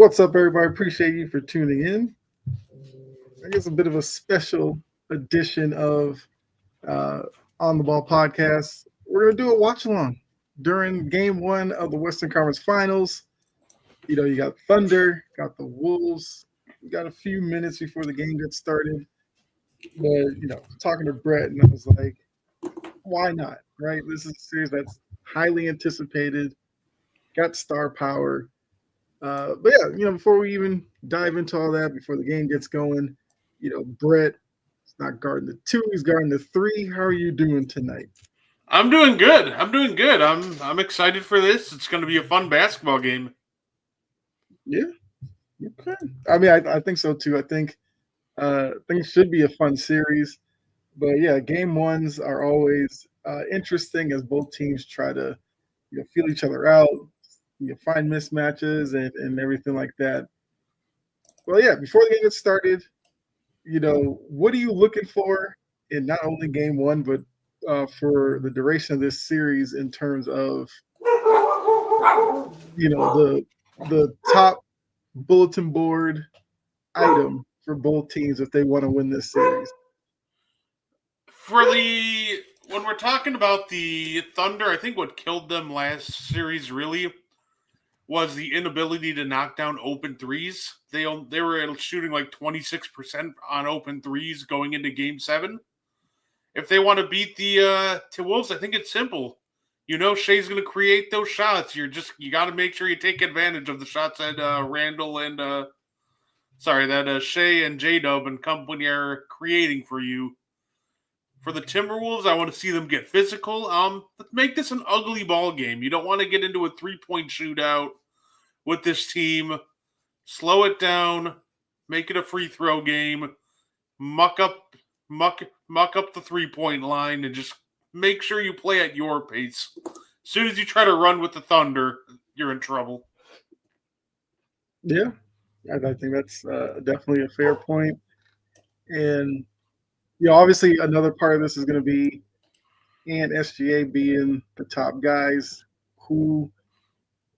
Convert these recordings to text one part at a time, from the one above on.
What's up, everybody? Appreciate you for tuning in. I guess a bit of a special edition of uh, On the Ball podcast. We're going to do a watch along during game one of the Western Conference Finals. You know, you got Thunder, got the Wolves. We got a few minutes before the game gets started. But, talking to Brett, and I was like, why not? Right? This is a series that's highly anticipated, got star power. But yeah, before we even dive into all that, before the game gets going, Brett is not guarding the two, he's guarding the three. How are you doing tonight? I'm doing good. I'm excited for this. It's going to be a fun basketball game. Yeah, okay. I mean, I think so too. I think things should be a fun series. But yeah, game ones are always interesting as both teams try to feel each other out, find mismatches and everything like that. Well, yeah, before the game gets started, what are you looking for in not only game one, but for the duration of this series in terms of, the top bulletin board item for both teams if they want to win this series? When we're talking about the Thunder, I think what killed them last series really was the inability to knock down open threes. They were shooting like 26% on open threes going into Game 7. If they want to beat the Wolves, I think it's simple. Shea's going to create those shots. You got to make sure you take advantage of the shots that Randall and Shea and J-Dub and company are creating for you. For the Timberwolves, I want to see them get physical. Make this an ugly ball game. You don't want to get into a 3-point shootout with this team. Slow it down. Make it a free throw game. Muck up the 3-point line and just make sure you play at your pace. As soon as you try to run with the Thunder, you're in trouble. Yeah, I think that's definitely a fair point. And obviously another part of this is going to be and SGA being the top guys who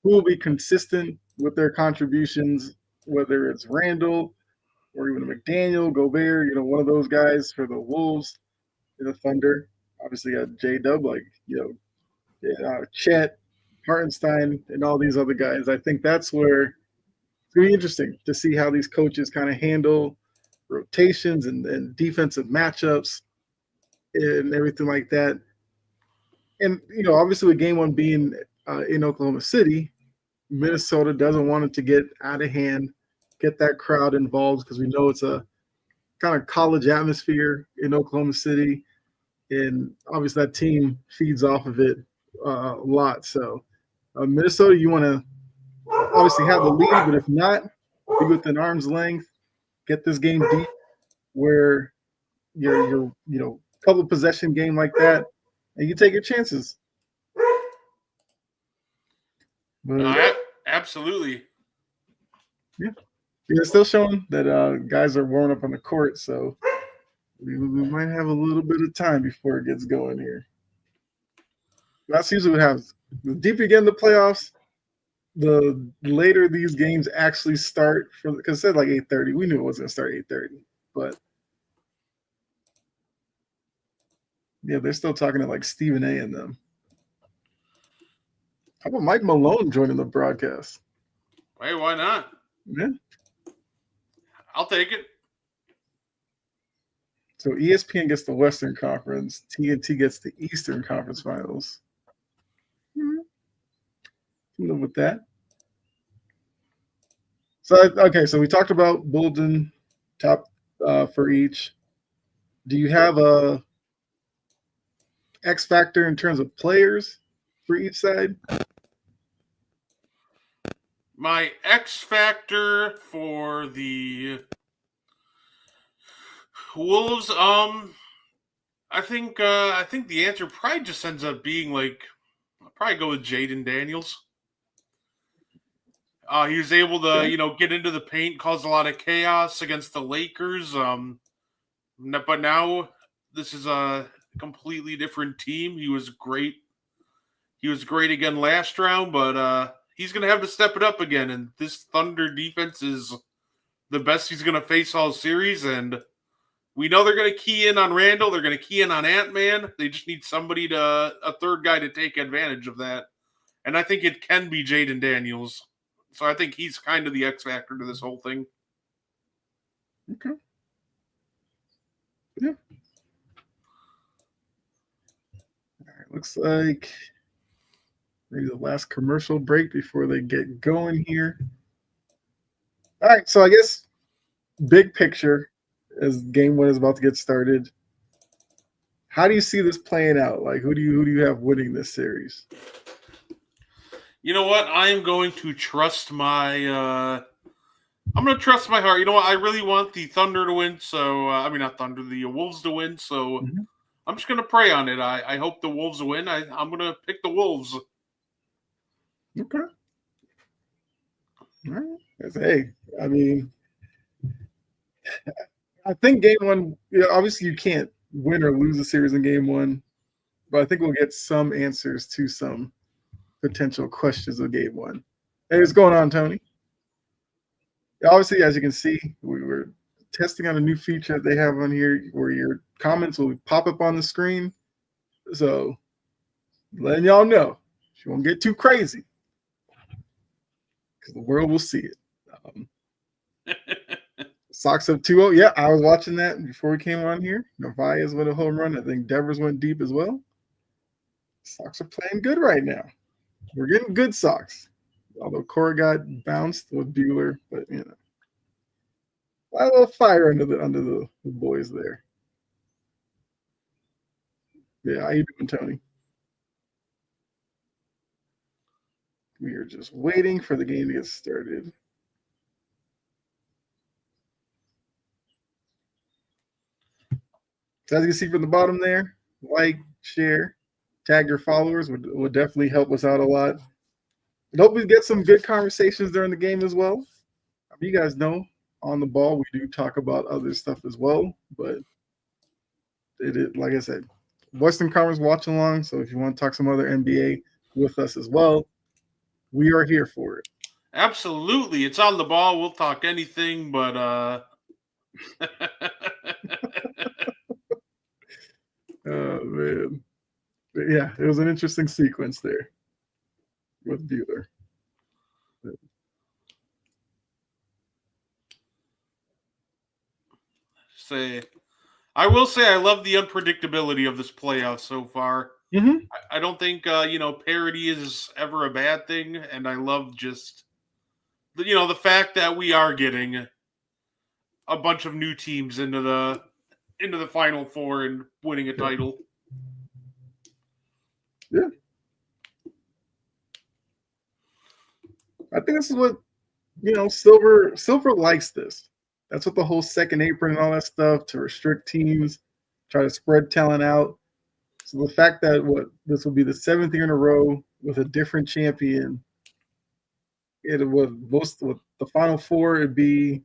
will be consistent with their contributions, whether it's Randall or even McDaniel, Gobert, one of those guys for the Wolves, the Thunder. Obviously got J-Dub, Chet, Hartenstein, and all these other guys. I think that's where it's going to be interesting to see how these coaches kind of handle rotations and defensive matchups and everything like that. And, obviously with game one being in Oklahoma City, Minnesota doesn't want it to get out of hand, get that crowd involved, because we know it's a kind of college atmosphere in Oklahoma City. And obviously that team feeds off of it a lot. So Minnesota, you want to obviously have the lead, but if not, be within arm's length, get this game deep where you're couple possession game like that, and you take your chances. But, absolutely. Yeah. It's still showing that guys are warming up on the court, so we might have a little bit of time before it gets going here. That's usually what happens. The deeper you get in the playoffs, the later these games actually start. Because it said like 8:30. We knew it was going to start 8:30, but yeah, they're still talking to like Stephen A. and them. How about Mike Malone joining the broadcast? Hey, why not? Yeah. I'll take it. So ESPN gets the Western Conference, TNT gets the Eastern Conference Finals. Live with that. So we talked about bulletin top for each. Do you have a X factor in terms of players for each side? My X factor for the Wolves, I think the answer probably just ends up being I'll probably go with Jaden Daniels. He was able to, get into the paint, cause a lot of chaos against the Lakers. But now this is a completely different team. He was great. He was great again last round, but he's going to have to step it up again. And this Thunder defense is the best he's going to face all series. And we know they're going to key in on Randall. They're going to key in on Ant-Man. They just need a third guy to take advantage of that. And I think it can be Jaden Daniels. So I think he's kind of the X factor to this whole thing. Okay. Yeah. All right, looks like maybe the last commercial break before they get going here. All right, so I guess big picture as game one is about to get started. How do you see this playing out? Like, who do you have winning this series? You know what? I am going to trust my. I'm going to trust my heart. You know what? I really want the Thunder to win. So I mean, not Thunder, the Wolves to win. So I'm just going to pray on it. I hope the Wolves win. I'm going to pick the Wolves. Okay. All right. Hey, I mean, I think game one. Obviously, you can't win or lose a series in game one, but I think we'll get some answers to some potential questions of game one. Hey, what's going on, Tony? Obviously, as you can see, we were testing out a new feature that they have on here where your comments will pop up on the screen. So, letting y'all know, you won't get too crazy because the world will see it. Sox up 2-0. Yeah, I was watching that before we came on here. Narvaez went a home run. I think Devers went deep as well. Sox are playing good right now. We're getting good Sox. Although Cora got bounced with Bueller, but a little fire under the boys there. Yeah, how you doing, Tony? We are just waiting for the game to get started. So as you can see from the bottom there, like, share, tag your followers would definitely help us out a lot. And hope we get some good conversations during the game as well. You guys know, on the ball, we do talk about other stuff as well, but it is, like I said, Western Conference watch along. So if you want to talk some other NBA with us as well, we are here for it. Absolutely. It's on the ball. We'll talk anything, but Oh, man. But yeah, it was an interesting sequence there with Bueller. I will say I love the unpredictability of this playoff so far. Mm-hmm. I don't think parity is ever a bad thing, and I love just the fact that we are getting a bunch of new teams into the Final Four and winning a title. Yeah. I think this is what Silver likes this. That's what the whole second apron and all that stuff to restrict teams, try to spread talent out. So the fact that this will be the 7th year in a row with a different champion, it would with the Final Four it'd be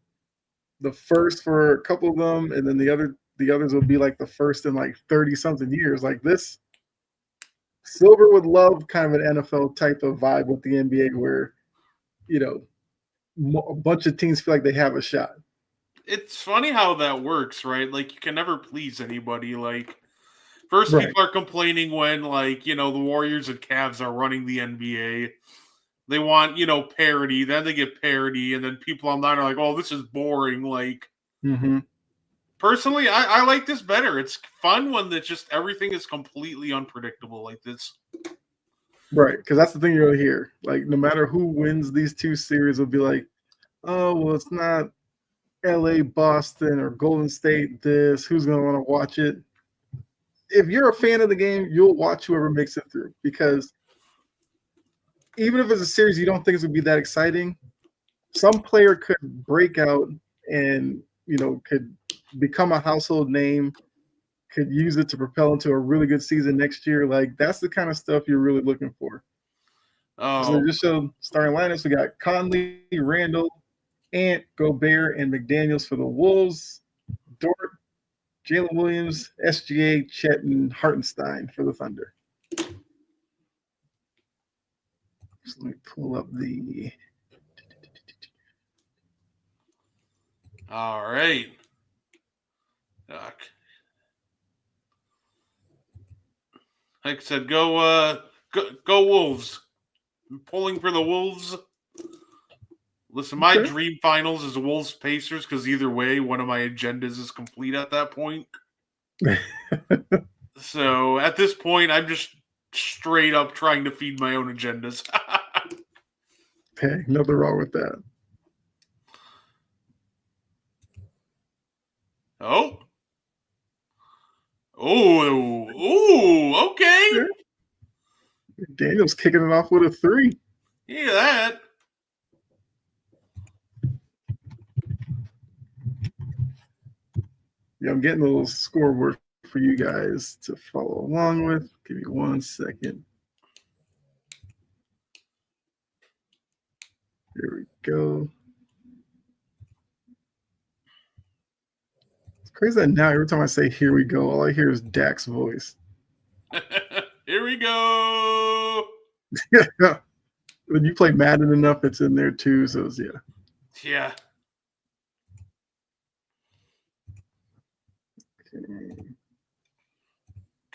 the first for a couple of them, and then the others will be like the first in like 30 something years. Like this, Silver would love kind of an NFL type of vibe with the NBA where a bunch of teams feel like they have a shot. It's funny how that works, right? Like you can never please anybody. Like first Right. people are complaining when the Warriors and Cavs are running the NBA. They want, parity, then they get parity, and then people online are like, oh, this is boring. Like personally, I like this better. It's fun when it's just everything is completely unpredictable like this. Right, because that's the thing you'll hear. Like, no matter who wins these two series, will be like, oh, well, it's not LA, Boston, or Golden State this. Who's going to want to watch it? If you're a fan of the game, you'll watch whoever makes it through. Because even if it's a series you don't think it's going to be that exciting, some player could break out and, could become a household name, could use it to propel into a really good season next year. Like, that's the kind of stuff you're really looking for. Oh. So they just showed starting lineups. We got Conley, Randall, Ant, Gobert, and McDaniels for the Wolves. Dort, Jalen Williams, SGA, Chet, and Hartenstein for the Thunder. So let me pull up the. All right. Like I said, go Wolves. I'm pulling for the Wolves. Listen, my Okay. dream finals is Wolves Pacers because either way, one of my agendas is complete at that point. So at this point, I'm just straight up trying to feed my own agendas. Hey, nothing wrong with that. Oh. Oh, okay. Yeah. Daniel's kicking it off with a 3. Hear that. Yeah, I'm getting a little scoreboard for you guys to follow along with. Give me 1 second. Here we go. It's crazy that now every time I say "here we go," all I hear is Dak's voice. Here we go. When you play Madden enough, it's in there too. So it's, yeah. Yeah.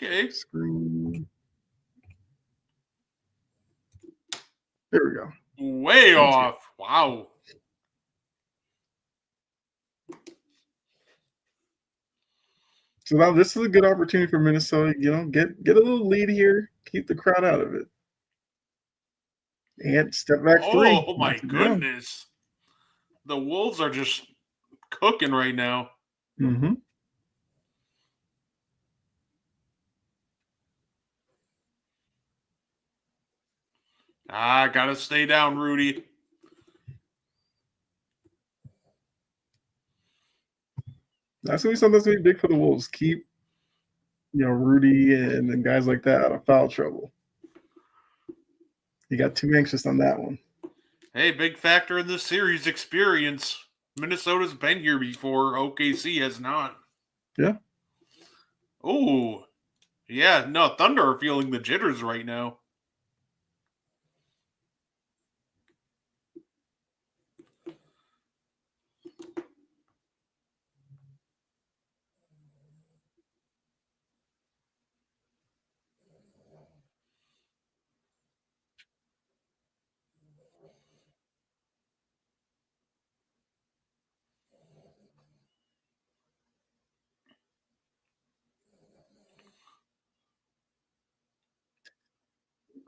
Okay. Screen. There we go. Way off. Wow. So now this is a good opportunity for Minnesota. Get a little lead here, keep the crowd out of it, and step back 3. Oh my goodness. The Wolves are just cooking right now. Mm-hmm. Gotta stay down, Rudy. That's gonna be something that's gonna be big for the Wolves. Keep Rudy and guys like that out of foul trouble. You got too anxious on that one. Hey, big factor in this series, experience. Minnesota's been here before. OKC has not. Yeah. Oh, yeah. No, Thunder are feeling the jitters right now.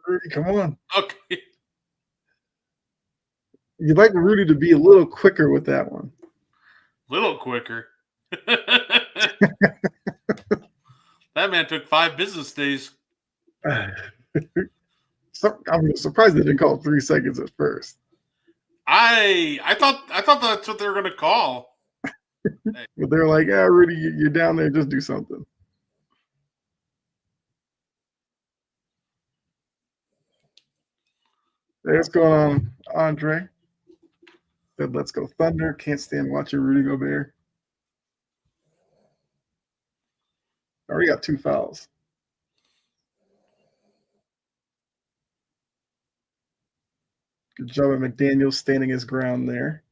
Rudy, come on. Okay. You'd like Rudy to be a little quicker with that one. Little quicker. That man took 5 business days. So, I'm surprised they didn't call 3 seconds at first. I thought that's what they were gonna call. But they're like, "Yeah, Rudy, you're down there. Just do something." Hey, what's going on, Andre? Said, "Let's go Thunder." Can't stand watching Rudy Gobert. Already got 2 fouls. Good job of McDaniel standing his ground there.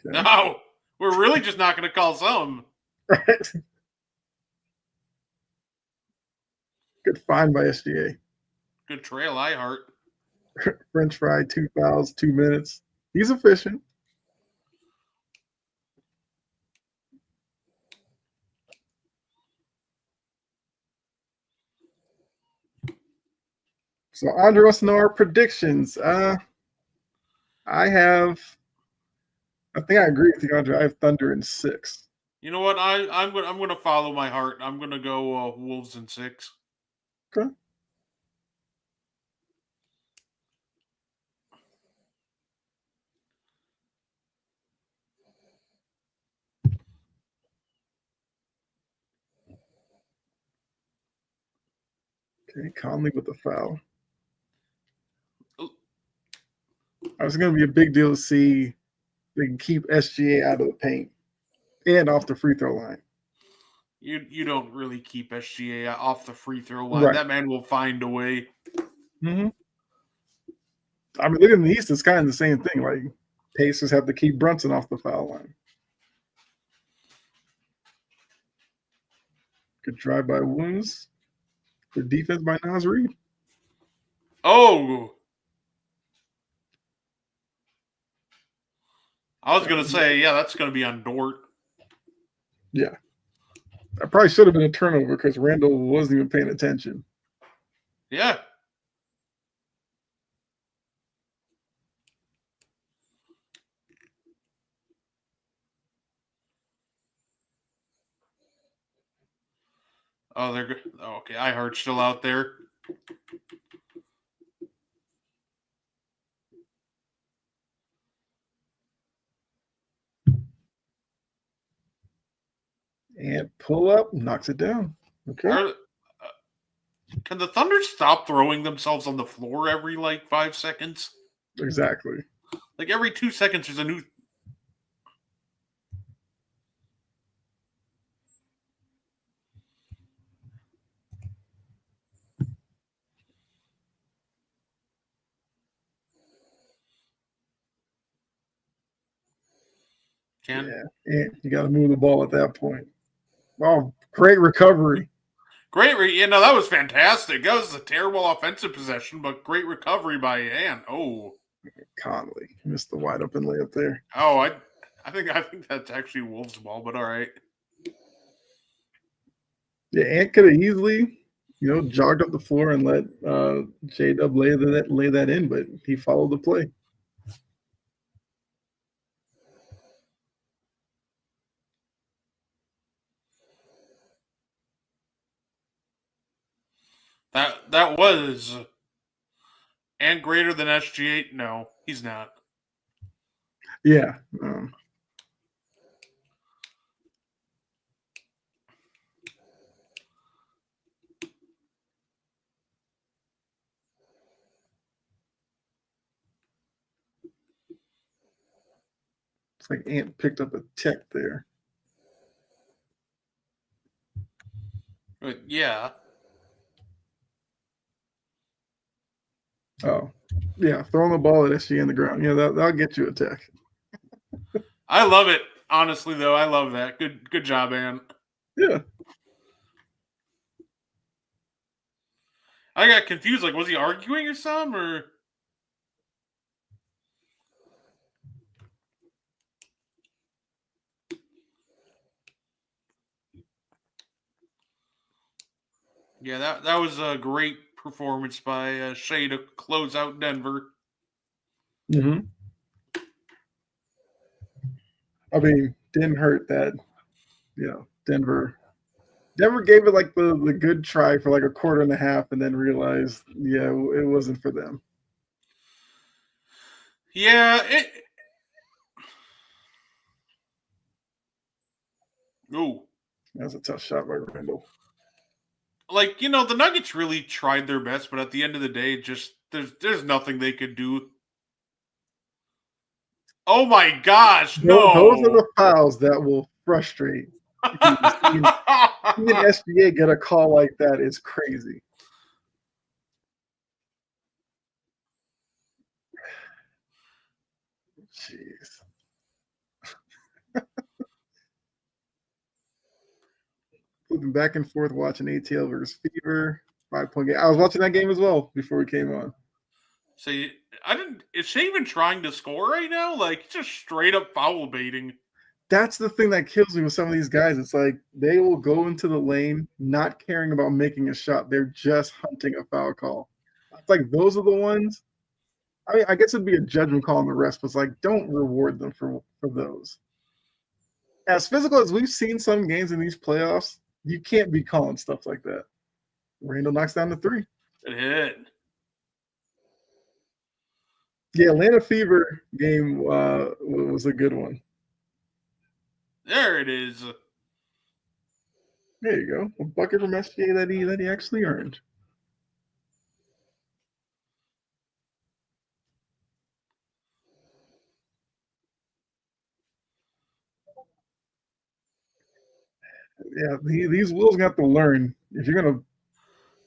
Okay. No, we're really just not going to call some. Right. Good find by SGA. Good trail, I heart. French fry, 2 fouls, 2 minutes. He's efficient. So Andre wants to know our predictions. I think I agree with you, Andre. I have Thunder in 6. You know what? I'm gonna follow my heart. I'm gonna go Wolves in 6. Okay. Okay, Conley with the foul. It's going to be a big deal to see they can keep SGA out of the paint and off the free throw line. You don't really keep SGA off the free throw line. Right. That man will find a way. Mm-hmm. I mean, look in the East, it's kind of the same thing. Like, Pacers have to keep Brunson off the foul line. Good drive by Williams. Good defense by Naz Reid. Oh, I was going to say, yeah, that's going to be on Dort. Yeah. That probably should have been a turnover because Randall wasn't even paying attention. Yeah. Oh, they're good. Oh, okay. I heard still out there. And pull up, knocks it down. Okay. Can the Thunder stop throwing themselves on the floor every 5 seconds? Exactly. Every 2 seconds, there's a new. Yeah. And you got to move the ball at that point. Wow. Great recovery. Great. That was fantastic. That was a terrible offensive possession, but great recovery by Ant. Oh. Conley missed the wide open layup there. Oh, I think that's actually Wolves' ball, but all right. Yeah, Ant could have easily, jogged up the floor and let J-Dub lay that in, but he followed the play. That was and greater than SG8. No, he's not. Yeah. It's like Ant picked up a tech there. But yeah. Oh, yeah. Throwing the ball at SG in the ground. Yeah, that'll get you a tech. I love it. Honestly, though, I love that. Good job, Ant. Yeah. I got confused. Was he arguing or something? Or yeah, that was a great performance by Shea to close out Denver. Mm-hmm. I mean, didn't hurt that. Denver gave it the good try for a quarter and a half, and then realized, it wasn't for them. Yeah, Ooh. That's a tough shot by Randall. The Nuggets really tried their best, but at the end of the day, just there's nothing they could do. Oh my gosh, no! Those are the fouls that will frustrate. Seeing SGA get a call like that is crazy. Jeez. Flipping back and forth watching ATL versus Fever. 5-point game. I was watching that game as well before we came on. So is she even trying to score right now? Just straight up foul baiting. That's the thing that kills me with some of these guys. It's they will go into the lane not caring about making a shot. They're just hunting a foul call. It's those are the ones. I mean, I guess it'd be a judgment call on the rest, but it's don't reward them for those. As physical as we've seen some games in these playoffs, you can't be calling stuff like that. Randall knocks down the 3. It hit. Yeah, Atlanta Fever game was a good one. There it is. There you go. A bucket from SGA that he actually earned. Yeah, these Wolves got to learn. If you're gonna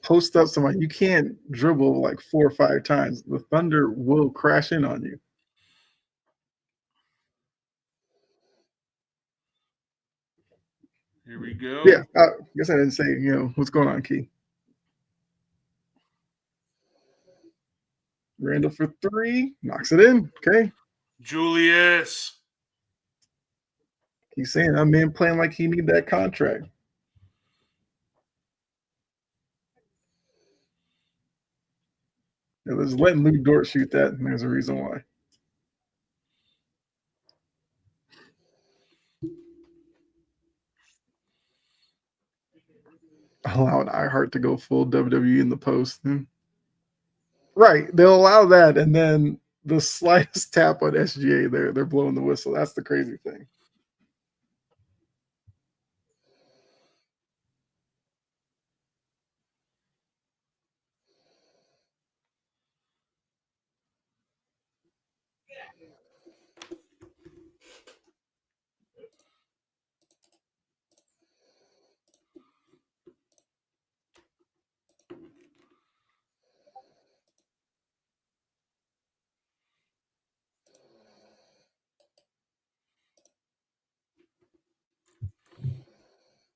post up somebody, you can't dribble like 4 or 5 times. The Thunder will crash in on you. Here we go. Yeah, I guess I didn't say, what's going on, Key? Randall for 3, knocks it in. Okay. Julius. He's saying that man playing like he need that contract. Let's letting Luke Dort shoot that, and there's a reason why. Allowing iHeart to go full WWE in the post. Right. They'll allow that, and then the slightest tap on SGA, they're blowing the whistle. That's the crazy thing.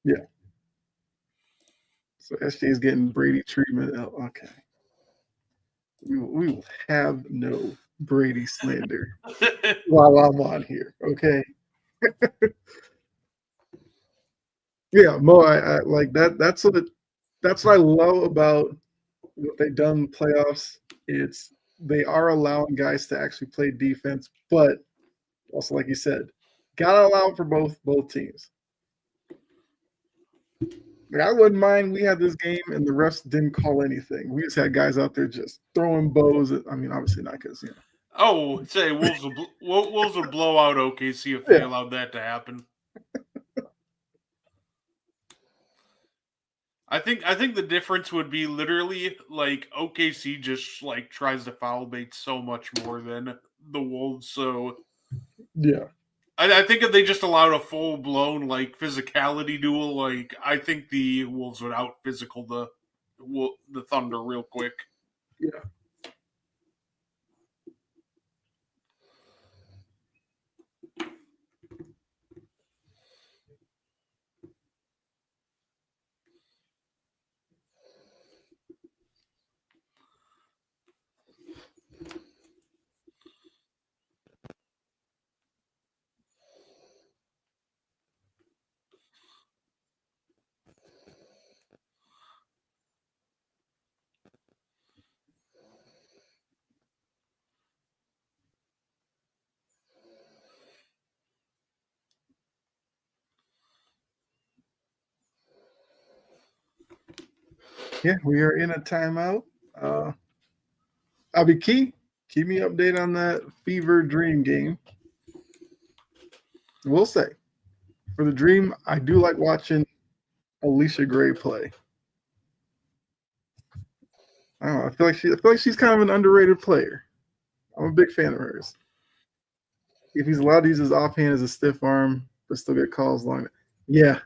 Yeah. So SJ is getting Brady treatment. Oh, okay. We will have no Brady slander while I'm on here. Okay. Yeah, Mo, I like that. That's what I love about what they've done in playoffs. It's they are allowing guys to actually play defense, but also, like you said, gotta allow for both teams. Like, I wouldn't mind we had this game and the refs didn't call anything. We just had guys out there just throwing bows. I mean, obviously not because Oh, say Wolves would blow out OKC if they allowed that to happen. I think the difference would be literally like OKC just like tries to foul bait so much more than the Wolves. So yeah. I think if they just allowed a full blown like physicality duel, like I think the Wolves would out physical the Thunder real quick. Yeah. Yeah, we are in a timeout. I'll be key. Keep me updated on that Fever Dream game. We'll say for the Dream, I do like watching Alicia Gray play. I don't know. I feel like she's kind of an underrated player. I'm a big fan of hers. If he's allowed to use his offhand as a stiff arm, but still get calls long. Yeah.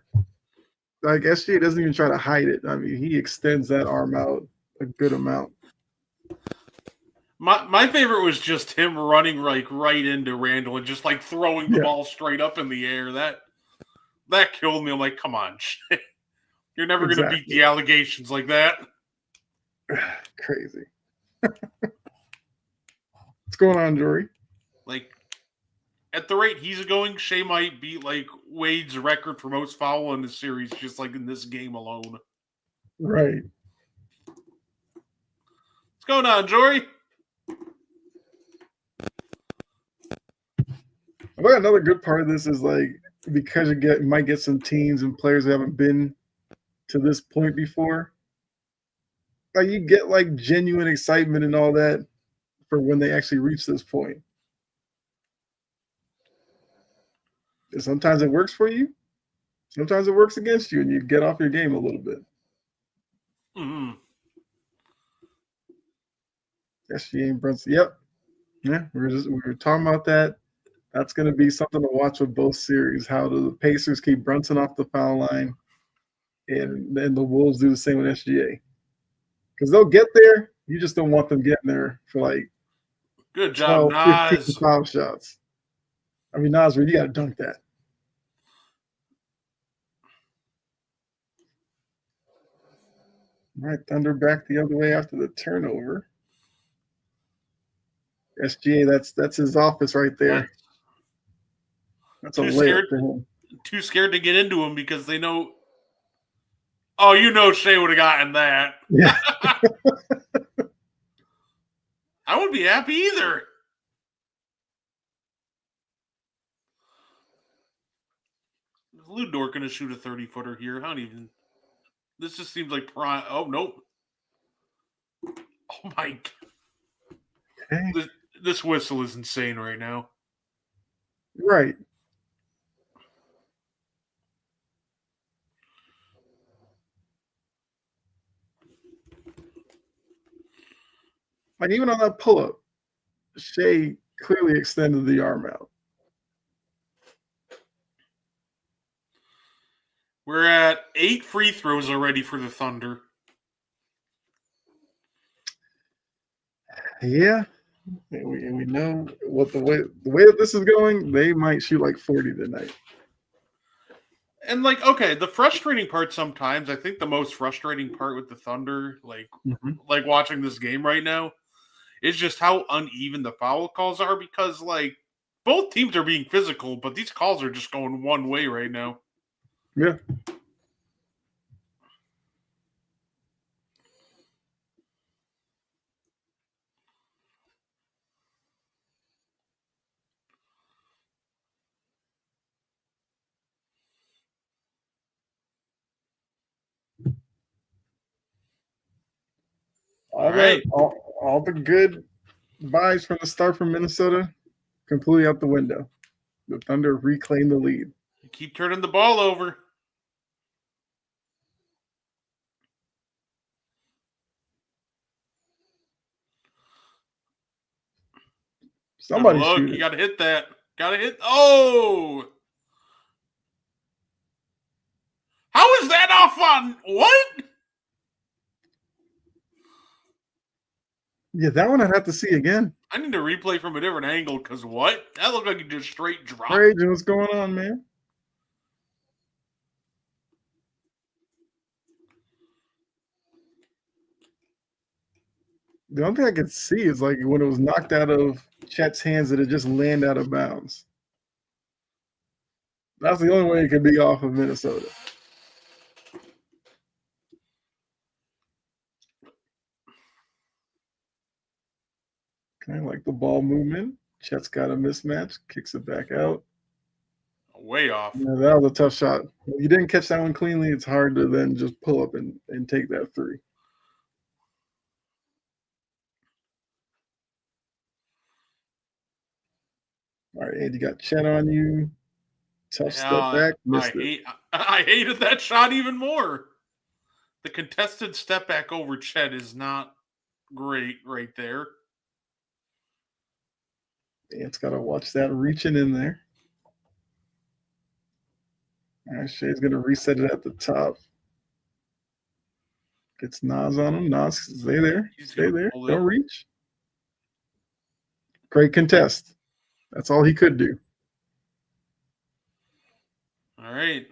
Like SJ doesn't even try to hide it. I mean, he extends that arm out a good amount. My favorite was just him running like right into Randall and just like throwing the ball straight up in the air. That killed me. I'm like, come on, you're never gonna beat the allegations like that. Crazy. What's going on, Jory? Like, at the rate he's going, Shea might beat like Wade's record for most foul in the series, just like in this game alone. Right. What's going on, Jory? I think another good part of this is like because you might get some teams and players who haven't been to this point before. Like you get like genuine excitement and all that for when they actually reach this point. And sometimes it works for you, sometimes it works against you, and you get off your game a little bit. Mm-hmm. SGA and Brunson. Yep. Yeah, we were talking about that. That's going to be something to watch with both series. How do the Pacers keep Brunson off the foul line? and then the Wolves do the same with SGA. Because they'll get there, you just don't want them getting there for like Good job, 12, 15 Nas. foul shots. I mean, Nasri, you got to dunk that. All right, Thunder back the other way after the turnover. SGA, that's his office right there. That's a layup for him. Too scared to get into him because they know. Oh, you know Shea would have gotten that. Yeah. I wouldn't be happy either. Is Lou Dort going to shoot a 30-footer here? I don't even. This just seems like prime. Oh, nope. Oh, my. Okay. This whistle is insane right now. Right. Like, even on that pull-up, Shea clearly extended the arm out. We're at 8 free throws already for the Thunder. Yeah. We know what the way that this is going, they might shoot like 40 tonight. And like, okay, the frustrating part sometimes, I think the most frustrating part with the Thunder, like watching this game right now, is just how uneven the foul calls are because like both teams are being physical, but these calls are just going one way right now. Yeah. All the good buys from the start from Minnesota completely out the window. The Thunder reclaim the lead. You keep turning the ball over. Somebody look, shoot it. You got to hit that. Got to hit. Oh! How is that off on what? Yeah, that one I'd have to see again. I need to replay from a different angle because what? That looked like you just straight dropped. Rage, what's going on, man? The only thing I could see is like when it was knocked out of Chet's hands, that it just landed out of bounds. That's the only way it could be off of Minnesota. Kind of like the ball movement. Chet's got a mismatch, kicks it back out. Way off. Yeah, that was a tough shot. If you didn't catch that one cleanly, it's hard to then just pull up and take that three. All right, Ed, you got Chet on you. Tough step back. I hated that shot even more. The contested step back over Chet is not great right there. It's got to watch that reaching in there. All right, Shea's going to reset it at the top. Gets Nas on him. Nas, stay there. Stay there. Don't reach. Great contest. That's all he could do. All right.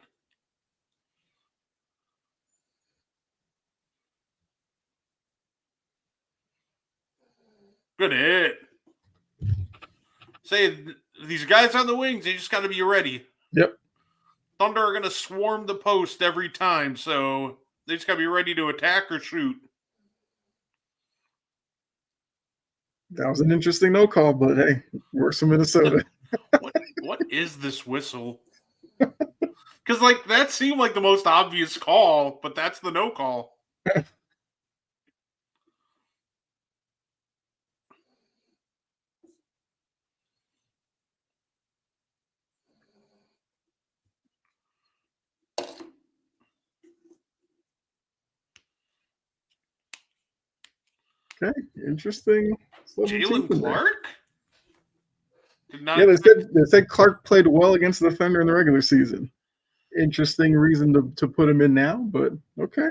Good hit. Say, these guys on the wings, they just got to be ready. Yep. Thunder are going to swarm the post every time, so they just got to be ready to attack or shoot. That was an interesting no call, but hey, works for Minnesota. What is this whistle? Because, like, that seemed like the most obvious call, but that's the no call. Okay, interesting. Jalen Clark? Yeah, they said Clark played well against the Thunder in the regular season. interesting reason to put him in now, but okay.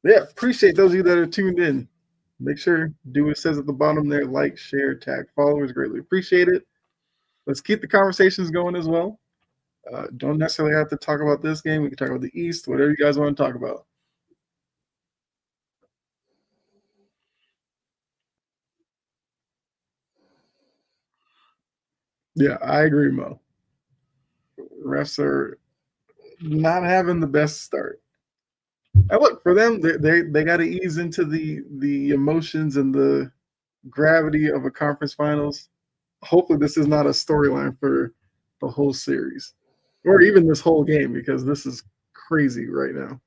Yeah, appreciate those of you that are tuned in. Make sure do what it says at the bottom there, like, share, tag followers. Greatly appreciate it. Let's keep the conversations going as well. Don't necessarily have to talk about this game. We can talk about the East, whatever you guys want to talk about. Yeah, I agree, Mo. Refs are not having the best start. And look, for them, they got to ease into the emotions and the gravity of a conference finals. Hopefully, this is not a storyline for the whole series or even this whole game because this is crazy right now.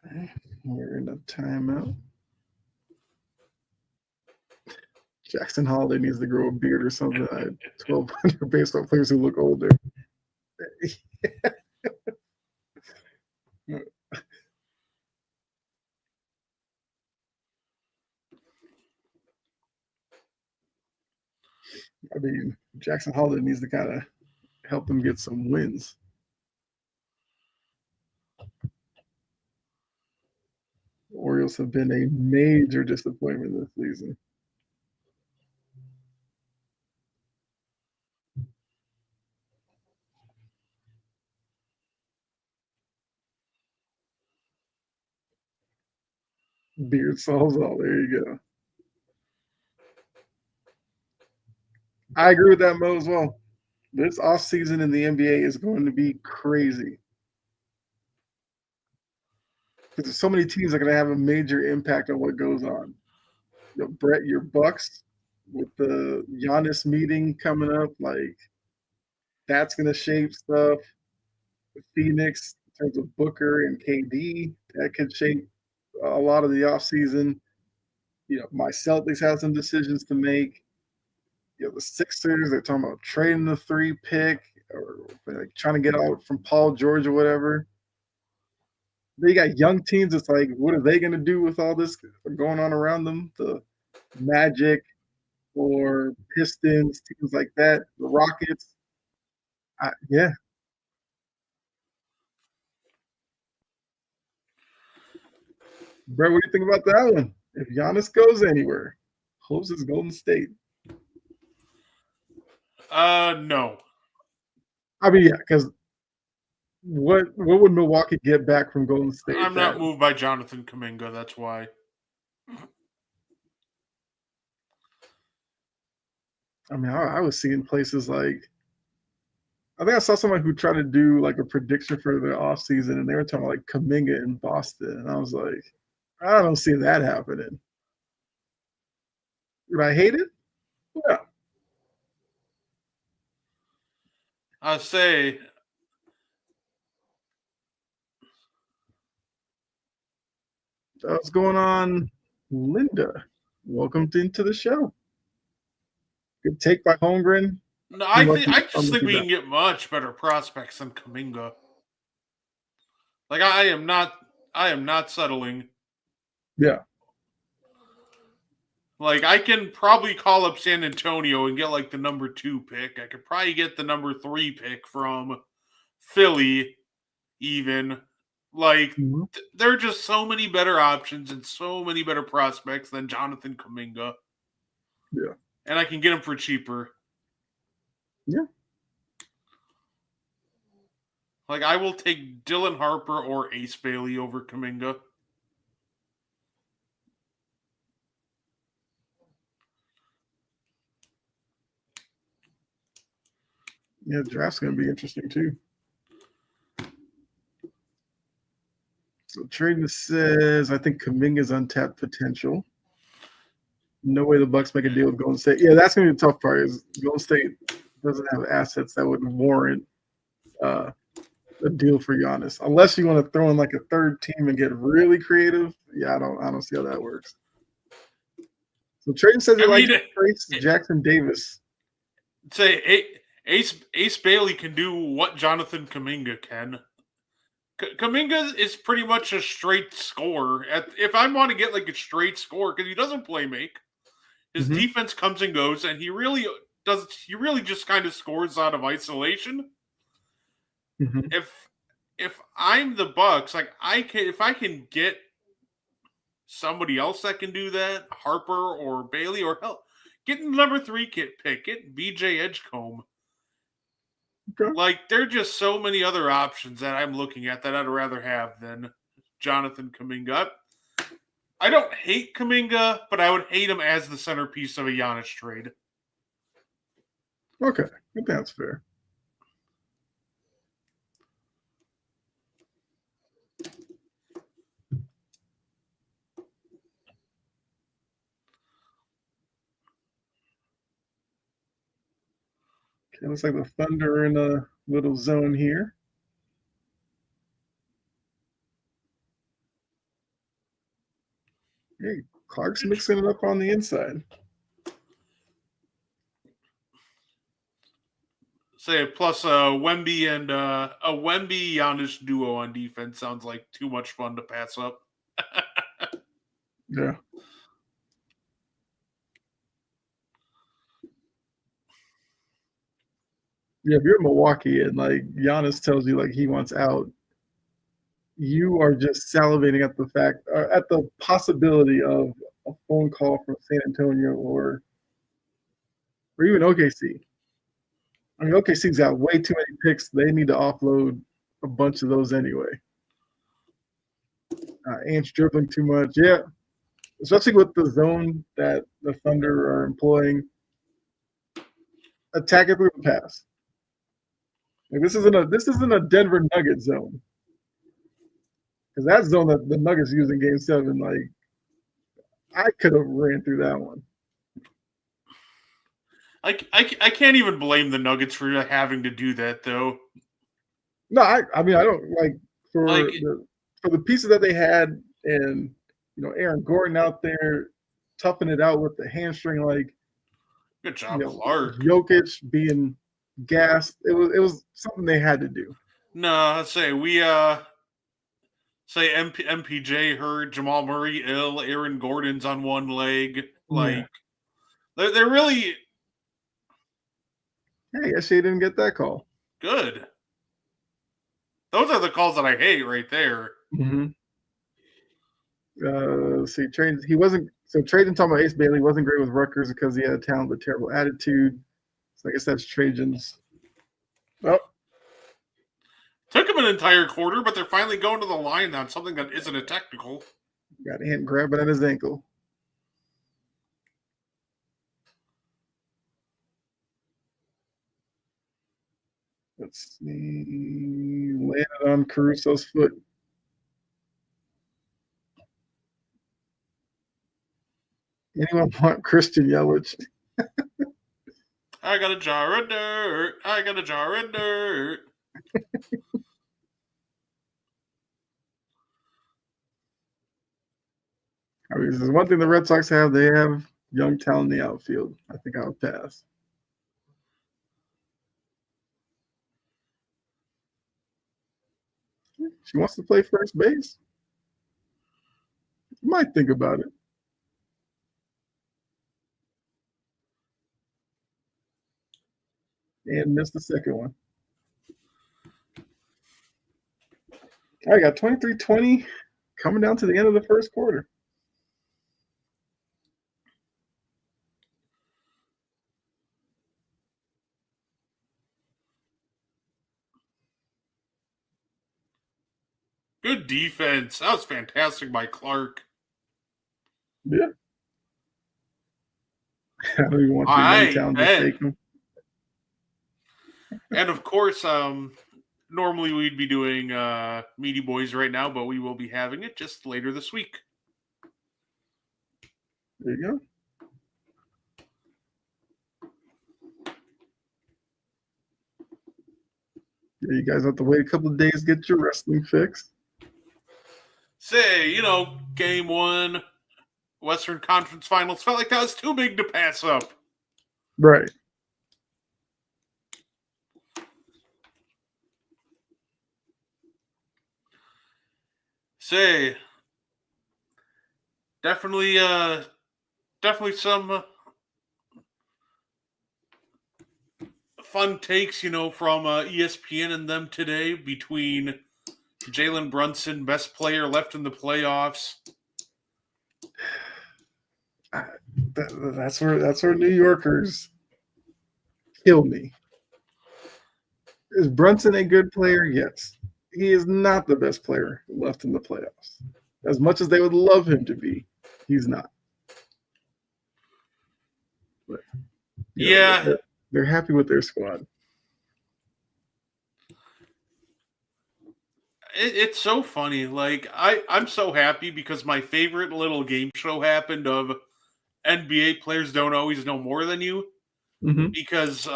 Okay, we're in a timeout. Jackson Holiday needs to grow a beard or something. I had 1,200 baseball players who look older. I mean, Jackson Holiday needs to kind of help them get some wins. The Orioles have been a major disappointment this season. Beard solves all. There you go. I agree with that, Mo, as well. This offseason in the NBA is going to be crazy because there's so many teams that are going to have a major impact on what goes on. You know, Brett, your Bucks with the Giannis meeting coming up, like that's going to shape stuff. Phoenix in terms of Booker and KD, that could shape a lot of the offseason. You know, my Celtics have some decisions to make. You know, the Sixers, they're talking about trading the 3 pick or like trying to get out from Paul George or whatever. They got young teams. It's like, what are they going to do with all this going on around them? The Magic or Pistons, teams like that, the Rockets. Yeah. Brett, what do you think about that one? If Giannis goes anywhere, hopes is Golden State. No. I mean, yeah, because what would Milwaukee get back from Golden State? I'm not That moved by Jonathan Kuminga. That's why. I mean, I was seeing places like I think I saw someone who tried to do like a prediction for the offseason, and they were talking about like Kaminga in Boston, and I was like, I don't see that happening. Would I hate it? Yeah. I say What's going on, Linda? Welcome into the show. Good take by Holmgren. no. Unlucky, I just think unlucky we bat. can get much better prospects than Kuminga. Like I am not. I am not settling. Yeah. Like I can probably call up San Antonio and get like the number 2 pick. I could probably get the number 3 pick from Philly, even. Like Mm-hmm. there are just so many better options and so many better prospects than Jonathan Kuminga, Yeah. and I can get him for cheaper. Yeah. Like I will take Dylan Harper or Ace Bailey over Kuminga. Yeah. The draft's going to be interesting too. So trading says I think Kaminga's untapped potential. No way the Bucks make a deal with Golden State. Yeah, that's gonna be the tough part. Is Golden State doesn't have assets that would warrant a deal for Giannis, unless you want to throw in like a third team and get really creative. Yeah, I don't see how that works. So Trayton says he likes Trace Jackson Davis. Say Ace Bailey can do what Jonathan Kuminga can. Kuminga is pretty much a straight scorer. If I want to get like a straight score, because he doesn't play make, his defense comes and goes, and he really does. He really just kind of scores out of isolation. If I'm the Bucks, like if I can get somebody else that can do that, Harper or Bailey, or hell, getting number 3 pick, get BJ Edgecombe. Okay. Like, there are just so many other options that I'm looking at that I'd rather have than Jonathan Kuminga. I don't hate Kuminga, but I would hate him as the centerpiece of a Giannis trade. Okay, I think that's fair. Okay, looks like the Thunder are in a little zone here. Hey, Clark's mixing it up on the inside. Say plus Wemby and a Wemby Giannis duo on defense sounds like too much fun to pass up. Yeah. Yeah, if you're in Milwaukee and like Giannis tells you like he wants out, you are just salivating at the fact, at the possibility of a phone call from San Antonio or even OKC. I mean, OKC's got way too many picks. They need to offload a bunch of those anyway. Ant's dribbling too much. Yeah, especially with the zone that the Thunder are employing. Attack it through the pass. Like, this isn't a Denver Nuggets zone. Because that zone that the Nuggets used in Game 7, like, I could have ran through that one. I can't even blame the Nuggets for having to do that, though. No, I mean, I don't like for the pieces that they had, and Aaron Gordon out there toughing it out with the hamstring, like, good job, Clark. Jokic being gassed. It was something they had to do. No, let's say we MPJ hurt, Jamal Murray ill, Aaron Gordon's on one leg. Like, they're really. Hey, I guess she didn't get that call. Good. Those are the calls that I hate right there. See, he wasn't. So Trajan talking about Ace Bailey wasn't great with Rutgers because he had a talent but terrible attitude. So I guess that's Trajan's. Well, took him an entire quarter, but they're finally going to the line on something that isn't a technical. Got Ant grabbing at his ankle. Let's see. Landed on Caruso's foot. Anyone want Christian Yelich? I got a jar of dirt. I got a jar of dirt. I mean, there's one thing the Red Sox have. They have young talent in the outfield. I think I'll pass. She wants to play first base. You might think about it. And missed the second one. I got 23-20 coming down to the end of the first quarter. Good defense. That was fantastic by Clark. Yeah. I don't even want your town to take him. And of course, normally we'd be doing Meaty Boys right now, but we will be having it just later this week. There you go. Yeah, you guys have to wait a couple of days to get your wrestling fix. Say, game one, Western Conference Finals felt like that was too big to pass up. Right. Say, definitely some fun takes, from ESPN and them today between Jalen Brunson, best player left in the playoffs. That's where New Yorkers kill me. Is Brunson a good player? Yes. He is not the best player left in the playoffs. As much as they would love him to be, he's not. But, Yeah. they're happy with their squad. It's so funny. Like, I'm so happy because my favorite little game show happened of NBA players don't always know more than you. Mm-hmm. Because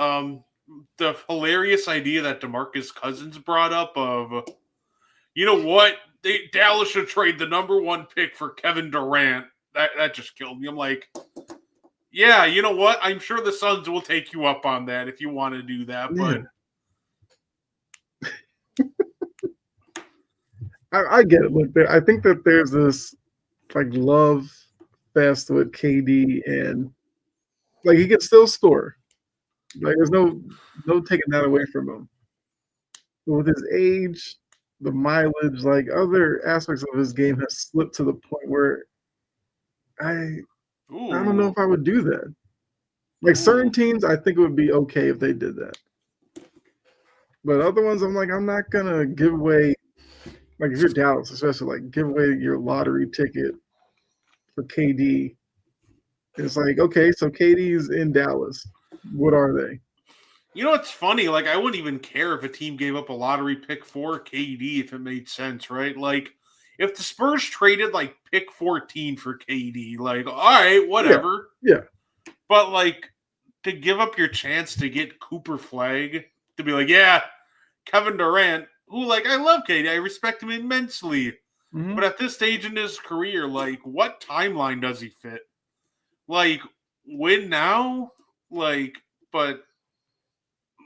the hilarious idea that DeMarcus Cousins brought up of, you know what, Dallas should trade the number one pick for Kevin Durant. That just killed me. I'm like, yeah, you know what? I'm sure the Suns will take you up on that if you want to do that. But I get it. Look, I think that there's this like love fest with KD, and like he can still score. Like there's no taking that away from him. But with his age, the mileage, like other aspects of his game has slipped to the point where I don't know if I would do that. Like certain teams, I think it would be okay if they did that. But other ones, I'm like, I'm not gonna give away. Like if you're Dallas, especially, like give away your lottery ticket for KD. It's like, okay, so KD's in Dallas. What are they? you know what's funny? Like, I wouldn't even care if a team gave up a lottery pick for KD if it made sense, right? Like, if the Spurs traded like pick 14 for KD, like, all right, whatever. Yeah. But like, to give up your chance to get Cooper Flag, to be like, yeah, Kevin Durant, who, like, I love KD, I respect him immensely. Mm-hmm. But at this stage in his career, like, what timeline does he fit? Like, win now? Like, but,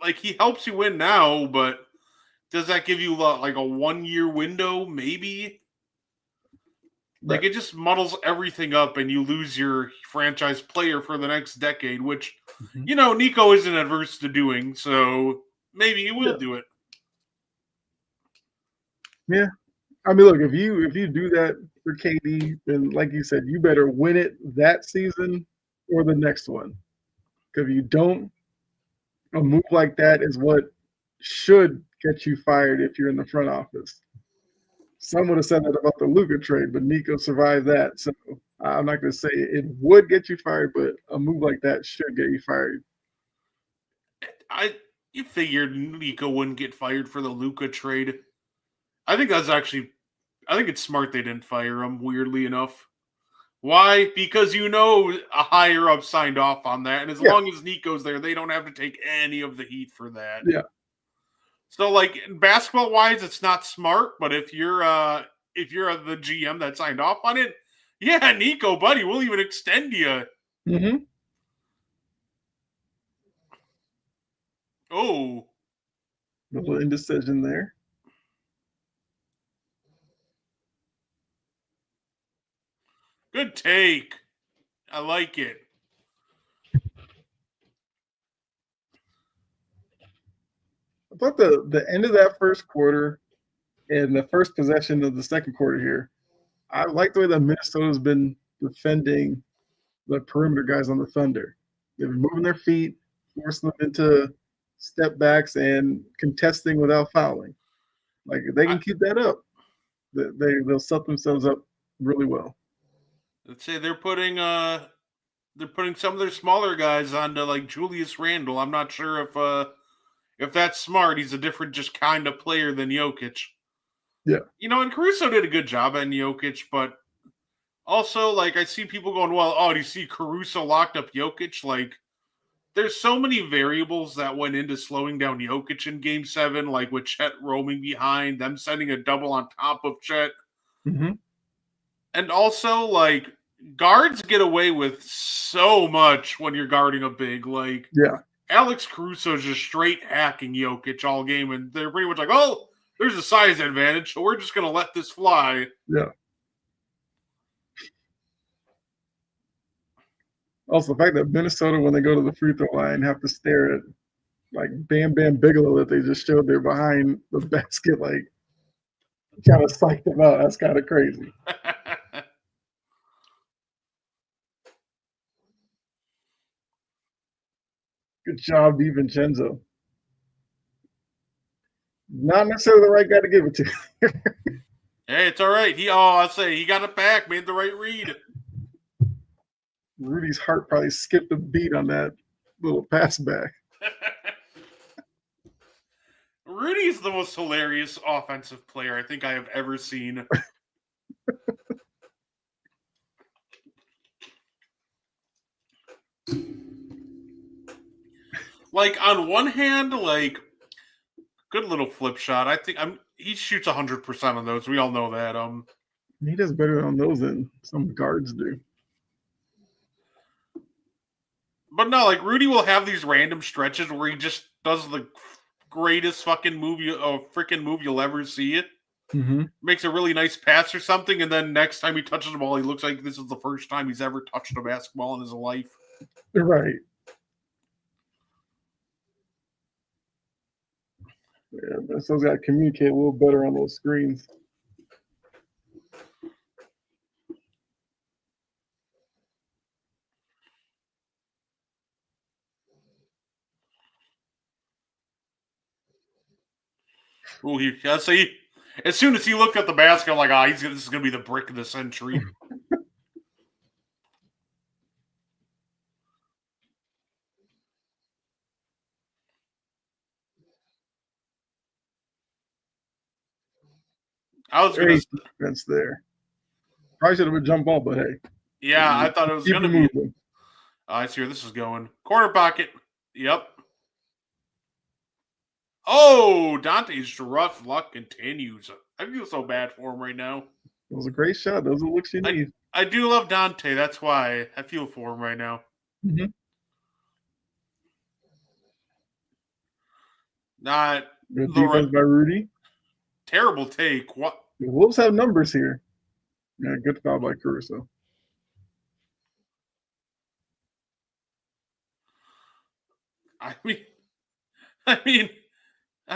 like, he helps you win now, but does that give you, like, a 1 year window? Maybe. Like, it just muddles everything up and you lose your franchise player for the next decade, which, Nico isn't adverse to doing, so maybe he will do it. Yeah. I mean, look, if you do that for KD, then like you said, you better win it that season or the next one. Because if you don't, a move like that is what should get you fired if you're in the front office. Some would have said that about the Luka trade, but Nico survived that. So I'm not going to say it would get you fired, but a move like that should get you fired. You figured Nico wouldn't get fired for the Luka trade. I think it's smart they didn't fire him, weirdly enough. Why? Because a higher up signed off on that, and as long as Nico's there, they don't have to take any of the heat for that. Yeah. So, like, basketball wise, it's not smart, but if you're the GM that signed off on it, yeah, Nico, buddy, we'll even extend you. Mm-hmm. Oh, a little indecision there. Good take. I like it. I thought the end of that first quarter and the first possession of the second quarter here, I like the way that Minnesota's been defending the perimeter guys on the Thunder. They've been moving their feet, forcing them into step backs and contesting without fouling. Like if they can keep that up, they'll set themselves up really well. Let's say they're putting some of their smaller guys onto like Julius Randle. I'm not sure if that's smart. He's a different just kind of player than Jokic. Yeah. And Caruso did a good job on Jokic, but also, like, I see people going, well, oh, do you see Caruso locked up Jokic? Like, there's so many variables that went into slowing down Jokic in Game 7, like with Chet roaming behind, them sending a double on top of Chet. Mm-hmm. And also, like, guards get away with so much when you're guarding a big. Like, Yeah. Alex Caruso's just straight hacking Jokic all game, and they're pretty much like, oh, there's a size advantage, so we're just going to let this fly. Yeah. Also, the fact that Minnesota, when they go to the free throw line, have to stare at like Bam Bam Bigelow that they just showed there behind the basket, like kind of psyched them out. That's kind of crazy. Good job, DiVincenzo. Not necessarily the right guy to give it to. Hey, it's all right. I'll say he got it back, made the right read. Rudy's heart probably skipped a beat on that little pass back. Rudy's the most hilarious offensive player I think I have ever seen. Like, on one hand, like, good little flip shot. I think he shoots 100% on those. We all know that. He does better on those than some guards do. But no, like, Rudy will have these random stretches where he just does the greatest fucking freaking move you'll ever see. Mm-hmm. Makes a really nice pass or something, and then next time he touches the ball, he looks like this is the first time he's ever touched a basketball in his life. Right. Yeah, Minnesota's got to communicate a little better on those screens. Ooh, as soon as he looked at the basket, I'm like, this is going to be the brick of the century. I was going to defense there. Probably should have been jump ball, but hey. Yeah, I thought it was going to be. I see where this is going. Corner pocket. Yep. Oh, Dante's rough luck continues. I feel so bad for him right now. It was a great shot. Those are the looks you need. I do love Dante. That's why I feel for him right now. Mm-hmm. Not good defense by Rudy. Terrible take. What? The Wolves have numbers here. Yeah, good foul by Caruso. I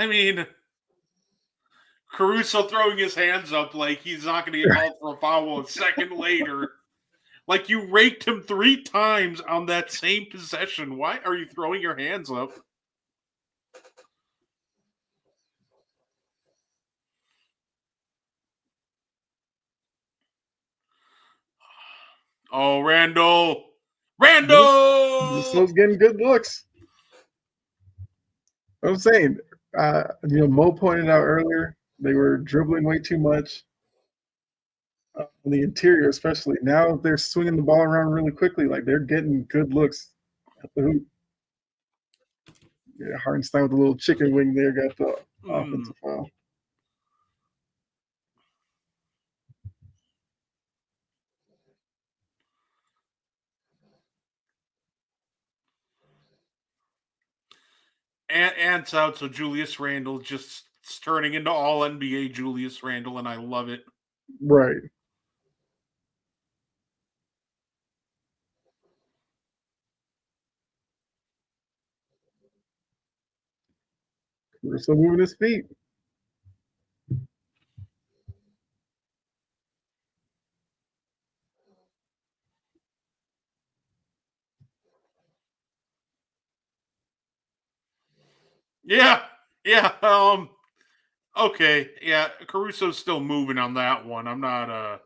mean, Caruso throwing his hands up like he's not going to get called for a foul a second later. Like, you raked him 3 times on that same possession. Why are you throwing your hands up? Oh, Randall! Minnesota's getting good looks. I'm saying, Mo pointed out earlier, they were dribbling way too much on the interior, especially. Now they're swinging the ball around really quickly. Like, they're getting good looks at the hoop. Yeah, Hartenstein with the little chicken wing there got the offensive foul. Ant's out, so Julius Randle just turning into all NBA Julius Randle, and I love it. Right. We're still moving his feet. Yeah. Okay. Yeah, Caruso's still moving on that one. I'm not.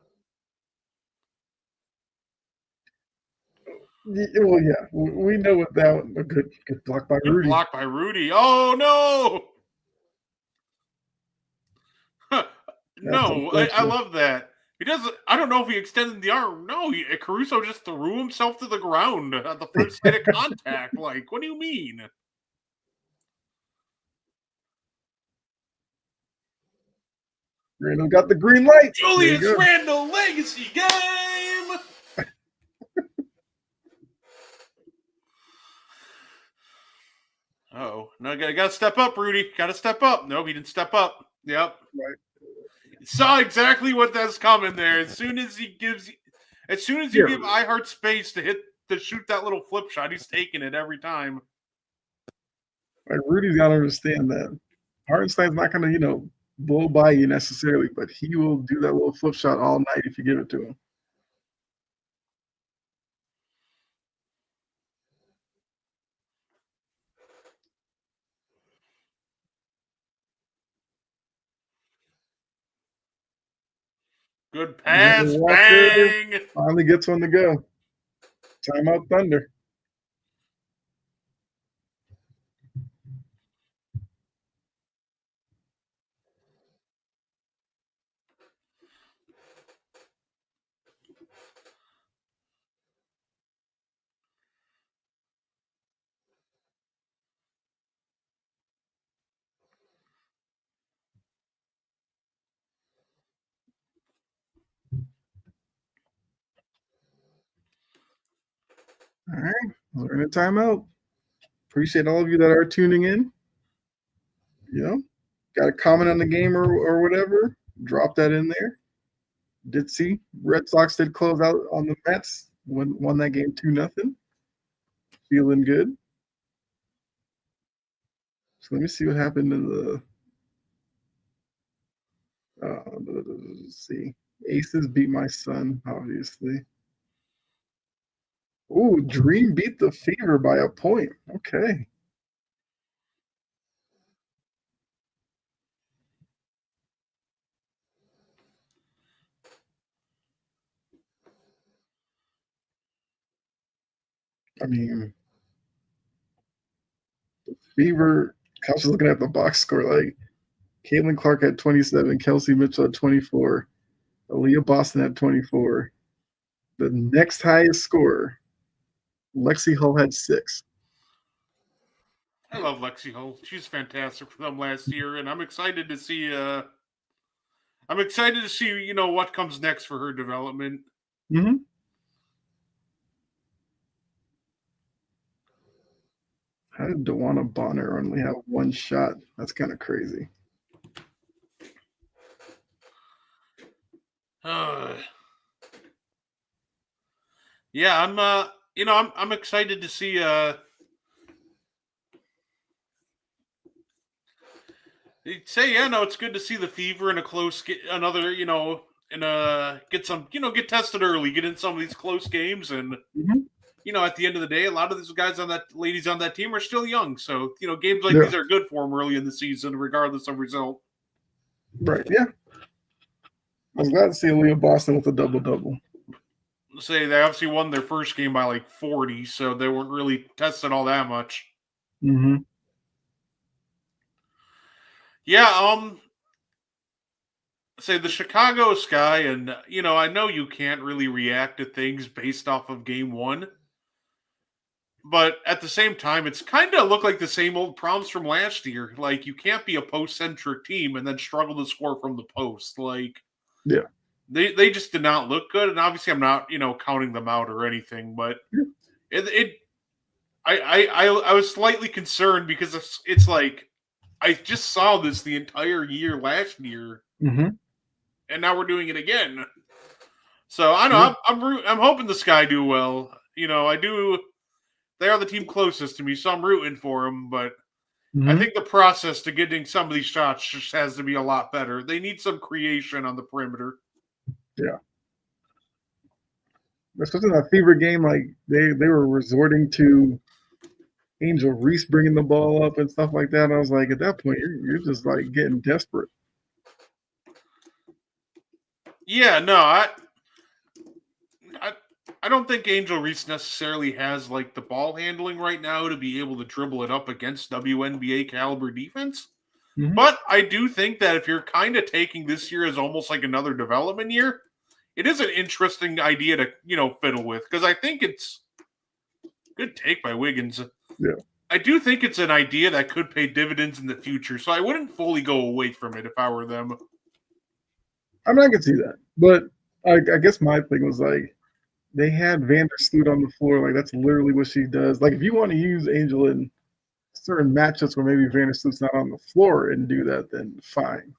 Well, yeah, we know what that one. A good block by Rudy. Block by Rudy. Oh no! No, I love that He doesn't. I don't know if he extended the arm. No, Caruso just threw himself to the ground at the first sight of contact. Like, what do you mean? Randall got the green light. There you Julius go. Randle legacy game. Oh, no, gotta step up, Rudy. Gotta step up. No, he didn't step up. Yep. Right. Saw exactly what that's coming there. As soon as you give iHeart space to shoot that little flip shot, he's taking it every time. Like Rudy's got to understand that Hartenstein's not going to, blow by you necessarily, but he will do that little flip shot all night if you give it to him. Good pass, bang! Finally gets one to go. Timeout Thunder. All right, we're in a timeout. Appreciate all of you that are tuning in. Got a comment on the game or whatever, drop that in there. Did see Red Sox did close out on the Mets, won that game 2-0. Feeling good. So let me see what happened in let's see. Aces beat my son, obviously. Ooh, Dream beat the Fever by a point. Okay. I mean, the Fever, I was looking at the box score, like Caitlin Clark had 27, Kelsey Mitchell had 24, Aaliyah Boston had 24. The next highest scorer, Lexi Hull had 6. I love Lexi Hull. She's fantastic for them last year, and I'm excited to see. What comes next for her development. Mm-hmm. How did Dewana Bonner only have one shot? That's kind of crazy. Yeah, I'm excited to see. It's good to see the Fever in a close, another, get tested early, get in some of these close games, and at the end of the day, a lot of these ladies on that team are still young, so games like these are good for them early in the season, regardless of result. Right? Yeah. I was glad to see Aaliyah Boston with a double-double. Say they obviously won their first game by like 40, so they weren't really tested all that much. Mm-hmm. Yeah, say the Chicago Sky, and I know you can't really react to things based off of game one, but at the same time, it's kind of look like the same old problems from last year. Like, you can't be a post-centric team and then struggle to score from the post. Like, yeah, they just did not look good, and obviously I'm not counting them out or anything, but I was slightly concerned because it's like I just saw this the entire year last year, and now we're doing it again. So I know I'm hoping the Sky do well. I do. They are the team closest to me, so I'm rooting for them. But I think the process to getting some of these shots just has to be a lot better. They need some creation on the perimeter. Yeah. Especially in that Fever game, like they were resorting to Angel Reese bringing the ball up and stuff like that. And I was like, at that point, you're just like getting desperate. Yeah, no, I don't think Angel Reese necessarily has like the ball handling right now to be able to dribble it up against WNBA caliber defense. But I do think that if you're kind of taking this year as almost like another development year, it is an interesting idea to fiddle with, because I think it's good take by Wiggins. Yeah. I do think it's an idea that could pay dividends in the future, so I wouldn't fully go away from it if I were them. I mean, I can see that, but I guess my thing was like they had Vandersloot on the floor. Like that's literally what she does. Like if you want to use Angel in certain matchups where maybe Vandersloot's not on the floor and do that, then fine.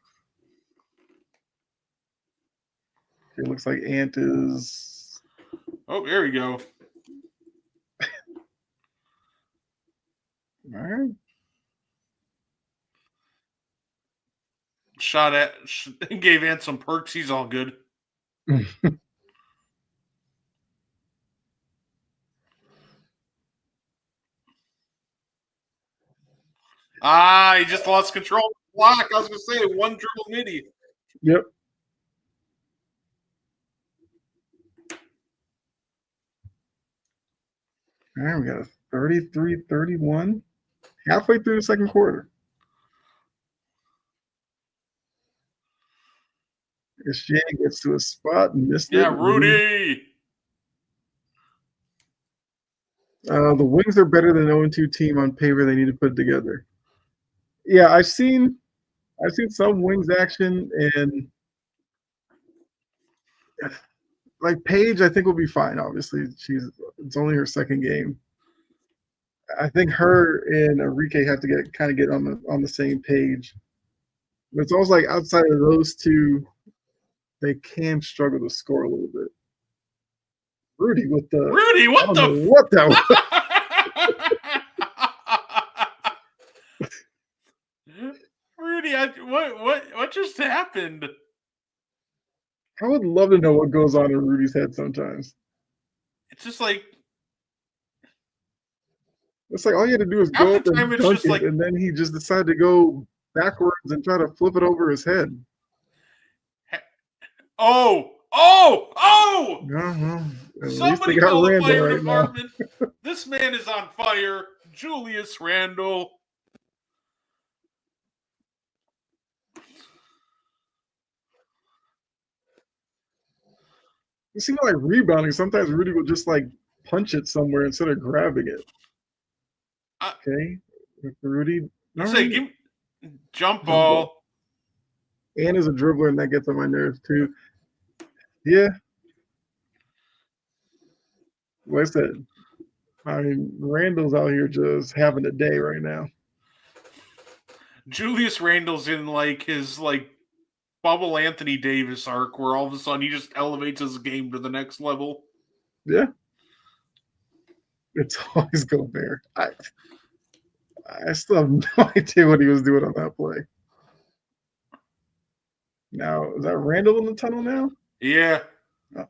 It looks like Ant is. Oh, there we go. All right. Shot at, gave Ant some perks. He's all good. He just lost control of the block. I was going to say, one dribble midi. Yep. All right, we got a 33-31 halfway through the second quarter. Shea gets to a spot and missed it. Yeah, Rudy. The Wings are better than 0-2 team on paper. They need to put it together. Yeah, I've seen some Wings action, and like Paige, I think will be fine. Obviously, it's only her second game. I think her and Enrique have to get on the same page. But it's almost like outside of those two, they can struggle to score a little bit. Rudy, what the? Rudy, what the? What that was? Rudy, what just happened? I would love to know what goes on in Rudy's head sometimes. It's just like all you had to do is go up and dunk it, and then he just decided to go backwards and try to flip it over his head. Oh! Somebody call the fire department. This man is on fire. Julius Randle. It seemed like rebounding. Sometimes Rudy would just like punch it somewhere instead of grabbing it. Okay, Rudy. Say, give me jump ball. And is a dribbler, and that gets on my nerves too. Yeah. Like I said, I mean, Randall's out here just having a day right now. Julius Randle's in like his Bubble Anthony Davis arc, where all of a sudden he just elevates his game to the next level. Yeah. It's always Gobert. I still have no idea what he was doing on that play. Now, is that Randall in the tunnel now? Yeah. Oh.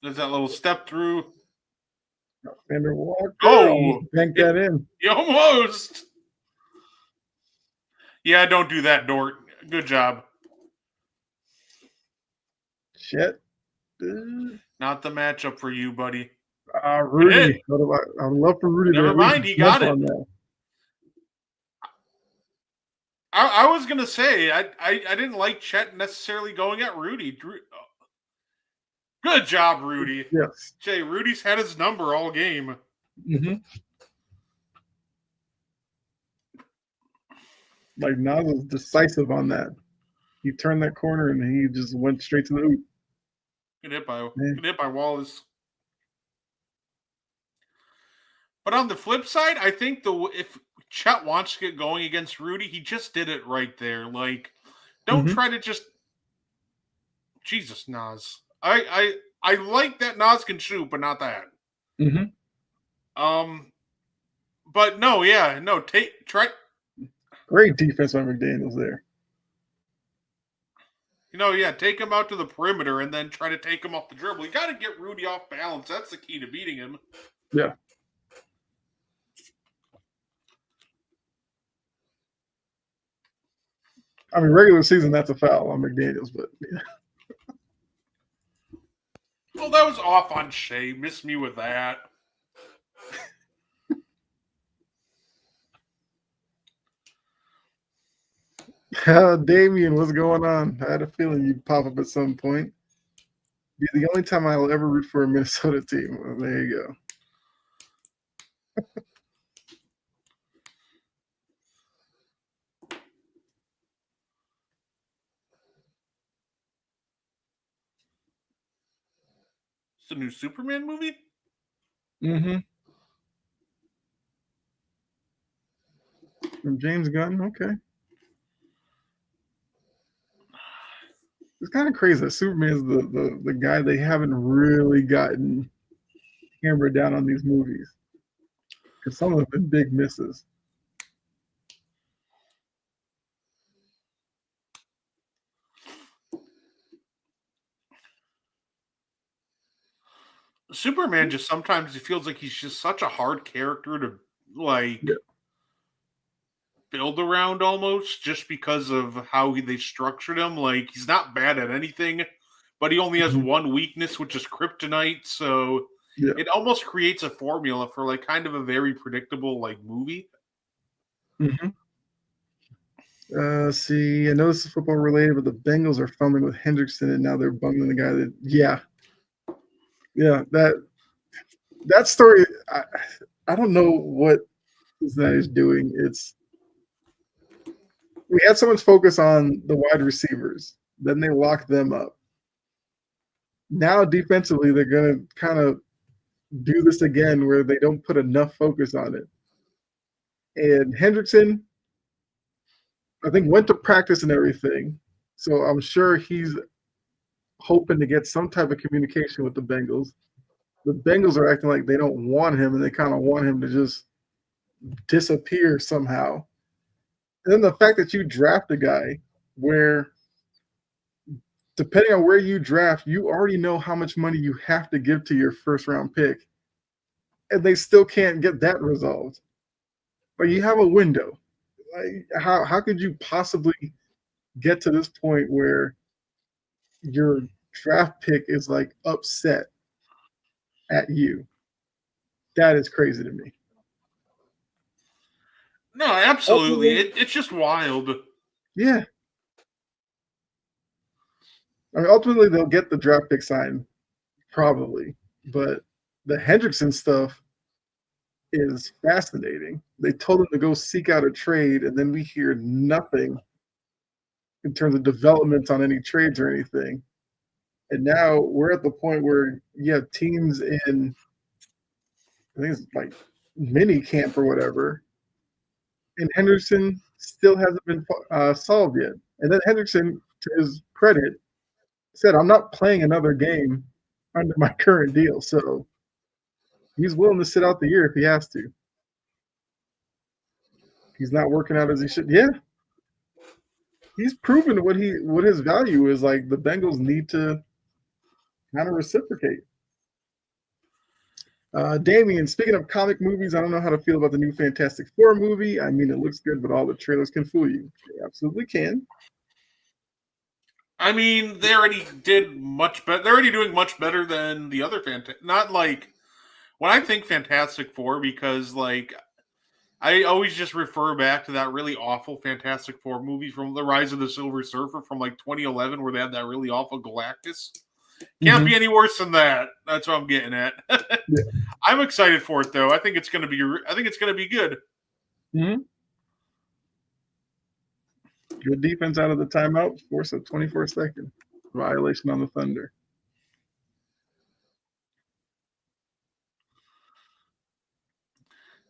There's that little step through. Vander Walker. Oh, banked that in. You almost. Yeah, don't do that, Dort. Good job. Shit. Not the matchup for you, buddy. Rudy. I'd love for Rudy. Never mind, he got it. I was gonna say I didn't like Chet necessarily going at Rudy. Good job, Rudy. Yes. Jay, Rudy's had his number all game. Mm-hmm. Like Nas was decisive on that. He turned that corner and he just went straight to the hoop. Good hit by Wallace. But on the flip side, I think if Chet wants to get going against Rudy, he just did it right there. Like, don't try to just. Jesus, Nas. I like that Nas can shoot, but not that. Mm-hmm. But no, try. Great defense on McDaniels there. Take him out to the perimeter and then try to take him off the dribble. You got to get Rudy off balance. That's the key to beating him. Yeah. I mean, regular season, that's a foul on McDaniels, but yeah. Oh, that was off on Shay. Miss me with that. Damien, what's going on? I had a feeling you'd pop up at some point. Be the only time I'll ever root for a Minnesota team. Well, there you go. It's a new Superman movie? Mm-hmm. From James Gunn, okay. It's kind of crazy that Superman's the guy they haven't really gotten hammered down on these movies. Because some of them have been big misses. Superman just sometimes it feels like he's just such a hard character to like Yeah. build around almost just because of how they structured him. Like he's not bad at anything, but he only has Mhm. one weakness, which is kryptonite. So Yeah. it almost creates a formula for like kind of a very predictable like movie. Mm-hmm. See, I know this is football related, but the Bengals are fumbling with Hendrickson, and now they're bumming the guy that. Yeah, that story. I don't know what Cincinnati is doing. It's we had someone's focus on the wide receivers, then they locked them up. Now defensively, they're going to kind of do this again, where they don't put enough focus on it. And Hendrickson, I think, went to practice and everything, so I'm sure he's hoping to get some type of communication with the Bengals. The Bengals are acting like they don't want him, and they kind of want him to just disappear somehow. And then the fact that you draft a guy where, depending on where you draft, you already know how much money you have to give to your first round pick, and they still can't get that resolved. But you have a window. Like, how could you possibly get to this point where your draft pick is like upset at you? That is crazy to me. No, absolutely. Ultimately, It's just wild. yeah. I mean, ultimately, they'll get the draft pick signed, probably. But the Hendrickson stuff is fascinating. They told him to go seek out a trade, and then we hear nothing in terms of developments on any trades or anything. And now we're at the point where you have teams in, I think it's like mini camp or whatever, and Henderson still hasn't been solved yet. And then Henderson, to his credit, said, "I'm not playing another game under my current deal." So he's willing to sit out the year if he has to. He's not working out as he should. Yeah, he's proven what his value is. Like the Bengals need to kind of reciprocate. Damien, speaking of comic movies, I don't know how to feel about the new Fantastic Four movie. I mean, it looks good, but all the trailers can fool you. They absolutely can. I mean, they already did much better. They're already doing much better than the other Not like when I think Fantastic Four, because like I always just refer back to that really awful Fantastic Four movie from The Rise of the Silver Surfer from like 2011, where they had that really awful Galactus. Can't be any worse than that. That's what I'm getting at. Yeah. I'm excited for it though. I think it's gonna be. I think it's gonna be good. Mm-hmm. Good defense out of the timeout. Force a 24-second violation on the Thunder.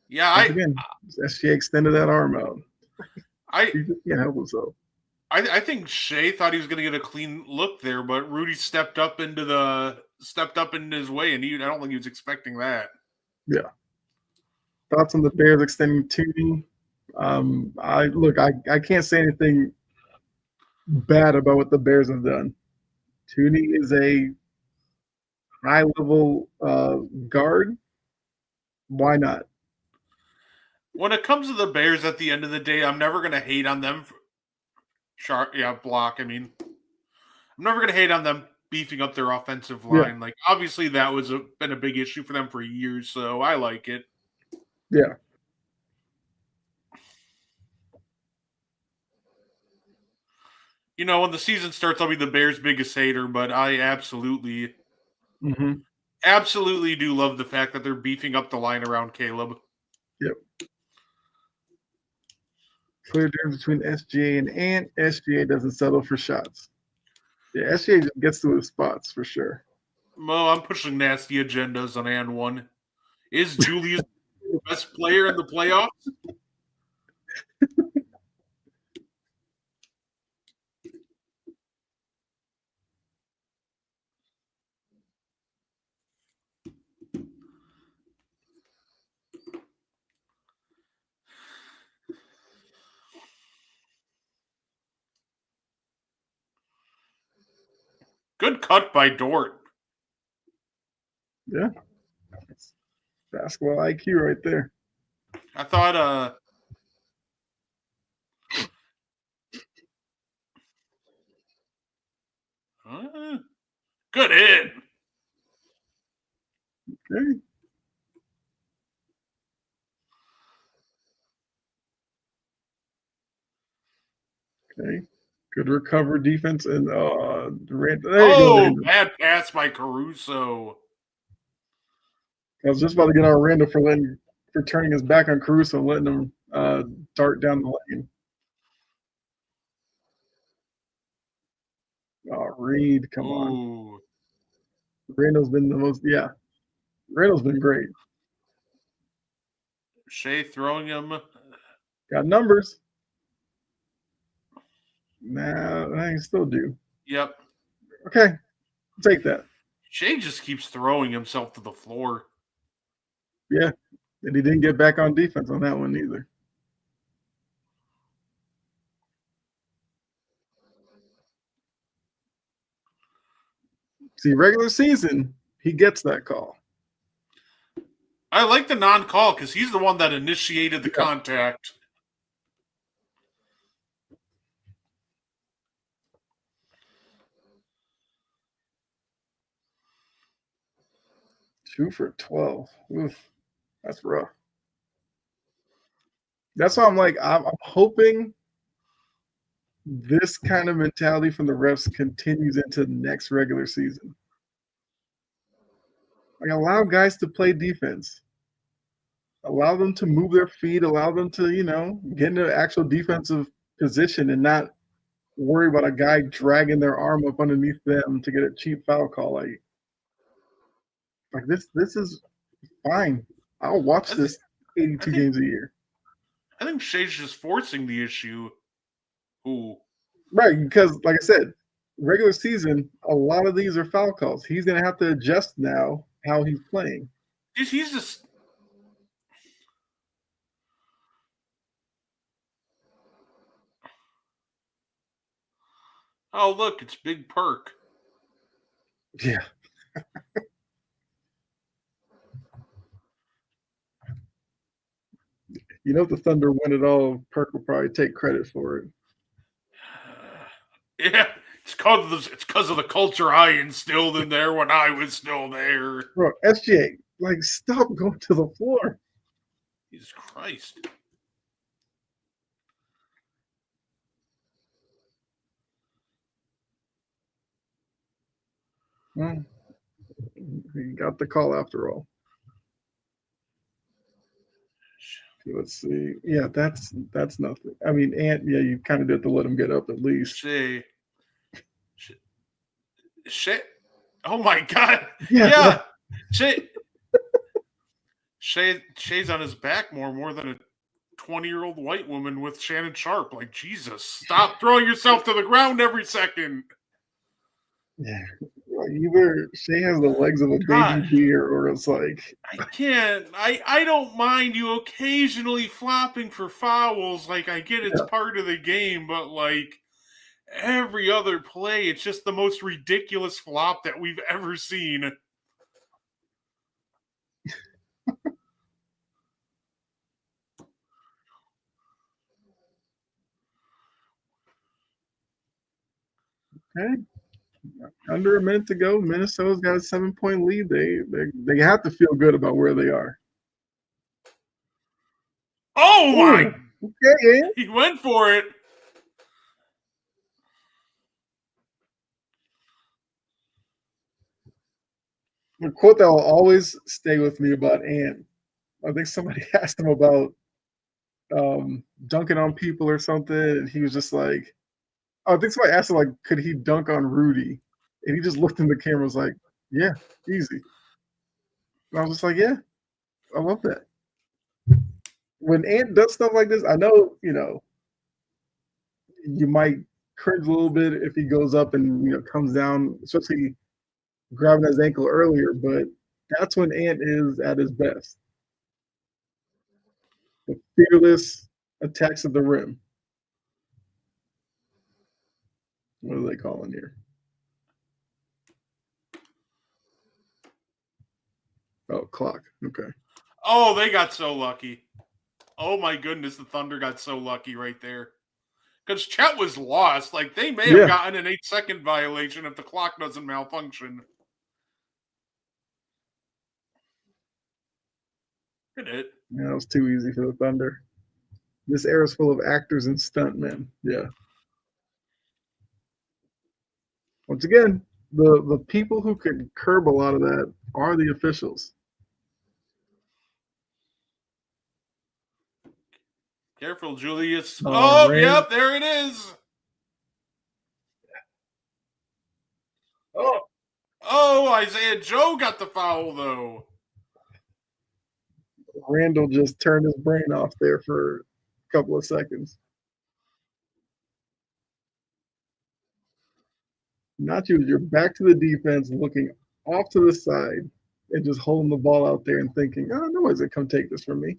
Yeah, Once again, SGA extended that arm out. I He just can't help himself. I think Shea thought he was going to get a clean look there, but Rudy stepped up into his way, and I don't think he was expecting that. Yeah. Thoughts on the Bears extending Tooney? I can't say anything bad about what the Bears have done. Tooney is a high level guard. Why not? When it comes to the Bears, at the end of the day, I'm never going to hate on them. Block. I mean, I'm never going to hate on them beefing up their offensive Yeah, line. Like obviously that was been a big issue for them for years, so I like it. yeah. You know, when the season starts, I'll be the Bears' biggest hater, but I Hmm. absolutely do love the fact that they're beefing up the line around Caleb. Yep. Clear difference between SGA and Ant. SGA doesn't settle for shots. Yeah, SGA just gets to his spots for sure. Mo, I'm pushing nasty agendas on and one. Is Julius the best player in the playoffs? Good cut by Dort. Yeah, it's basketball IQ right there. I thought good hit. Okay, okay. Good recover defense and there you go, Oh, Randall. bad pass by Caruso. I was just about to get on Randall for turning his back on Caruso and letting him dart down the lane. Oh, Reed, come on. Ooh. Randall's been the most, yeah. Randall's been great. Shea throwing him. Got numbers. Nah, I can still do. Yep. Okay, take that. Shea just keeps throwing himself to the floor. Yeah, and he didn't get back on defense on that one either. See, regular season, he gets that call. I like the non-call because he's the one that initiated the Yeah. contact. Two for 12. Oof, that's rough. That's why I'm like, I'm hoping this kind of mentality from the refs continues into the next regular season. Like, allow guys to play defense. Allow them to move their feet. Allow them to, get into actual defensive position and not worry about a guy dragging their arm up underneath them to get a cheap foul call. Like this is fine. I'll watch I, th- this I 82 think games a year. I think Shea's just forcing the issue. Ooh. Right, because like I said, regular season, a lot of these are foul calls. He's gonna have to adjust now how he's playing. He's just. Oh, look, it's Big Perk. Yeah. If the Thunder win it all, Perk will probably take credit for it. Yeah, it's because of the culture I instilled in there when I was still there. Bro, SGA, like stop going to the floor. Jesus Christ. Well, he got the call after all. Let's see. Yeah, that's nothing. I mean, yeah, you kind of did to let him get up at least. Shea. Shea. Oh my God. Yeah. Yeah. Shea's on his back more than a 20-year-old white woman with Shannon Sharp. Like, Jesus, stop throwing yourself to the ground every second. Yeah. Either Shea has the legs of a baby God, deer, or it's like I can't. I don't mind you occasionally flopping for fouls. Like, I get it's yeah. part of the game, but like every other play, it's just the most ridiculous flop that we've ever seen. Okay. Under a minute to go. Minnesota's got a 7-point lead. They have to feel good about where they are. Oh my! Okay, Ant. He went for it. A quote that will always stay with me about Ant. I think somebody asked him about dunking on people or something, and he was just like, oh, I think somebody asked him like, could he dunk on Rudy? And he just looked in the camera, and was like, yeah, easy. And I was just like, yeah, I love that. When Ant does stuff like this, I know you might cringe a little bit if he goes up and comes down, especially grabbing his ankle earlier. But that's when Ant is at his best. The fearless attacks at the rim. What are they calling here? Oh, clock. Okay. Oh, they got so lucky. Oh my goodness, the Thunder got so lucky right there. Because Chet was lost. Like, they may have Yeah. gotten an 8-second violation if the clock doesn't malfunction. Hit it. Yeah, that was too easy for the Thunder. This era is full of actors and stuntmen. Yeah. Once again, the people who can curb a lot of that are the officials. Careful, Julius. Oh, Oh, Rand. yep, there it is. Oh, Oh, Isaiah Joe got the foul, though. Randall just turned his brain off there for a couple of seconds. Not you. You're back to the defense, looking off to the side and just holding the ball out there and thinking, oh, nobody's going to come take this from me.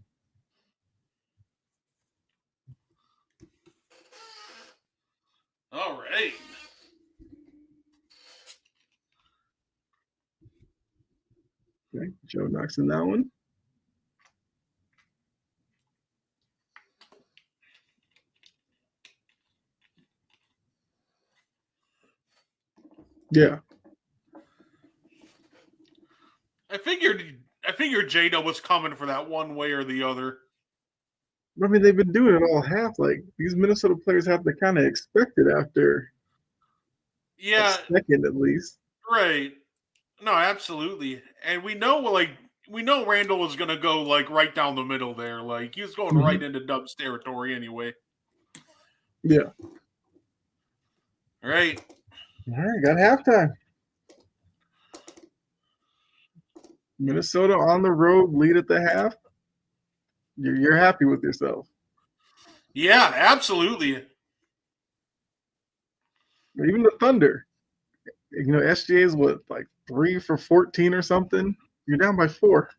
All right. Okay, Joe knocks in that one. Yeah. I figured Jada was coming for that one way or the other. I mean, they've been doing it all half. Like, these Minnesota players have to kind of expect it after a second at least. Right. No, absolutely. And we know Randall was gonna go like right down the middle there. Like, he was going right into Dub's territory anyway. Yeah. All right. All right, got halftime. Minnesota on the road, lead at the half. You're happy with yourself. Yeah, absolutely. Even the Thunder. SGA is what, like 3 for 14 or something? You're down by 4.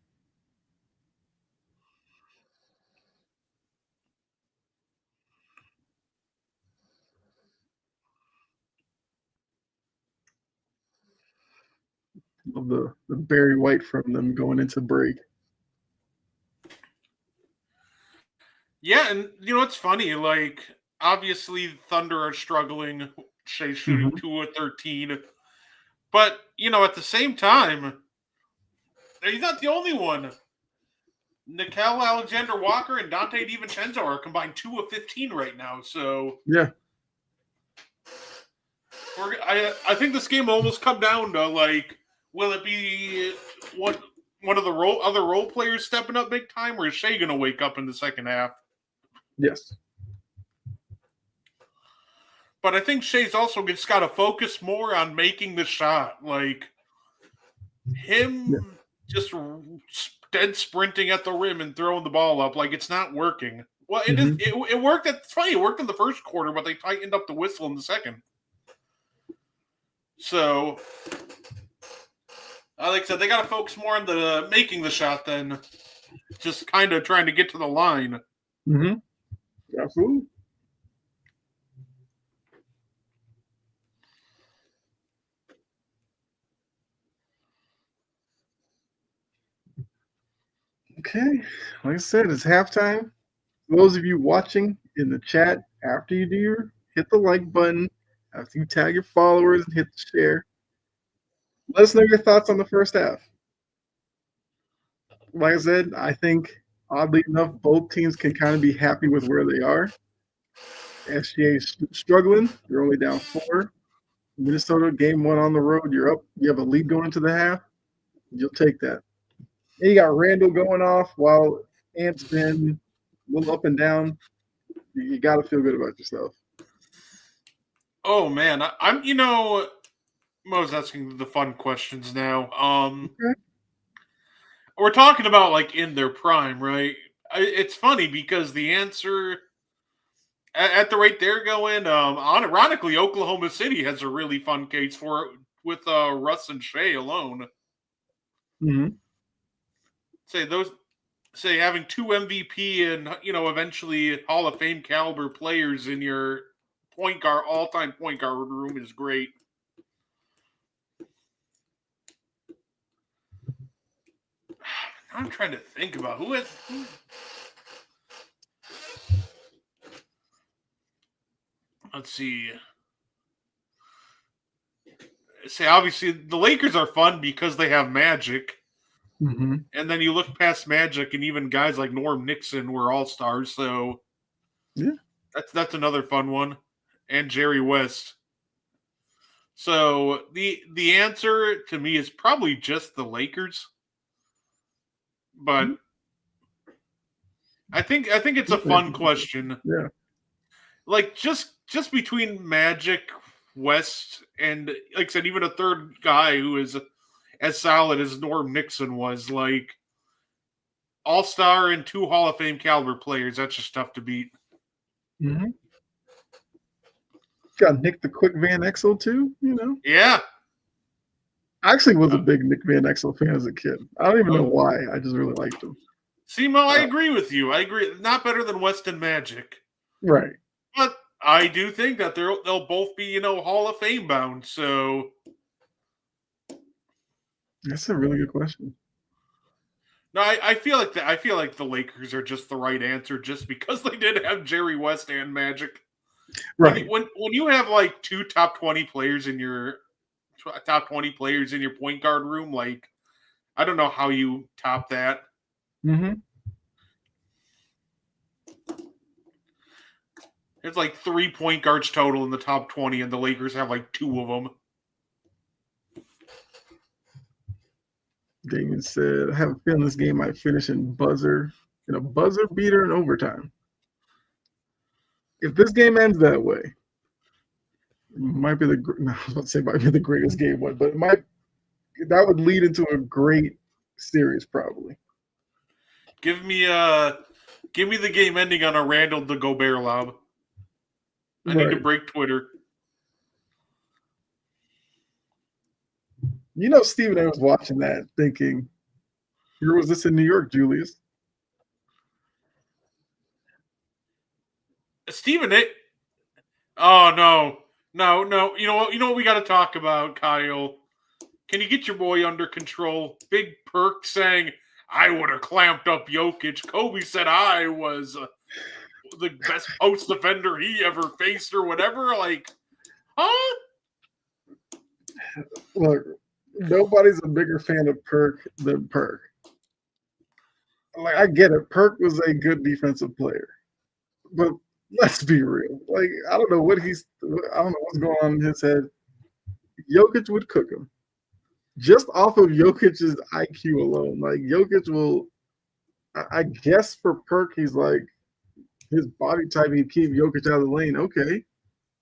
Of the Barry White from them going into break. Yeah, and it's funny, like, obviously Thunder are struggling, Shea shooting 2 of 13. But, at the same time, he's not the only one. Nickel Alexander Walker and Dante DiVincenzo are combined 2 of 15 right now. So yeah, I think this game will almost come down to, like, will it be one of the other role players stepping up big time, or is Shea going to wake up in the second half? Yes. But I think Shea's also just got to focus more on making the shot. Like, him just dead sprinting at the rim and throwing the ball up, like, it's not working. Well, it worked. It's funny. It worked in the first quarter, but they tightened up the whistle in the second. So, like I said, they got to focus more on the making the shot than just kind of trying to get to the line. Absolutely. Okay, like I said, it's halftime. For those of you watching in the chat, after you hit the like button, After you tag your followers and hit the share, let us know your thoughts on the first half. Like I said, I think oddly enough, both teams can kind of be happy with where they are. SGA is struggling. You're only down 4. Minnesota, game 1 on the road. You're up. You have a lead going into the half. You'll take that. And you got Randall going off while Ant's been a little up and down. You got to feel good about yourself. Oh man, I'm Mo's asking the fun questions now. Okay. We're talking about like in their prime, right? It's funny because the answer at the rate they're going, ironically, Oklahoma City has a really fun case for it with Russ and Shea alone. Mm-hmm. Say having 2 MVP and eventually Hall of Fame caliber players in your all-time point guard room is great. I'm trying to think about who has. Let's see. Say obviously the Lakers are fun because they have Magic, and then you look past Magic, and even guys like Norm Nixon were all stars. So yeah, that's another fun one, and Jerry West. So the answer to me is probably just the Lakers, but I think it's a fun question. Yeah, like just between Magic, West, and like I said, even a third guy who is as solid as Norm Nixon was, like all-star and 2 Hall of Fame caliber players. That's just tough to beat. Mm-hmm. Got Nick the Quick Van Exel too. Yeah. I actually was a big Nick Van Exel fan as a kid. I don't even know why. I just really liked him. See, Mo, I agree with you. I agree. Not better than West and Magic. Right. But I do think that they'll both be, Hall of Fame bound. So that's a really good question. No, I feel like the Lakers are just the right answer, just because they did have Jerry West and Magic. Right. When you have like 2 top 20 players in your point guard room, like I don't know how you top that. Mm-hmm. There's like 3 point guards total in the top 20, and the Lakers have like 2 of them. Damien said, I have a feeling this game might finish in a buzzer beater in overtime. If this game ends that way, it might be I was about to say might be the greatest game one, but that would lead into a great series probably. Give me the game ending on a Randall to Gobert lob. I need to break Twitter. Stephen A was watching that thinking, here was this in New York, Julius? Stephen A. Oh, no. You know what we got to talk about, Kyle? Can you get your boy under control? Big Perk saying, I would have clamped up Jokic. Kobe said I was the best post defender he ever faced or whatever. Like, huh? Look, nobody's a bigger fan of Perk than Perk. Like, I get it. Perk was a good defensive player. But let's be real. Like, I don't know what's going on in his head. Jokic would cook him. Just off of Jokic's IQ alone. Like, Jokic will, I guess for Perk, he's like, his body type, he'd keep Jokic out of the lane. Okay.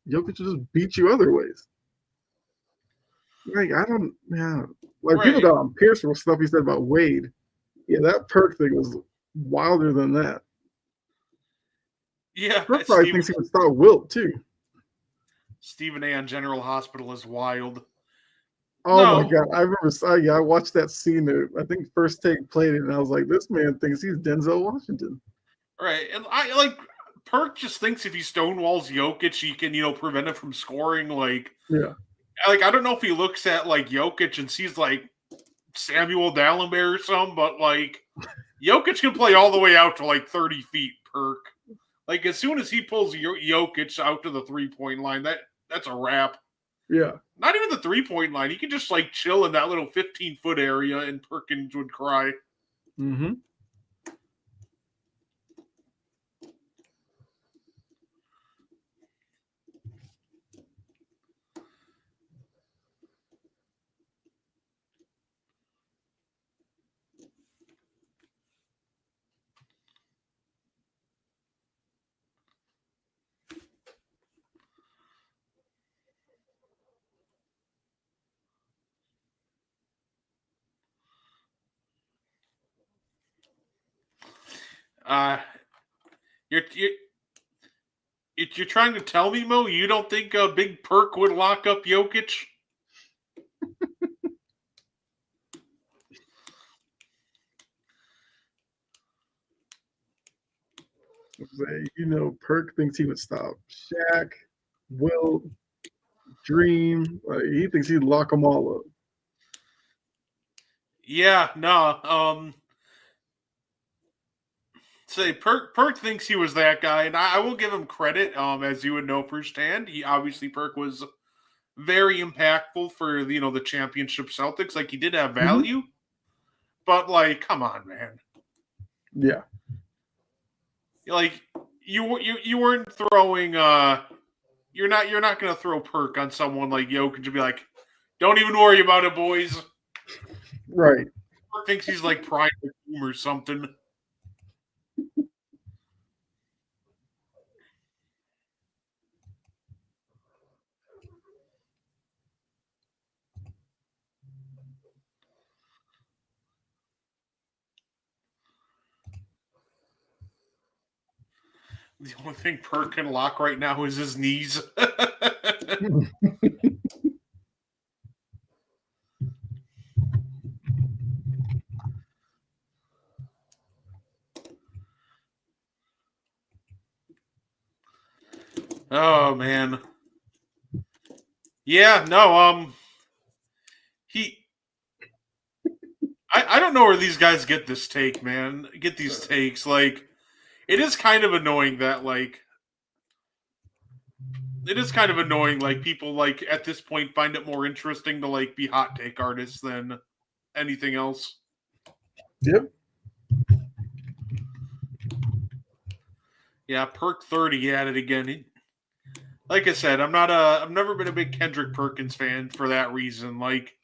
Jokic will just beat you other ways. Like, people got on Pierce for stuff he said about Wade. Yeah, that Perk thing was wilder than that. Yeah. Perk probably thinks he would stop Wilt, too. Stephen A. on General Hospital is wild. Oh, my God. I remember, I watched that scene there. I think First Take played it, and I was like, this man thinks he's Denzel Washington. Right. And Perk just thinks if he stonewalls Jokic, he can, prevent him from scoring. Like, yeah. Like, I don't know if he looks at, like, Jokic and sees, like, Samuel Dallenberg or something, but, like, Jokic can play all the way out to, like, 30 feet, Perk. Like, as soon as he pulls Jokic out to the three-point line, that's a wrap. Yeah. Not even the 3-point line. He could just like chill in that little 15-foot area, and Perkins would cry. Mm-hmm. Uh, you're trying to tell me, Mo, you don't think Big Perk would lock up Jokic? Perk thinks he would stop Shaq, Wilt, Dream. He thinks he'd lock them all up. Yeah, no. Say Perk thinks he was that guy, and I will give him credit. As you would know firsthand, Perk was very impactful for the championship Celtics. Like he did have value, but like, come on, man. Yeah. Like you weren't throwing. You're not going to throw Perk on someone like Jokic and be like, don't even worry about it, boys. Right. Perk thinks he's like prime or something. The only thing Perk can lock right now is his knees. Oh man. Yeah, no, I don't know where these guys get this take, man. Get these takes. Like, it is kind of annoying that like people like at this point find it more interesting to like be hot take artists than anything else. Yep. Yeah, Perk 30 at it again. Like I said, I've never been a big Kendrick Perkins fan for that reason. Like,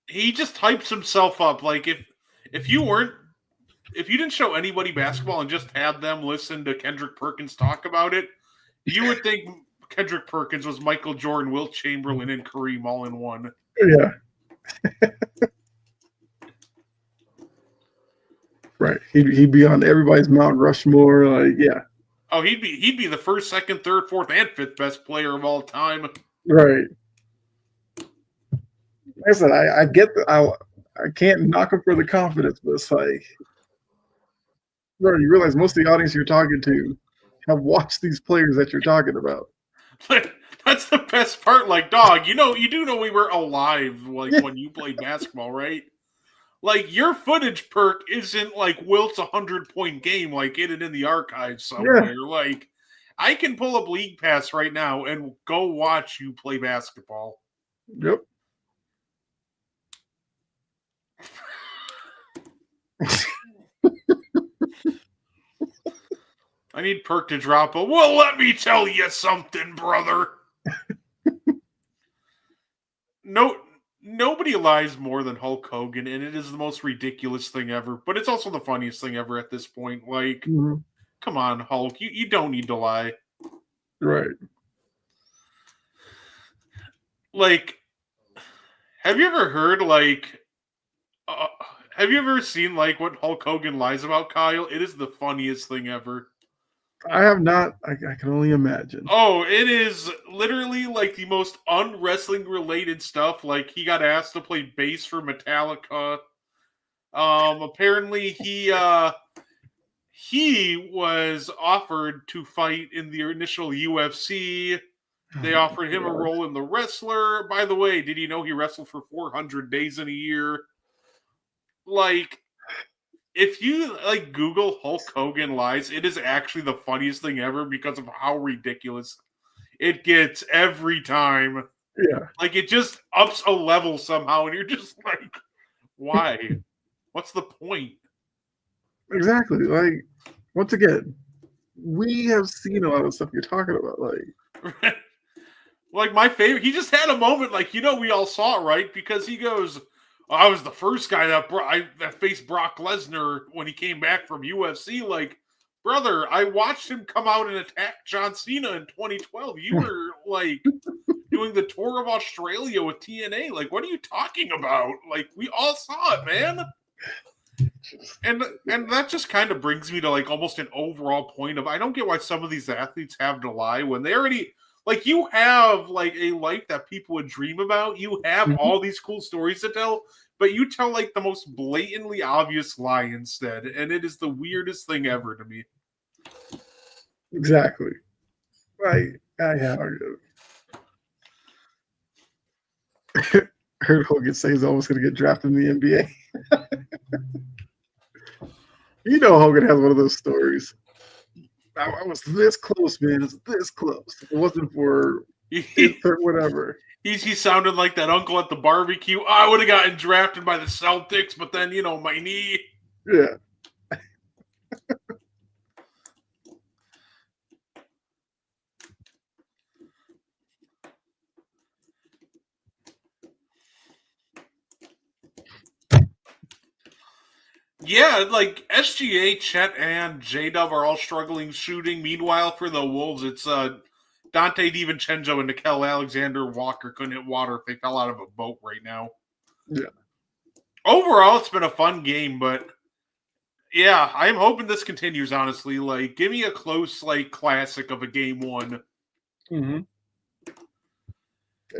he just hypes himself up. Like if you didn't show anybody basketball and just had them listen to Kendrick Perkins talk about it, you would think Kendrick Perkins was Michael Jordan, Wilt Chamberlain, and Kareem all in one. Yeah. Right. He'd be on everybody's Mount Rushmore. Like, yeah. Oh, he'd be the first, second, third, fourth, and fifth best player of all time. Right. Like I said, I get that. I can't knock him for the confidence, but it's like, bro, you realize most of the audience you're talking to have watched these players that you're talking about. That's the best part. Like, dog, you do know we were alive when you played basketball, right? Like, your footage, Perk, isn't like Wilt's 100-point game, like hidden in the archives somewhere. Yeah. Like, I can pull up League Pass right now and go watch you play basketball. Yep. I need Perk to drop a, well, let me tell you something, brother. Nobody lies more than Hulk Hogan, and it is the most ridiculous thing ever. But it's also the funniest thing ever at this point. Like, come on, Hulk, you don't need to lie. Right. Like, have you ever heard, like, have you ever seen, like, what Hulk Hogan lies about, Kyle? It is the funniest thing ever. I have not. I can only imagine. Oh, it is literally like the most unwrestling related stuff. Like, he got asked to play bass for Metallica. Apparently he was offered to fight in the initial UFC. They offered him a role in The Wrestler. By the way, did you know he wrestled for 400 days in a year? Like, if you like Google Hulk Hogan lies, it is actually the funniest thing ever because of how ridiculous it gets every time. Yeah, Like it just ups a level somehow, and you're just like, why? What's the point? exactly. Like, once again, we have seen a lot of stuff you're talking about. Like, Like my favorite, he just had a moment, like we all saw it, right? Because he goes, "I was the first guy that faced Brock Lesnar when he came back from UFC." Like, brother, I watched him come out and attack John Cena in 2012. You were like doing the tour of Australia with TNA. Like, what are you talking about? Like, we all saw it, man. And that just kind of brings me to like almost an overall point of I don't get why some of these athletes have to lie when they already like you have like a life that people would dream about. You have mhm, all these cool stories to tell, but you tell like the most blatantly obvious lie instead, and it is the weirdest thing ever to me. exactly. Like, yeah, heard Hogan say he's almost going to get drafted in the NBA. You know, Hogan has one of those stories. I was this close, man. It's this close. If it wasn't for insert whatever. He sounded like that uncle at the barbecue. Oh, I would have gotten drafted by the Celtics, but then my knee. Yeah. Yeah, like SGA, Chet, and J Dub are all struggling shooting. Meanwhile, for the Wolves, it's Dante DiVincenzo and Nickel Alexander Walker couldn't hit water if they fell out of a boat right now. Yeah. Overall, it's been a fun game, but yeah, I'm hoping this continues. Honestly, like, give me a close like classic of a game one. Mm-hmm.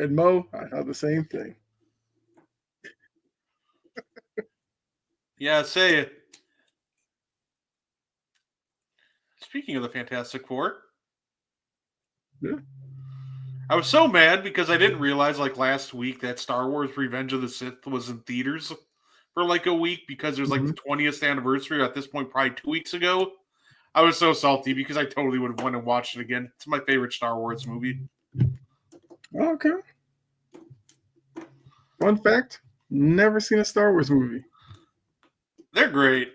And Mo, I have the same thing. Yeah, say it. Speaking of the Fantastic Four, Yeah. I was so mad because I didn't realize like last week that Star Wars Revenge of the Sith was in theaters for like a week because it was like Mm-hmm. the 20th anniversary at this point, probably 2 weeks ago. I was so salty because I totally would have went and watched it again. It's my favorite Star Wars movie. Okay. Fun fact: never seen a Star Wars movie. They're great.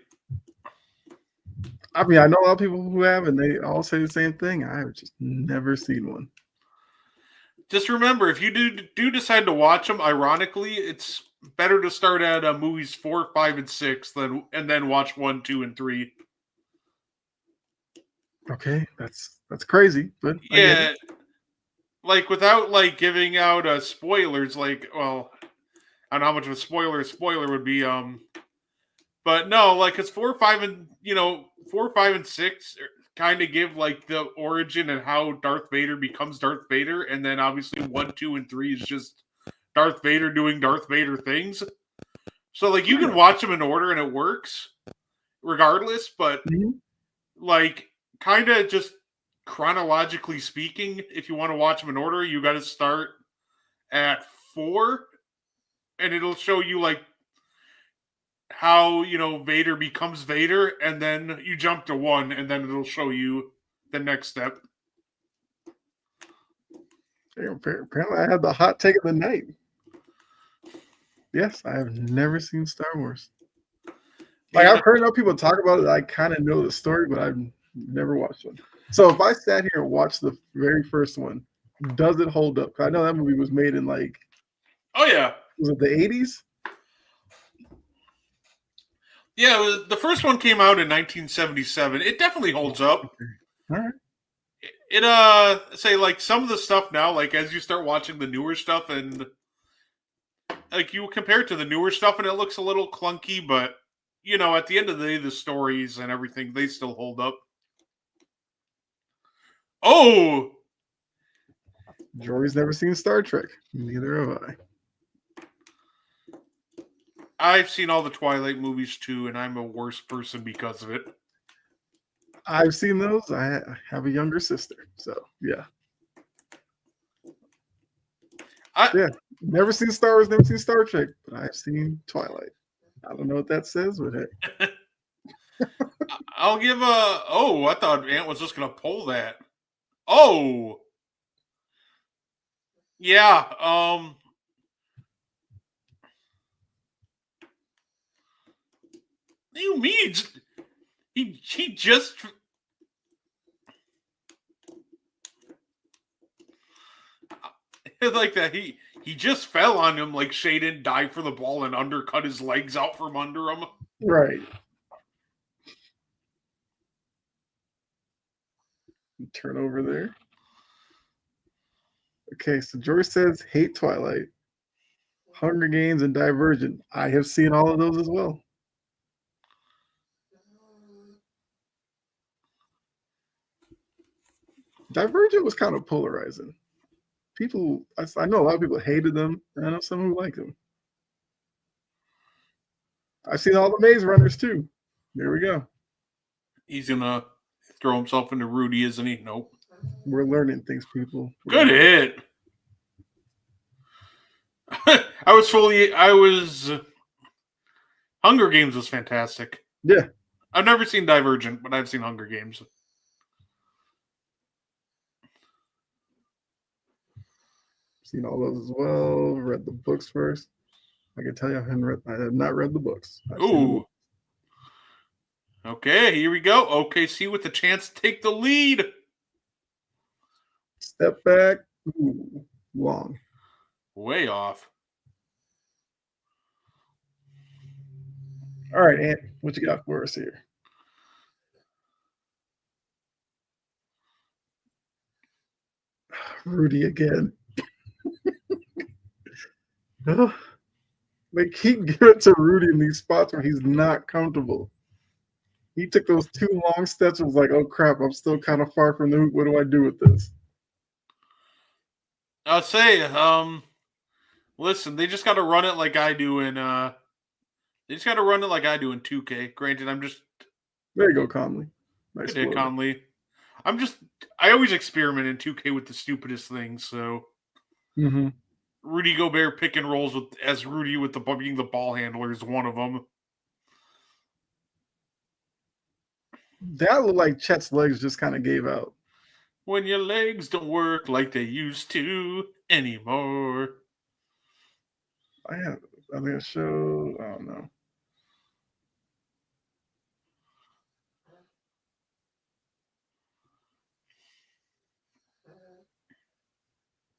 I mean, I know a lot of people who have, and they all say the same thing. I've just never seen one. Just remember, if you do decide to watch them, ironically, it's better to start at movies 4, 5, and 6 and then watch 1, 2, and 3. Okay, that's crazy, but I get it. Yeah, like without like giving out spoilers. Like, well, I don't know how much of a spoiler would be. But no, like it's 4, 5, and 4, 5, and 6 kind of give like the origin and how Darth Vader becomes Darth Vader, and then obviously 1, 2, and 3 is just Darth Vader doing Darth Vader things. So like you can watch them in order and it works regardless, but Mhm. like kind of just chronologically speaking, if you want to watch them in order, you got to start at 4, and it'll show you like how Vader becomes Vader, and then you jump to 1, and then it'll show you the next step. Apparently, I had the hot take of the night. Yes, I have never seen Star Wars. Like, Yeah, I've heard other people talk about it. I kind of know the story, but I've never watched one. So if I sat here and watched the very first one, does it hold up? 'Cause I know that movie was made in like, oh yeah, was it the 80s? yeah. The first one came out in 1977. It definitely holds up. All right. It say like some of the stuff now, like as you start watching the newer stuff, and like you compare it to the newer stuff, and it looks a little clunky, but at the end of the day, the stories and everything they still hold up. Oh, Jory's never seen Star Trek. Neither have I. I've seen all the Twilight movies too, and I'm a worse person because of it. I've seen those. I have a younger sister, so yeah. Yeah, never seen Star Wars, never seen Star Trek, but I've seen Twilight. I don't know what that says, but hey. I'll give a. Oh, I thought Ant was just gonna pull that. Oh, Yeah. What do you mean? He just like that. He just fell on him like Shea didn't dive for the ball and undercut his legs out from under him. Right. Turnover there. Okay, so George says hate Twilight, Hunger Games, and Divergent. I have seen all of those as well. Divergent was kind of polarizing. People, I know a lot of people hated them, and I know some who liked them. I've seen all the Maze Runners too. There we go. He's gonna throw himself into Rudy, isn't he? Nope. We're learning things, people. Good hit. I was. Hunger Games was fantastic. Yeah. I've never seen Divergent, but I've seen Hunger Games. Seen all those as well. Read the books first. I can tell you I have not read the books. Ooh. Okay, here we go. OKC with the chance to take the lead. Step back. Ooh, long. Way off. All right, Ant, what you got for us here? Rudy again. They keep giving it to Rudy in these spots where he's not comfortable. He took those 2 long steps and was like, oh crap, I'm still kind of far from the hoop. What do I do with this? I'll say, listen, they just got to run it like I do in, they just got to run it like I do in 2K. Granted, I'm just. There you go, Conley. Nice Good hit, floater. Conley. I always experiment in 2K with the stupidest things, so. Mm-hmm. Rudy Gobert pick and rolls as Rudy with being the ball handler is one of them. That looked like Chet's legs just kind of gave out. When your legs don't work like they used to anymore. I think a show. I don't know.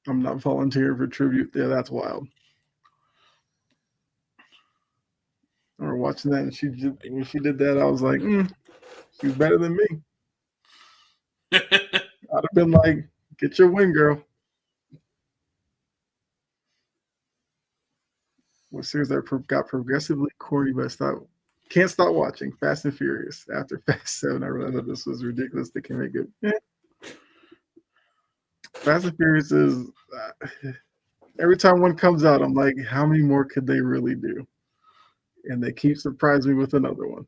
I'm not volunteering for tribute. Yeah, that's wild. I remember watching that, and when she did that, I was like, she's better than me. I'd have been like, get your win, girl. What series that got progressively corny, but can't stop watching Fast and Furious. After Fast 7, I realized that this was ridiculous. They can make it. Fast and Furious is every time one comes out, I'm like, how many more could they really do? And they keep surprising me with another one.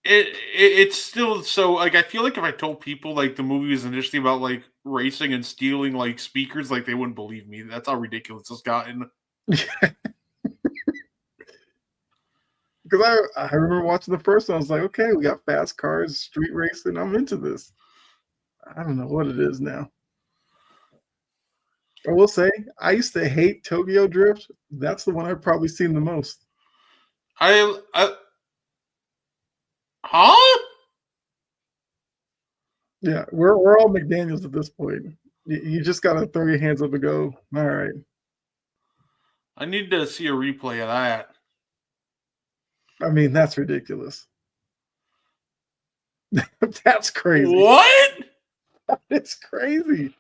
It's still so like I feel like if I told people like the movie was initially about like racing and stealing like speakers, like they wouldn't believe me. That's how ridiculous it's gotten. Because I remember watching the first one, I was like, okay, we got fast cars, street racing. I'm into this. I don't know what it is now. I will say, I used to hate Tokyo Drift. That's the one I've probably seen the most. Huh? Yeah, we're all McDaniels at this point. You just gotta throw your hands up and go, all right. I need to see a replay of that. I mean, that's ridiculous. That's crazy. What? It's crazy.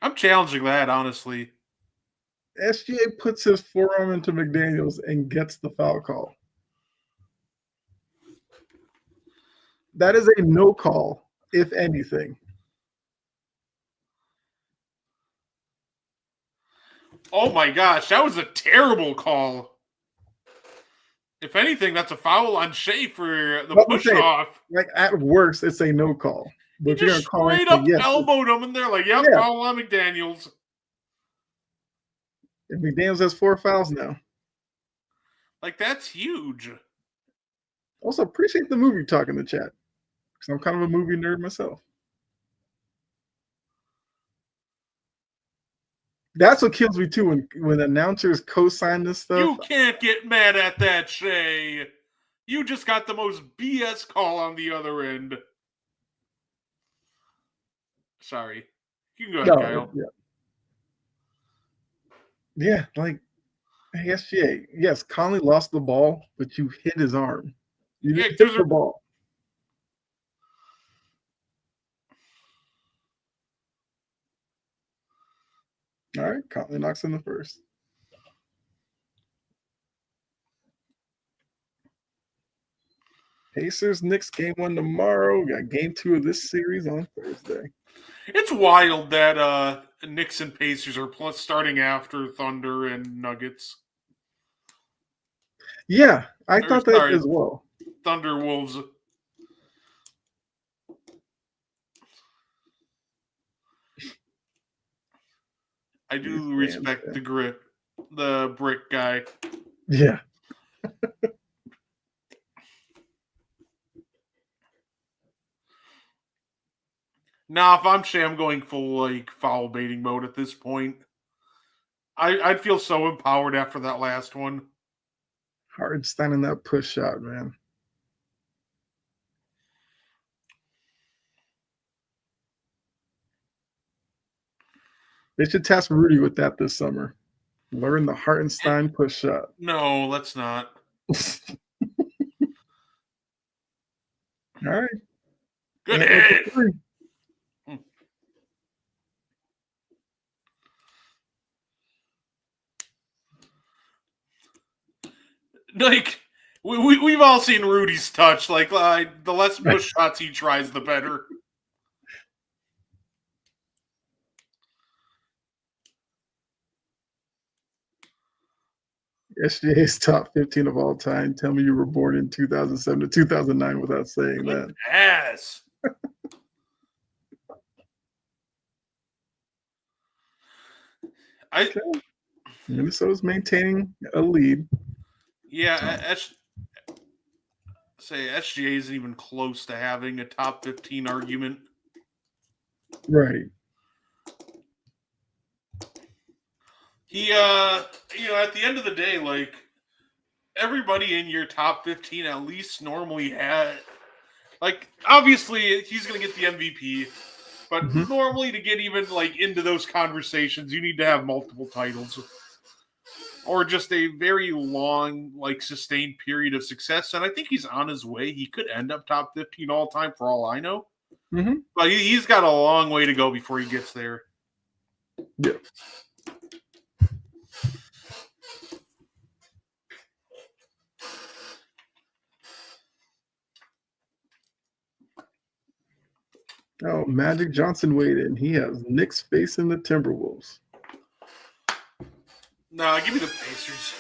I'm challenging that, honestly. SGA puts his forearm into McDaniels and gets the foul call. That is a no call, if anything. Oh my gosh, that was a terrible call. If anything, that's a foul on Shea for the push off. Like at worst, it's a no call. But if you're gonna call straight up elbowed him, and they're like, "Yep, yeah. Foul on McDaniels." And McDaniels has 4 fouls now. Like that's huge. Also, appreciate the movie talk in the chat because I'm kind of a movie nerd myself. That's what kills me too when announcers co-sign this stuff. You can't get mad at that, Shay. You just got the most BS call on the other end. Sorry. You can go ahead, Kyle. Yeah, like, hey, SGA, yes, Conley lost the ball, but you hit his arm. You didn't hit the ball. All right, Conley knocks in the first. Pacers, Knicks, game 1 tomorrow. We got game 2 of this series on Thursday. It's wild that Knicks and Pacers are starting after Thunder and Nuggets. Yeah, I thought that as well. Thunder Wolves. I do respect the grip, the brick guy. Yeah. Now, if I'm Shay, I'm going full like foul baiting mode at this point. I'd feel so empowered after that last one. Hardenstein in that push shot, man. They should test Rudy with that this summer. Learn the Hartenstein push shot. No, let's not. All right. Good hit. Like, we've all seen Rudy's touch. Like the less push shots he tries, the better. SGA's top 15 of all time. Tell me you were born in 2007 to 2009 without saying that. Yes. Okay. Minnesota's maintaining a lead. Yeah, SGA isn't even close to having a top 15 argument. Right. He, at the end of the day, like, everybody in your top 15 at least normally had, like, obviously he's going to get the MVP, but normally to get even, like, into those conversations, you need to have multiple titles. Or just a very long, like, sustained period of success. And I think he's on his way. He could end up top 15 all time for all I know. But he's got a long way to go before he gets there. Yeah. Oh, Magic Johnson weighed in. He has Knicks facing the Timberwolves. No, give me the Pacers.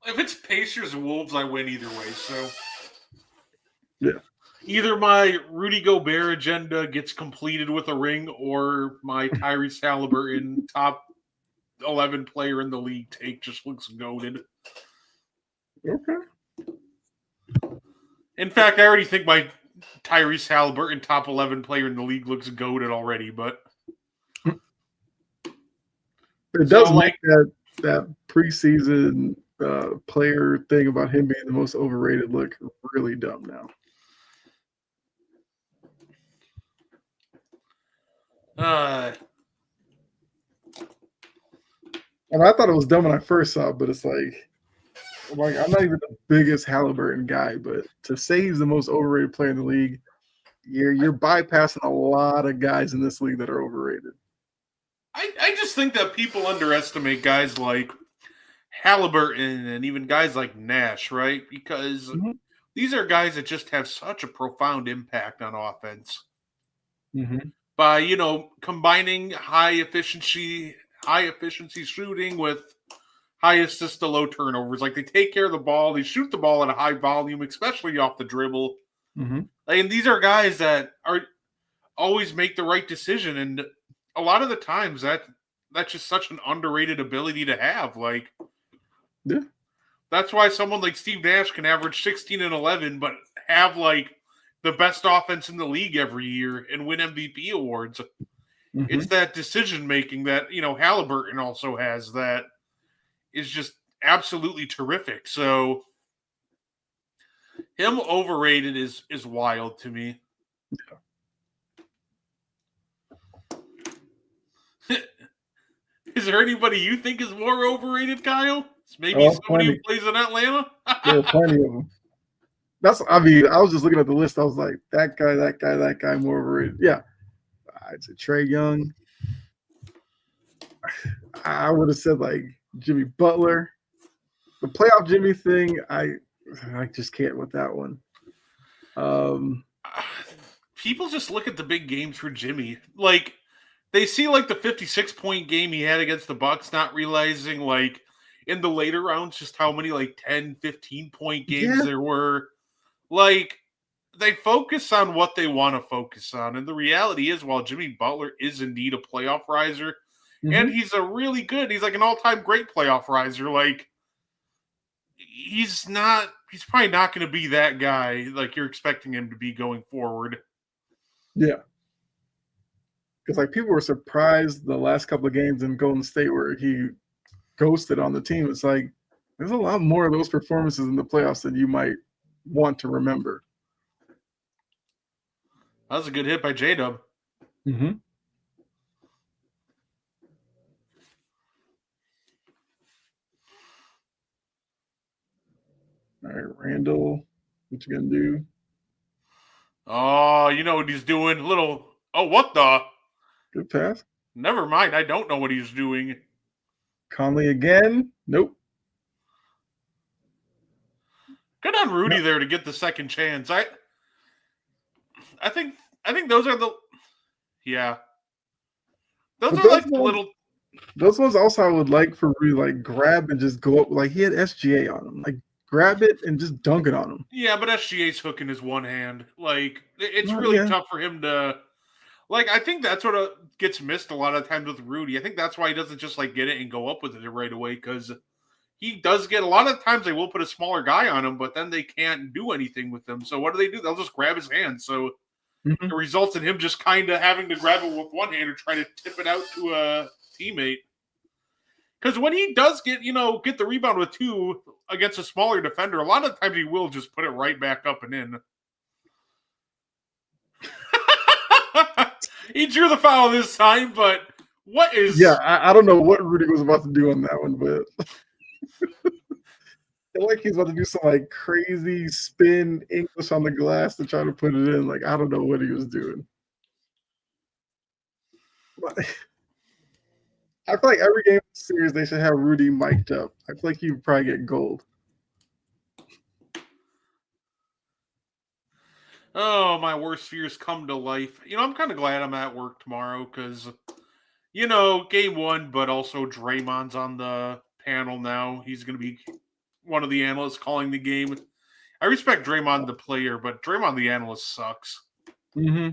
If it's Pacers and Wolves, I win either way. So, yeah, either my Rudy Gobert agenda gets completed with a ring, or my Tyrese Halliburton top 11 player in the league take just looks goated. Okay. In fact, I already think my Tyrese Halliburton top 11 player in the league looks goated already, but it does make that preseason player thing about him being the most overrated look really dumb now. And I thought it was dumb when I first saw it, but it's like I'm not even the biggest Halliburton guy, but to say he's the most overrated player in the league, you're bypassing a lot of guys in this league that are overrated. I just think that people underestimate guys like Halliburton and even guys like Nash, right? Because these are guys that just have such a profound impact on offense. By, combining high efficiency shooting with high assist to low turnovers. Like, they take care of the ball, they shoot the ball at a high volume, especially off the dribble. And these are guys that always make the right decision, and a lot of the times that's just such an underrated ability to have. Like, that's why someone like Steve Nash can average 16 and 11, but have like the best offense in the league every year and win MVP awards. It's Mm-hmm. that decision making that, Halliburton also has that is just absolutely terrific. So him overrated is wild to me. Is there anybody you think is more overrated, Kyle? Maybe Oh, somebody who plenty. plays in Atlanta? There are plenty of them. I was just looking at the list. I was like, that guy, that guy, that guy, more overrated. Yeah. I'd say Trey Young. I would have said like Jimmy Butler. The playoff Jimmy thing, I just can't with that one. People just look at the big games for Jimmy. Like, they see like the 56-point game he had against the Bucks, not realizing like in the later rounds just how many like 10, 15-point games Yeah. there were. Like, they focus on what they want to focus on. And the reality is, while Jimmy Butler is indeed a playoff riser, and he's he's like an all-time great playoff riser, like, he's probably not going to be that guy like you're expecting him to be going forward. Yeah. Because like people were surprised the last couple of games in Golden State where he ghosted on the team. It's like there's a lot more of those performances in the playoffs than you might want to remember. That was a good hit by J-Dub. Mm-hmm. All right, Randall, what you gonna do? Oh, you know what he's doing? What the? Good pass. Never mind. I don't know what he's doing. Conley again. Nope. Good on Rudy there to get the second chance. I think those are the yeah. Those But are like the little those ones also I would like for Rudy, like grab and just go up. Like he had SGA on him. Like grab it and just dunk it on him. yeah, but SGA's hook in his one hand. Like it's Well, really yeah. tough for him to like. I think that's what gets missed a lot of times with Rudy. I think that's why he doesn't just like get it and go up with it right away because he does get a lot of times they will put a smaller guy on him, but then they can't do anything with him. So what do? They'll just grab his hand. So it results in him just kind of having to grab it with one hand or try to tip it out to a teammate. Because when he does get the rebound with two against a smaller defender, a lot of times he will just put it right back up and in. He drew the foul this time, but what is? Yeah, I don't know what Rudy was about to do on that one, but I feel like he's about to do some like crazy spin English on the glass to try to put it in. Like I don't know what he was doing. But I feel like every game in the series they should have Rudy mic'd up. I feel like he would probably get gold. Oh, my worst fears come to life. I'm kind of glad I'm at work tomorrow because, game one, but also Draymond's on the panel now. He's going to be one of the analysts calling the game. I respect Draymond the player, but Draymond the analyst sucks. Mm-hmm.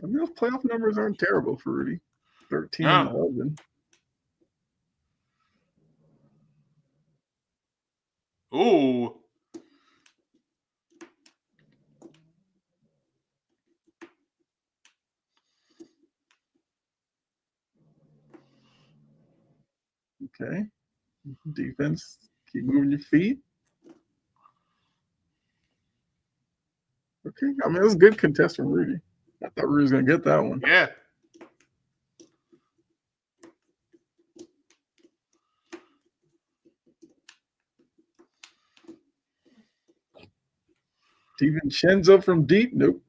I mean, those playoff numbers aren't terrible for Rudy. 13 and 11. Ooh. Okay. Defense. Keep moving your feet. Okay. I mean, it was a good contest from Rudy. I thought Rudy was going to get that one. Yeah. DiVincenzo from deep? Nope.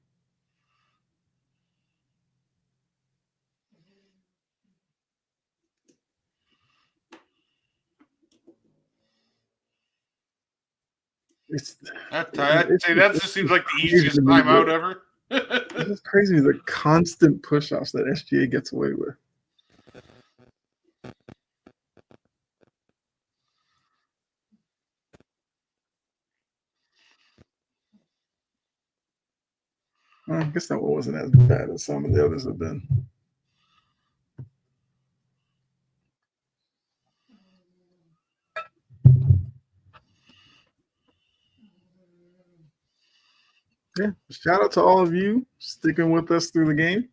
That just seems like the easiest timeout ever. It's just crazy the constant push-offs that SGA gets away with. I guess that one wasn't as bad as some of the others have been. Yeah, shout out to all of you sticking with us through the game.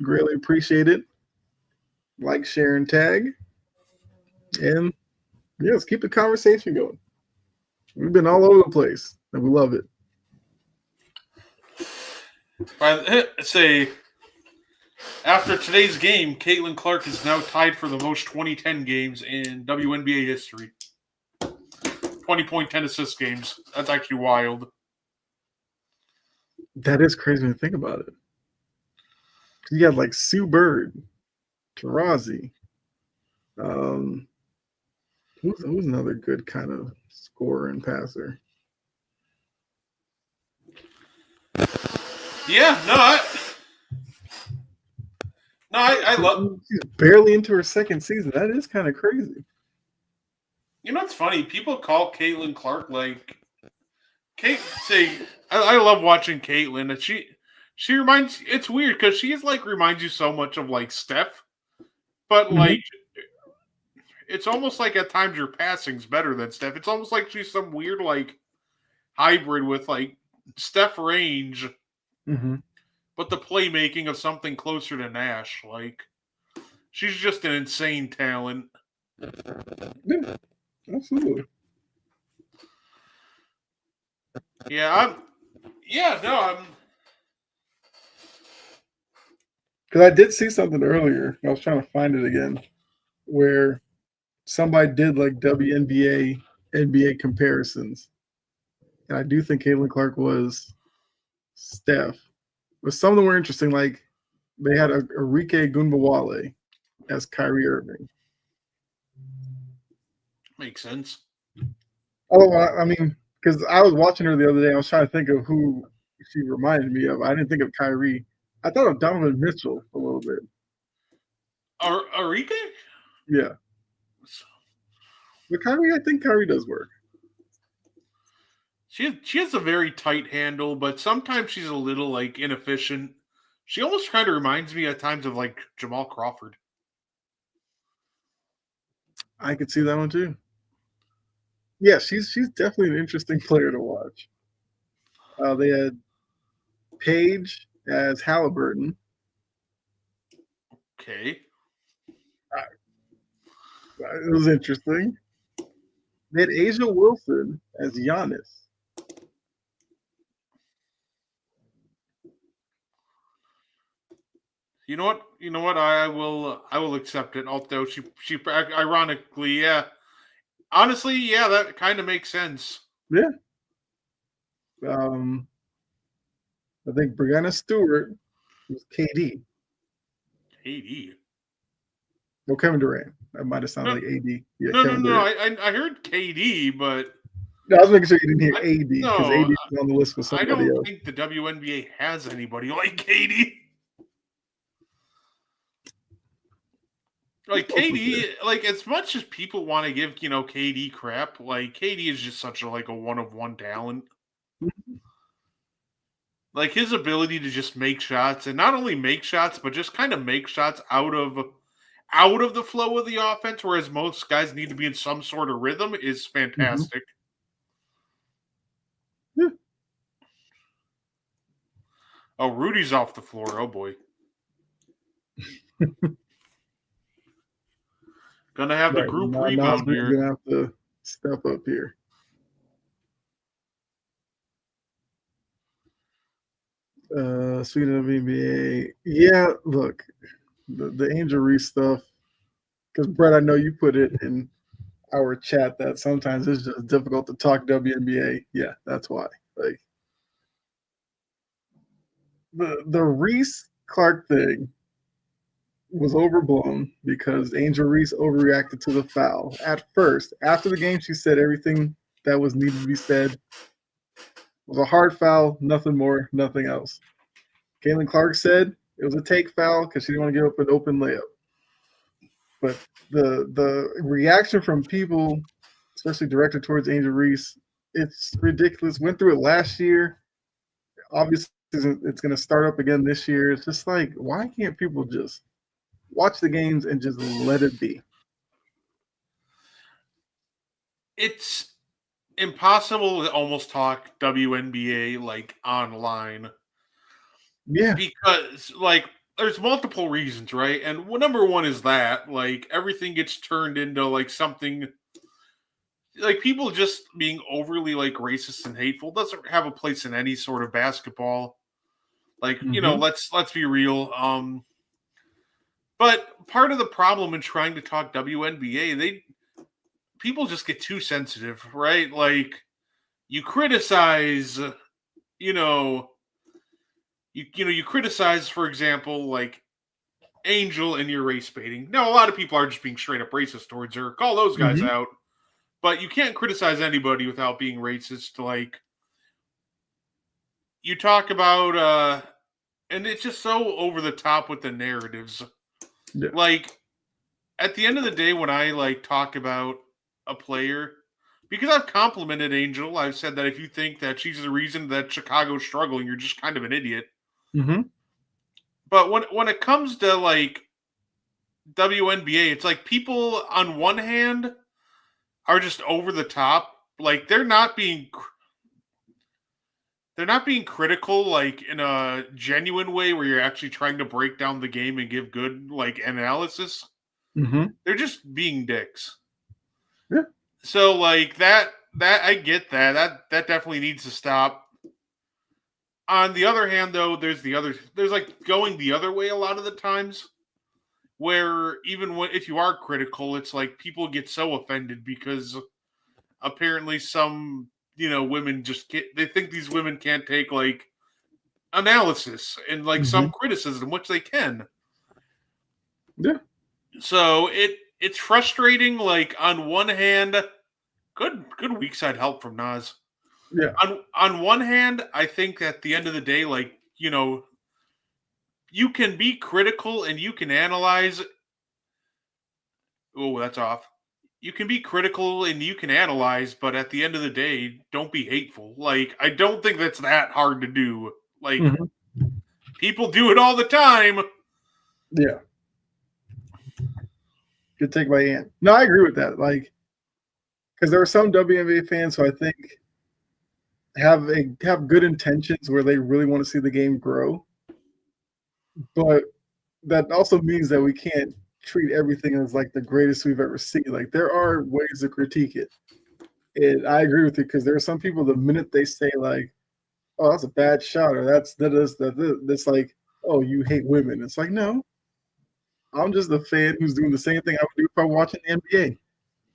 Greatly appreciate it. Like, share, and tag. And yeah, let's keep the conversation going. We've been all over the place, and we love it. I'd say after today's game, Caitlin Clark is now tied for the most 2010 games in WNBA history. 20.10 assist games. That's actually wild. That is crazy to think about it. You had like Sue Bird, Tarazi. Who's another good kind of scorer and passer? Yeah, I love. She's barely into her second season. That is kind of crazy. You know what's funny? People call Caitlin Clark like Kate. Say I love watching Caitlin. And she reminds. It's weird because she is like reminds you so much of like Steph, but like it's almost like at times your passing's better than Steph. It's almost like she's some weird like hybrid with like Steph range, but the playmaking of something closer to Nash. Like she's just an insane talent. Yeah, absolutely. I'm Because I did see something earlier. I was trying to find it again, where somebody did like WNBA, NBA comparisons, and I do think Caitlin Clark was Steph. But some of them were interesting. Like they had Arike Gunbowale as Kyrie Irving. makes sense. Oh, I mean, because I was watching her the other day, I was trying to think of who she reminded me of. I didn't think of Kyrie. I thought of Donovan Mitchell a little bit. Arike? Yeah. But Kyrie, I think Kyrie does work. She has a very tight handle, but sometimes she's a little like inefficient. She almost kind of reminds me at times of like Jamal Crawford. I could see that one too. Yeah, she's definitely an interesting player to watch. They had Paige as Halliburton. Okay. It was interesting. They had Asia Wilson as Giannis. You know what? You know what? I will accept it. Although she ironically, yeah, honestly, yeah, that kind of makes sense. Yeah. I think Brianna Stewart was KD. KD. Well, Kevin Durant. That might have sounded like AD. Yeah, No. Kevin Durant. I heard KD, but No, I was making sure you didn't hear AD because no, AD is on the list with I somebody don't else. think the WNBA has anybody like KD. Like KD, like as much as people want to give KD crap, like KD is just such a like a one of one talent. Like his ability to just make shots and not only make shots, but just kind of make shots out of the flow of the offense, whereas most guys need to be in some sort of rhythm, is fantastic. Yeah. Oh, Rudy's off the floor. Oh boy. Gonna have the group rebound here. Gonna have to step up here. Speaking of NBA, yeah, look, the Angel Reese stuff, because Brett, I know you put it in our chat that sometimes it's just difficult to talk WNBA. Yeah, that's why. Like the Reese Clark thing was overblown because Angel Reese overreacted to the foul. At first, after the game, she said everything that was needed to be said. It was a hard foul, nothing more, nothing else. Caitlin Clark said it was a take foul because she didn't want to give up an open layup. But the reaction from people, especially directed towards Angel Reese, it's ridiculous. Went through it last year. Obviously, it's going to start up again this year. It's just like, why can't people just watch the games and just let it be? It's impossible to almost talk WNBA like online Yeah. because like there's multiple reasons, right? And number one is that like everything gets turned into like something like people just being overly like racist and hateful doesn't have a place in any sort of basketball. Like, Mm-hmm. let's be real. But part of the problem in trying to talk WNBA, people just get too sensitive, right? Like you criticize, you know, you criticize, for example, like Angel and your race baiting. Now, a lot of people are just being straight up racist towards her. Call those guys Mm-hmm. out. But you can't criticize anybody without being racist. Like you talk about, and it's just so over the top with the narratives. Yeah. Like at the end of the day, when I like talk about a player, because I've complimented Angel, I've said that if you think that she's the reason that Chicago's struggling, you're just kind of an idiot. Mm-hmm. But when it comes to like WNBA, it's like people on one hand are just over the top. Like they're not being critical like in a genuine way where you're actually trying to break down the game and give good like analysis. Mm-hmm. They're just being dicks. Yeah. So like that I get that. That definitely needs to stop. On the other hand though, there's like going the other way a lot of the times where even when if you are critical, it's like people get so offended because apparently some women just get they think these women can't take like analysis and like Mm-hmm. some criticism, which they can. Yeah. So it's frustrating. Like on one hand, good weak side help from Nas. Yeah. On one hand, I think at the end of the day, like you can be critical and you can analyze. Oh, that's off. You can be critical and you can analyze, but at the end of the day, don't be hateful. Like I don't think that's that hard to do. Like Mm-hmm. people do it all the time. Yeah. Good take by Ant. No, I agree with that. Like, because there are some WNBA fans who I think have good intentions where they really want to see the game grow, but that also means that we can't treat everything as like the greatest we've ever seen. Like there are ways to critique it. And I agree with you because there are some people the minute they say like, "Oh, that's a bad shot," or that's like, "Oh, you hate women." It's like, no, I'm just a fan who's doing the same thing I would do if I'm watching the NBA.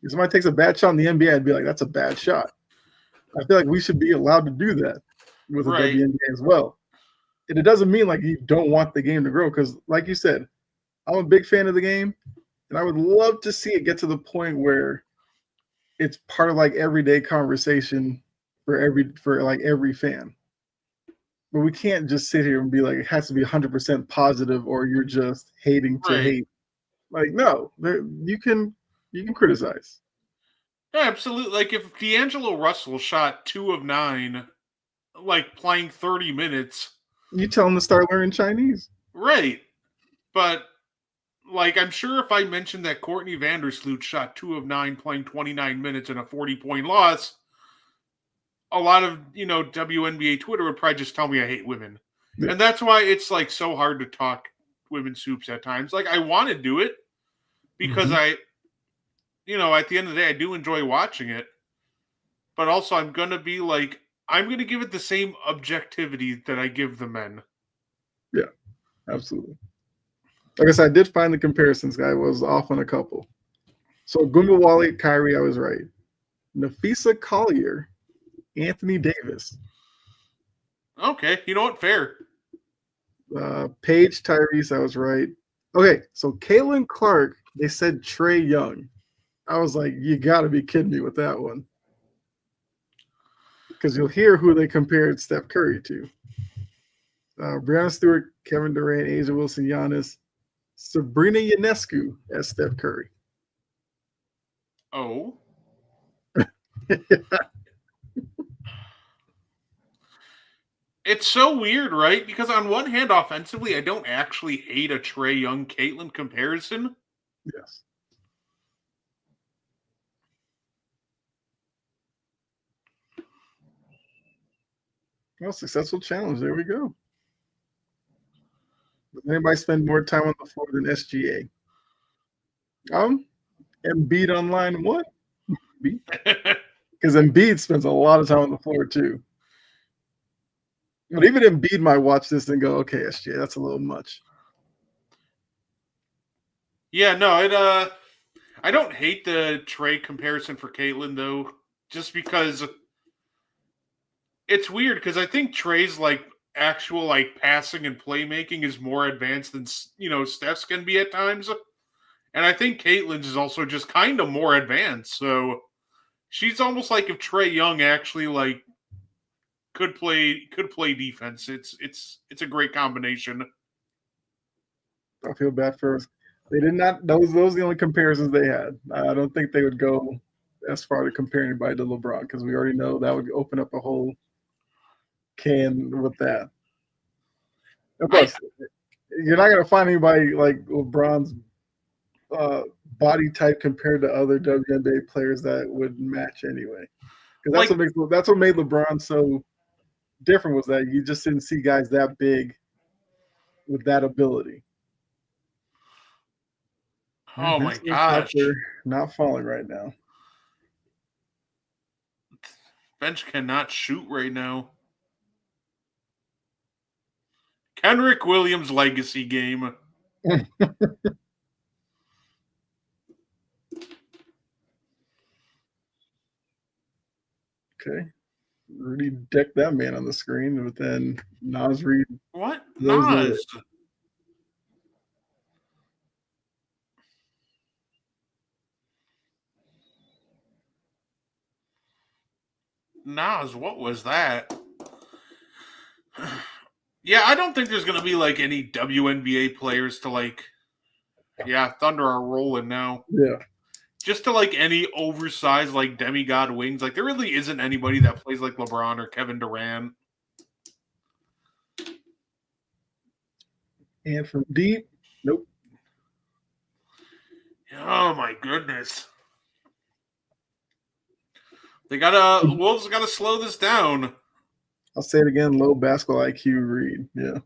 If somebody takes a bad shot in the NBA, I'd be like, "That's a bad shot." I feel like we should be allowed to do that with the Right. WNBA as well. And it doesn't mean like you don't want the game to grow because, like you said, I'm a big fan of the game, and I would love to see it get to the point where it's part of like everyday conversation for like every fan. But we can't just sit here and be like it has to be 100% positive or you're just hating to Right. hate. Like no, you can criticize. Yeah, absolutely. Like if D'Angelo Russell shot 2 of 9, like playing 30 minutes, You tell them to start learning Chinese. right? But like I'm sure if I mentioned that Courtney Vandersloot shot 2 of 9 playing 29 minutes in a 40-point loss, a lot of WNBA Twitter would probably just tell me I hate women, Yeah. and that's why it's like so hard to talk women's hoops at times. Like I want to do it because Mm-hmm. at the end of the day I do enjoy watching it, but also I'm gonna be like I'm gonna give it the same objectivity that I give the men. Yeah, absolutely. Like I said, I did find the comparisons. I was off on a couple. So Gumbawali, Kyrie, I was right. Nafisa Collier, Anthony Davis, Okay, you know what? Fair. Paige Tyrese, I was right. Okay, so Caitlin Clark, they said Trey Young. I was like, you got to be kidding me with that one. Because you'll hear who they compared Steph Curry to. Brianna Stewart, Kevin Durant, Asia Wilson, Giannis, Sabrina Ionescu as Steph Curry. Oh, It's so weird, right? Because on one hand, offensively, I don't actually hate a Trey Young Caitlyn comparison. Yes. Well, successful challenge. There we go. Does anybody spend more time on the floor than SGA? Embiid on line one? Because Embiid spends a lot of time on the floor too. But even Embiid might watch this and go, okay, SGA, that's a little much. Yeah, no, I don't hate the Trey comparison for Caitlyn though, just because it's weird because I think Trey's like actual like passing and playmaking is more advanced than Steph's can be at times, and I think Caitlyn's is also just kind of more advanced. So she's almost like if Trey Young actually like could play defense. It's a great combination. I feel bad for us. They did not. Those are the only comparisons they had. I don't think they would go as far to compare anybody to LeBron because we already know that would open up a whole can with that. Of course, you're not going to find anybody like LeBron's body type compared to other WNBA players that would match anyway. Because that's what made LeBron so different was that you just didn't see guys that big with that ability. Oh my National shots gosh, are not falling right now. bench cannot shoot right now. Kenrick Williams legacy game. Okay. Rudy decked that man on the screen, but then Nas Reed What? blows the Nas. Nas, what was that? Yeah, I don't think there's gonna be like any WNBA players to like. Yeah, Thunder are rolling now. Yeah. Just to like any oversized like demigod wings, like there really isn't anybody that plays like LeBron or Kevin Durant. And from deep, nope. Oh my goodness. Wolves gotta slow this down. I'll say it again, low basketball IQ Reed. Yeah.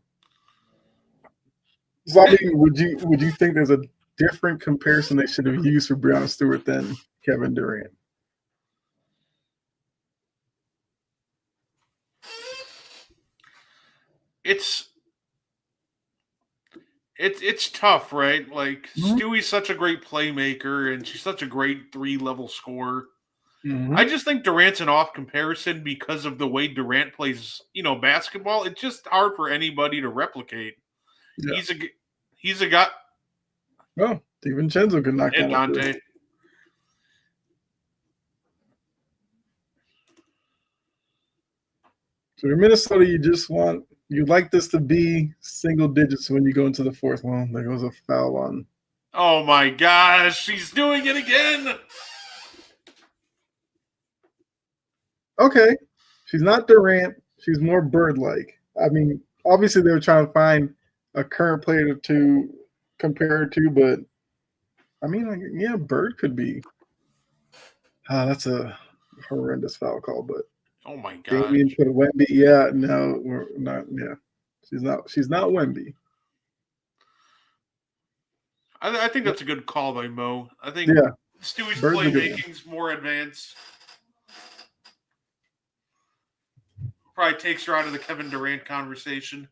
So I mean, would you think there's a different comparison they should have used for Breonna Stewart than Kevin Durant? It's it's tough, right? Like Stewie's such a great playmaker and she's such a great 3-level scorer. Mm-hmm. I just think Durant's an off comparison because of the way Durant plays, basketball. It's just hard for anybody to replicate. Yeah. He's a guy. Well, DiVincenzo could knock And down a Dante. three. So in Minnesota, you'd like this to be single digits when you go into the fourth. Well, there goes a foul on. Oh my gosh, she's doing it again. Okay, she's not Durant. She's more Bird-like. I mean, obviously they were trying to find a current player to compare her to, but I mean, like, yeah, Bird could be. That's a horrendous foul call, but Oh my gosh. Damian put a Wemby. Yeah, no, we're not. Yeah, she's not. She's not Wemby. I think that's a good call by Mo. I think Yeah, Stewie's Bird's a good one. playmaking's more advanced. Probably takes her out of the Kevin Durant conversation.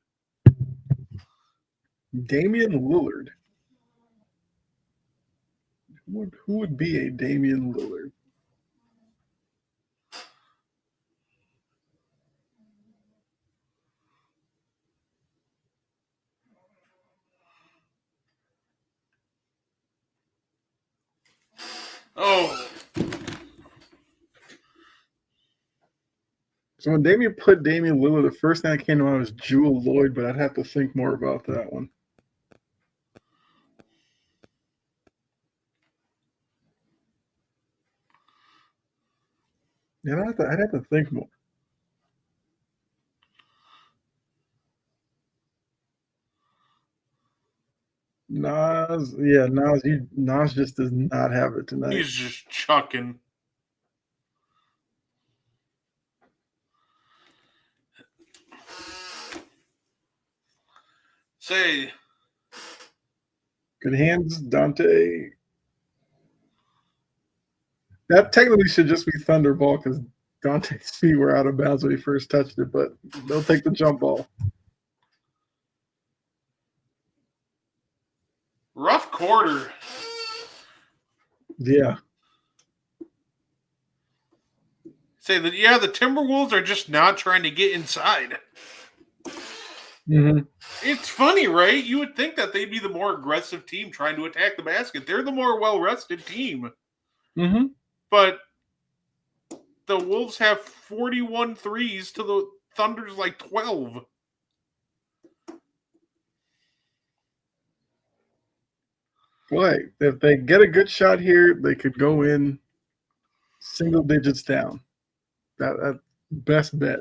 Damian Lillard. Who would be a Damian Lillard? Oh, So when Damian put Damian Lillard, the first thing that came to mind was Jewel Lloyd, but I'd have to think more about that one. Yeah, I'd have to think more. Nas just does not have it tonight. He's just chucking. Say, Good hands, Dante. That technically should just be Thunderball because Dante's feet were out of bounds when he first touched it, but they'll take the jump ball. rough quarter. Yeah. Say that, yeah, the Timberwolves are just not trying to get inside. Mm-hmm. It's funny, right? You would think that they'd be the more aggressive team trying to attack the basket. They're the more well-rested team. Mm-hmm. But the Wolves have 41 threes to the Thunder's like 12. Boy, if they get a good shot here, they could go in single digits down. That best bet.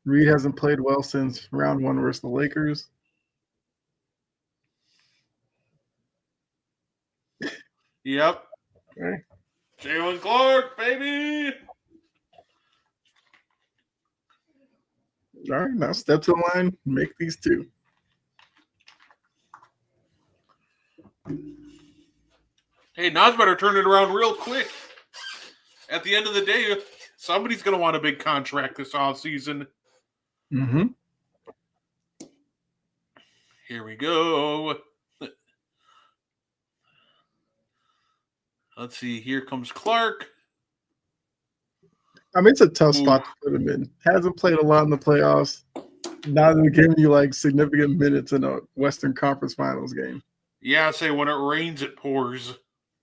Reed hasn't played well since round one versus the Lakers. Yep. Okay. Jalen Clark, baby. All right, now step to the line, make these two. Hey, Nas better turn it around real quick. At the end of the day, somebody's going to want a big contract this offseason. Mm-hmm. Here we go. Let's see. Here comes Clark. I mean, it's a tough spot to put him in. Hasn't played a lot in the playoffs. Now they're giving you like significant minutes in a Western Conference Finals game. Yeah, say when it rains, it pours.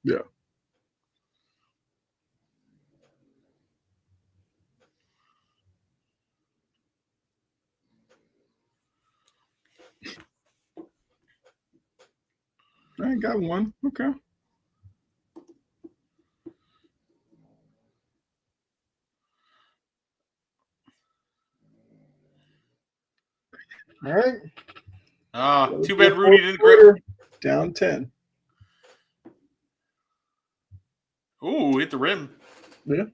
Yeah. I got one. Okay. All right. Too bad Rudy didn't grab. Down 10. Ooh, hit the rim. Yeah.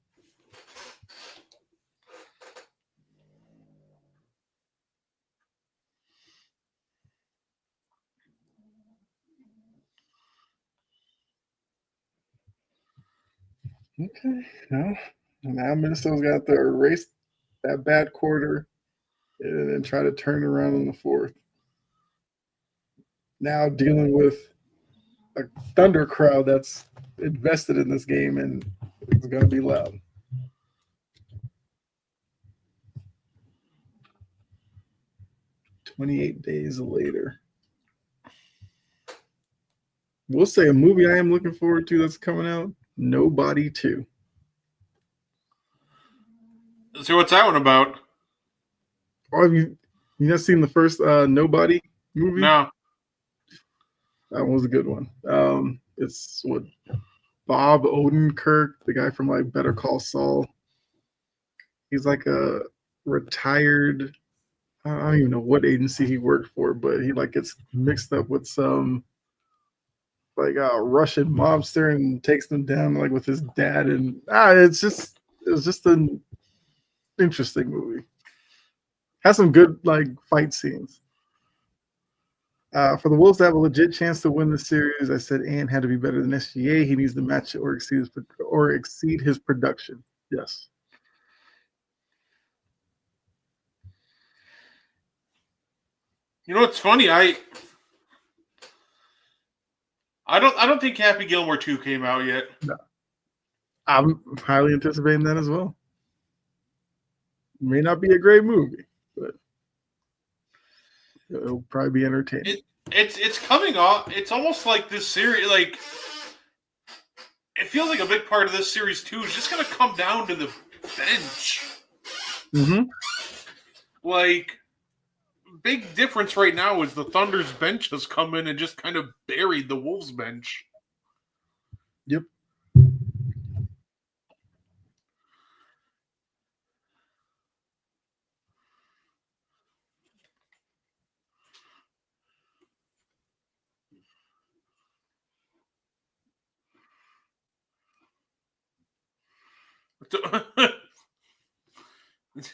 Okay. Now Minnesota's got to erase that bad quarter and then try to turn around in the fourth. Now dealing with a Thunder crowd that's invested in this game and it's going to be loud. "28 days later." We'll say a movie I am looking forward to that's coming out, Nobody 2. So what's that one about? Oh, have you not seen the first Nobody movie? No. That one was a good one. It's what Bob Odenkirk, the guy from like Better Call Saul. He's like a retired. I don't even know what agency he worked for, but he like gets mixed up with some like a Russian mobster and takes them down like with his dad, and it was just an interesting movie. Has some good like fight scenes. For the Wolves to have a legit chance to win the series, I said Ant had to be better than SGA. He needs to match or exceed his production. Yes. You know what's funny? I don't think Happy Gilmore 2 came out yet. No. I'm highly anticipating that as well. May not be a great movie, but it'll probably be entertaining. It's coming off. It's almost like this series, like it feels like a big part of this series too is just gonna come down to the bench. Mm-hmm. Like, big difference right now is the Thunder's bench has come in and just kind of buried the Wolves bench. Yep.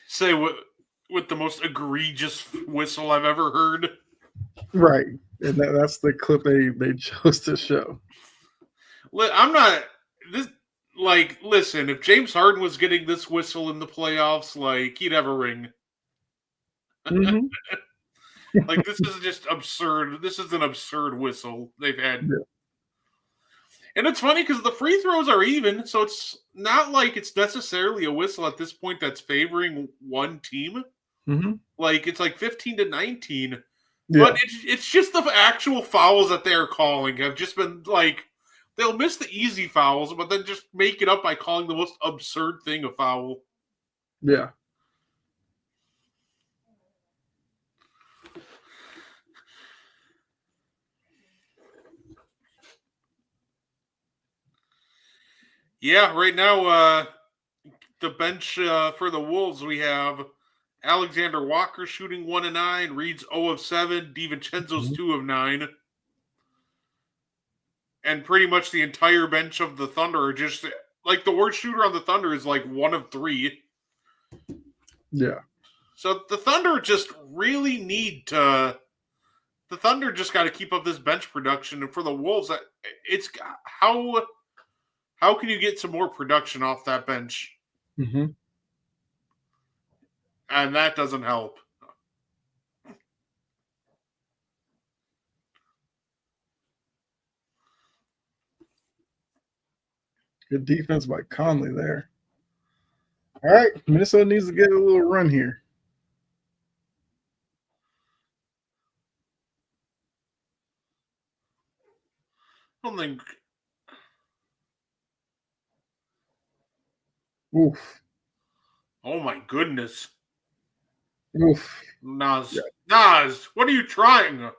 Say what with the most egregious whistle I've ever heard. Right. And that's the clip they chose to show. I'm not this like listen, if James Harden was getting this whistle in the playoffs, like he'd have a ring. Mm-hmm. Like this is just absurd. This is an absurd whistle they've had. Yeah. And it's funny because the free throws are even, so it's not like it's necessarily a whistle at this point that's favoring one team. Mm-hmm. Like it's like 15-19. Yeah. But it's just the actual fouls that they're calling have just been like they'll miss the easy fouls, but then just make it up by calling the most absurd thing a foul. Yeah. Yeah, right now, the bench for the Wolves, we have Alexander Walker shooting 1 of 9, Reed's 0 of 7, DiVincenzo's 2 of 9. And pretty much the entire bench of the Thunder are just like the worst shooter on the Thunder is like 1 of 3. Yeah. So the Thunder just really need to. The Thunder just got to keep up this bench production, and for the Wolves, it's how can you get some more production off that bench? Mm-hmm. And that doesn't help. Good defense by Conley there. All right, Minnesota needs to get a little run here. I don't think. Oof. Oh my goodness, Oof. Nas, Yeah. Nas, what are you trying?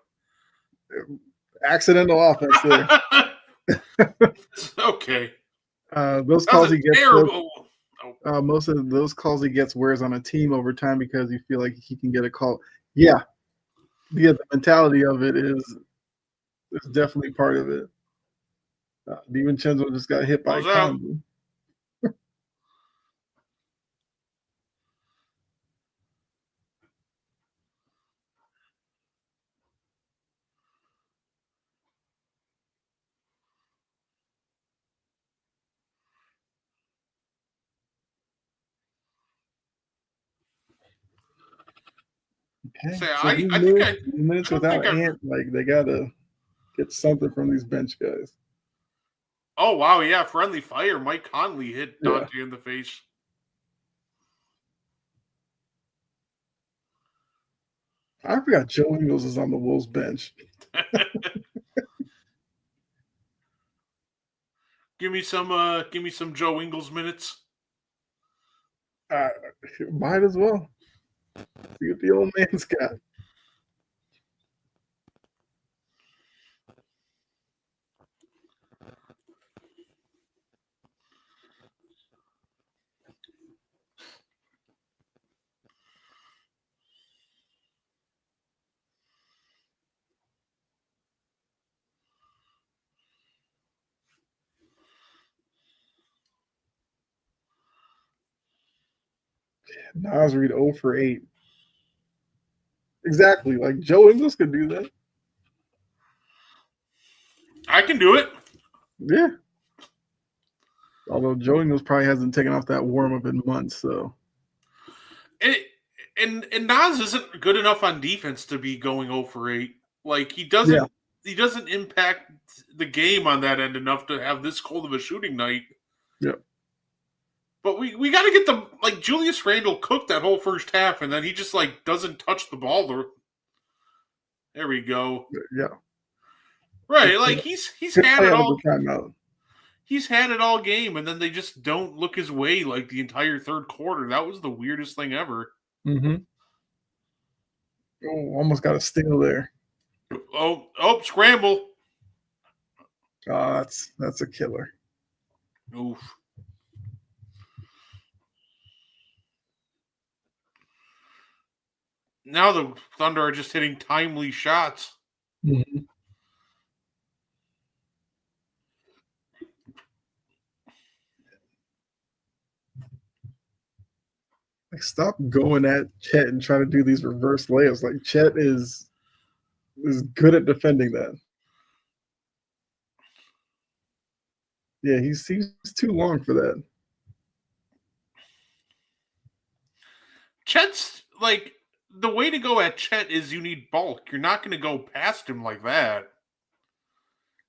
Accidental offense there. Okay. Those calls he gets. Terrible. Most of those calls he gets wears on a team over time because you feel like he can get a call. Yeah. The mentality of it is definitely part of it. DiVincenzo just got hit by Conley. Okay. Say, So I think I minutes don't without think I've. Ant, like they gotta get something from these bench guys. Oh wow, yeah, friendly fire. Mike Conley hit Yeah. Dante in the face. I forgot Joe Ingles is on the Wolves bench. Give me some Joe Ingles minutes. Might as well. See what the old man's got. Nas Reed 0 for 8. Exactly. Like Joe Ingles could do that. I can do it. Yeah. Although Joe Ingles probably hasn't taken off that warm up in months, so And Nas isn't good enough on defense to be going 0 for 8. Like he doesn't impact the game on that end enough to have this cold of a shooting night. Yeah. But we got to get the like Julius Randle cooked that whole first half, and then he just like doesn't touch the ball. There we go. Yeah. Right, like he's had it all. Timeout. He's had it all game, and then they just don't look his way like the entire third quarter. That was the weirdest thing ever. Mm-hmm. Oh, almost got a steal there. Oh, scramble. Oh, that's a killer. Oof. Now the Thunder are just hitting timely shots. Mm-hmm. Like, stop going at Chet and trying to do these reverse layups. Like Chet is good at defending that. Yeah, he's too long for that. Chet's like the way to go at Chet is you need bulk. You're not going to go past him like that.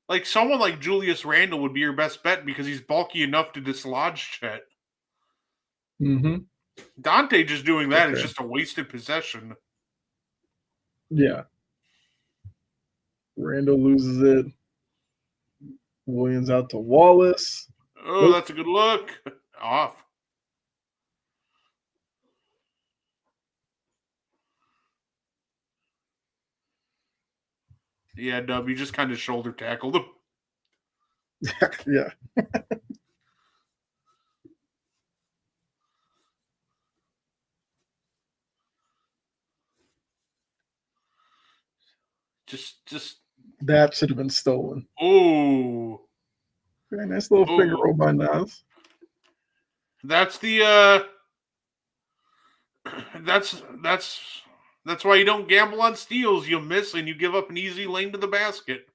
Like someone like Julius Randle would be your best bet because he's bulky enough to dislodge Chet. Mm-hmm. Dante just doing that is just a wasted possession. Yeah. Randall loses it. Williams out to Wallace. Oh, that's a good look. Off. Yeah, Dub, you just kind of shoulder tackled him. Yeah. Just that should have been stolen. Oh. Very nice little finger roll by Nas. That's the that's why you don't gamble on steals. You miss and you give up an easy lane to the basket.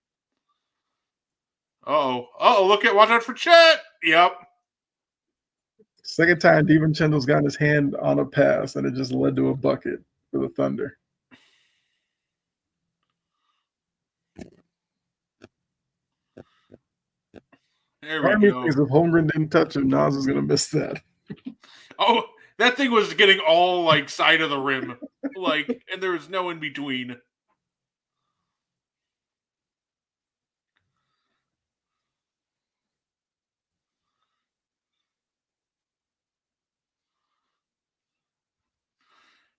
Watch out for Chet. Yep. Second time DiVincenzo's got his hand on a pass and it just led to a bucket for the Thunder. There we go. Thinks if Holmgren didn't touch him, Nas was going to miss that. Oh, that thing was getting all like side of the rim. And there was no in between.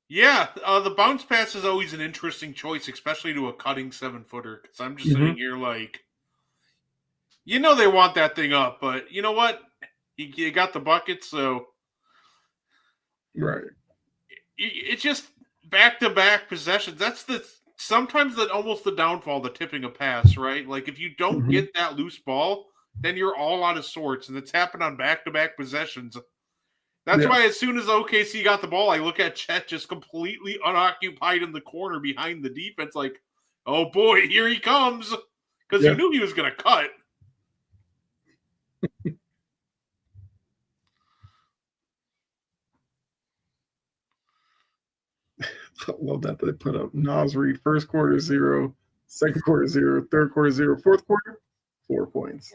Yeah, the bounce pass is always an interesting choice, especially to a cutting 7-footer. Because I'm just sitting here they want that thing up, but you know what? You got the bucket, so right. It's just back-to-back possessions. That's sometimes almost the downfall, the tipping a pass, right? Like if you don't get that loose ball, then you're all out of sorts, and it's happened on back-to-back possessions. That's why as soon as OKC got the ball, I look at Chet just completely unoccupied in the corner behind the defense, like, oh boy, here he comes. Because you knew he was going to cut. I love that they put up Nas Reed, first quarter 0, second quarter 0, third quarter 0, fourth quarter 4 points.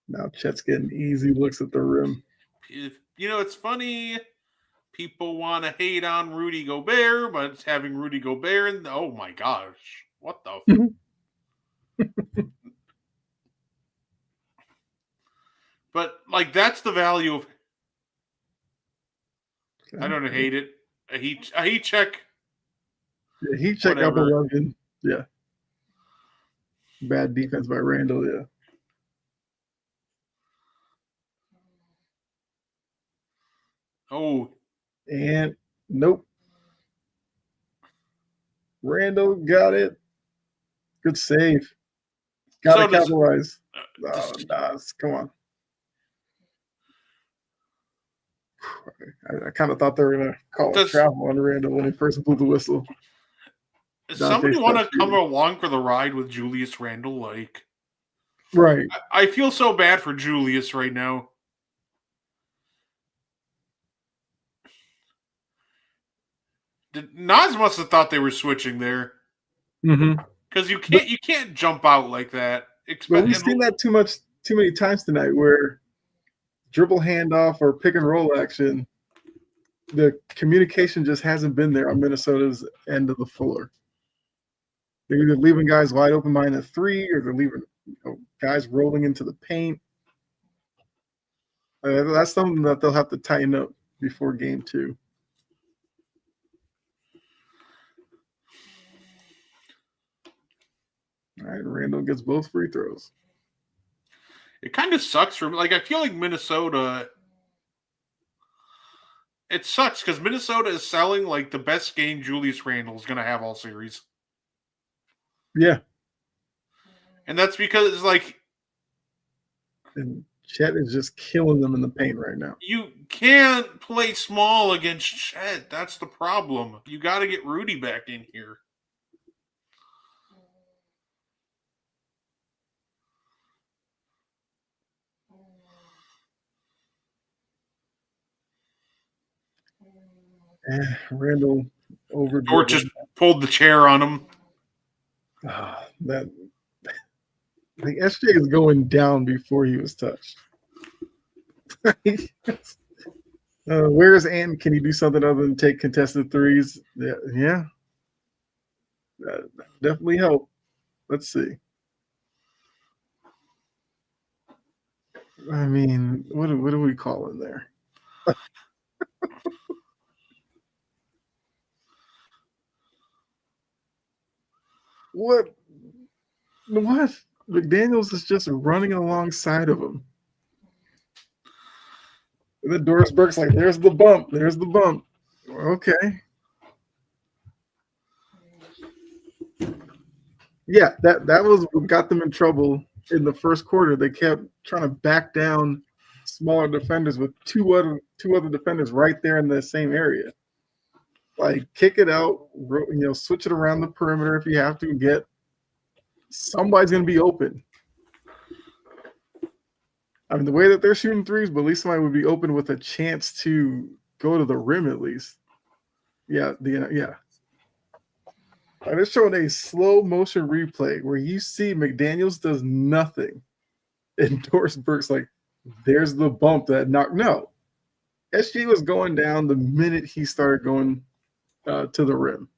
Now Chet's getting easy looks at the rim. It's funny. People want to hate on Rudy Gobert, but it's having Rudy Gobert and oh my gosh, what the? But that's the value of. I don't hate it. A heat check. Yeah, heat check up 11. Yeah. Bad defense by Randall. Yeah. Oh. And nope. Randall got it. Good save. Got to capitalize. Nas, come on. I kind of thought they were going to call a travel on Randall when he first blew the whistle. Does somebody want to come along for the ride with Julius Randle? Right. I feel so bad for Julius right now. Nas must have thought they were switching there. Because you can't jump out like that. But we've seen that too many times tonight, where dribble handoff or pick and roll action, the communication just hasn't been there on Minnesota's end of the floor. They're either leaving guys wide open behind the 3, or they're leaving guys rolling into the paint. That's something that they'll have to tighten up before game 2. All right, Randall gets both free throws. It kind of sucks for me. I feel like Minnesota, It sucks because Minnesota is selling like the best game Julius Randle is going to have all series. Yeah. And that's because, like, And Chet is just killing them in the paint right now. you can't play small against Chet. That's the problem. You got to get Rudy back in here. Randall over Dort just pulled the chair on him. That like SJ is going down before he was touched. Where's Ant? Can he do something other than take contested threes? Yeah. That definitely help. Let's see. I mean, what do we call in there? What? McDaniels is just running alongside of him. And then Doris Burke's like, there's the bump. There's the bump. Okay. Yeah, that was what got them in trouble in the first quarter. They kept trying to back down smaller defenders with two other defenders right there in the same area. Like, kick it out, switch it around the perimeter if you have to. Get somebody's going to be open. I mean, the way that they're shooting threes, but at least somebody would be open with a chance to go to the rim at least. Yeah, yeah. Like, they're showing a slow motion replay where you see McDaniels does nothing, and Doris Burke's like, "There's the bump that knocked." No, SG was going down the minute he started going to the rim.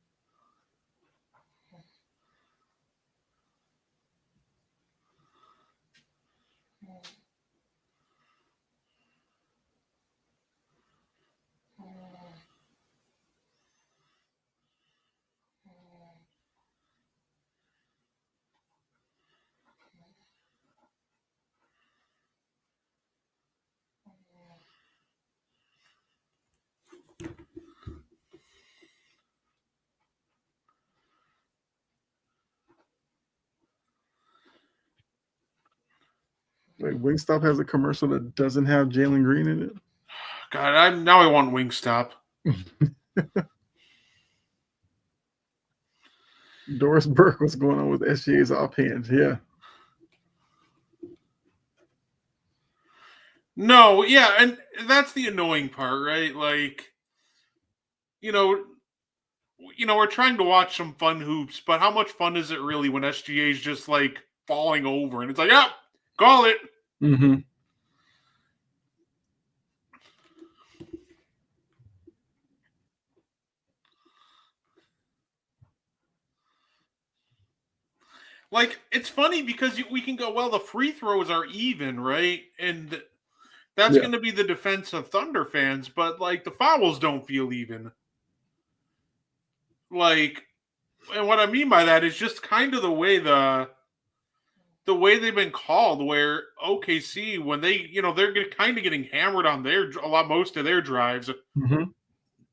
Like, Wingstop has a commercial that doesn't have Jalen Green in it. God, I want Wingstop. Doris Burke, what's going on with SGA's offhand? Yeah. No, yeah, and that's the annoying part, right? Like, we're trying to watch some fun hoops, but how much fun is it really when SGA is just like falling over and it's like, yeah, call it. Mm-hmm. Like, it's funny because we can go, well, the free throws are even, right? And that's going to be the defense of Thunder fans, but like the fouls don't feel even. Like, and what I mean by that is just kind of the way they've been called, where OKC, when they're kind of getting hammered on most of their drives. Mm-hmm.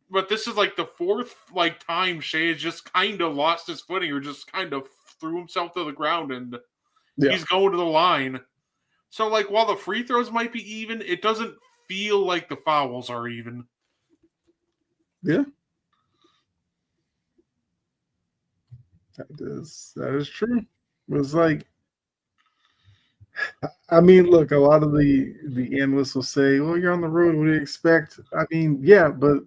But this is like the fourth time Shea has just kind of lost his footing or just kind of threw himself to the ground and he's going to the line. So like while the free throws might be even, it doesn't feel like the fouls are even. Yeah. That is true. It's like, I mean, look, a lot of the analysts will say, well, you're on the road, what do you expect? I mean, yeah, but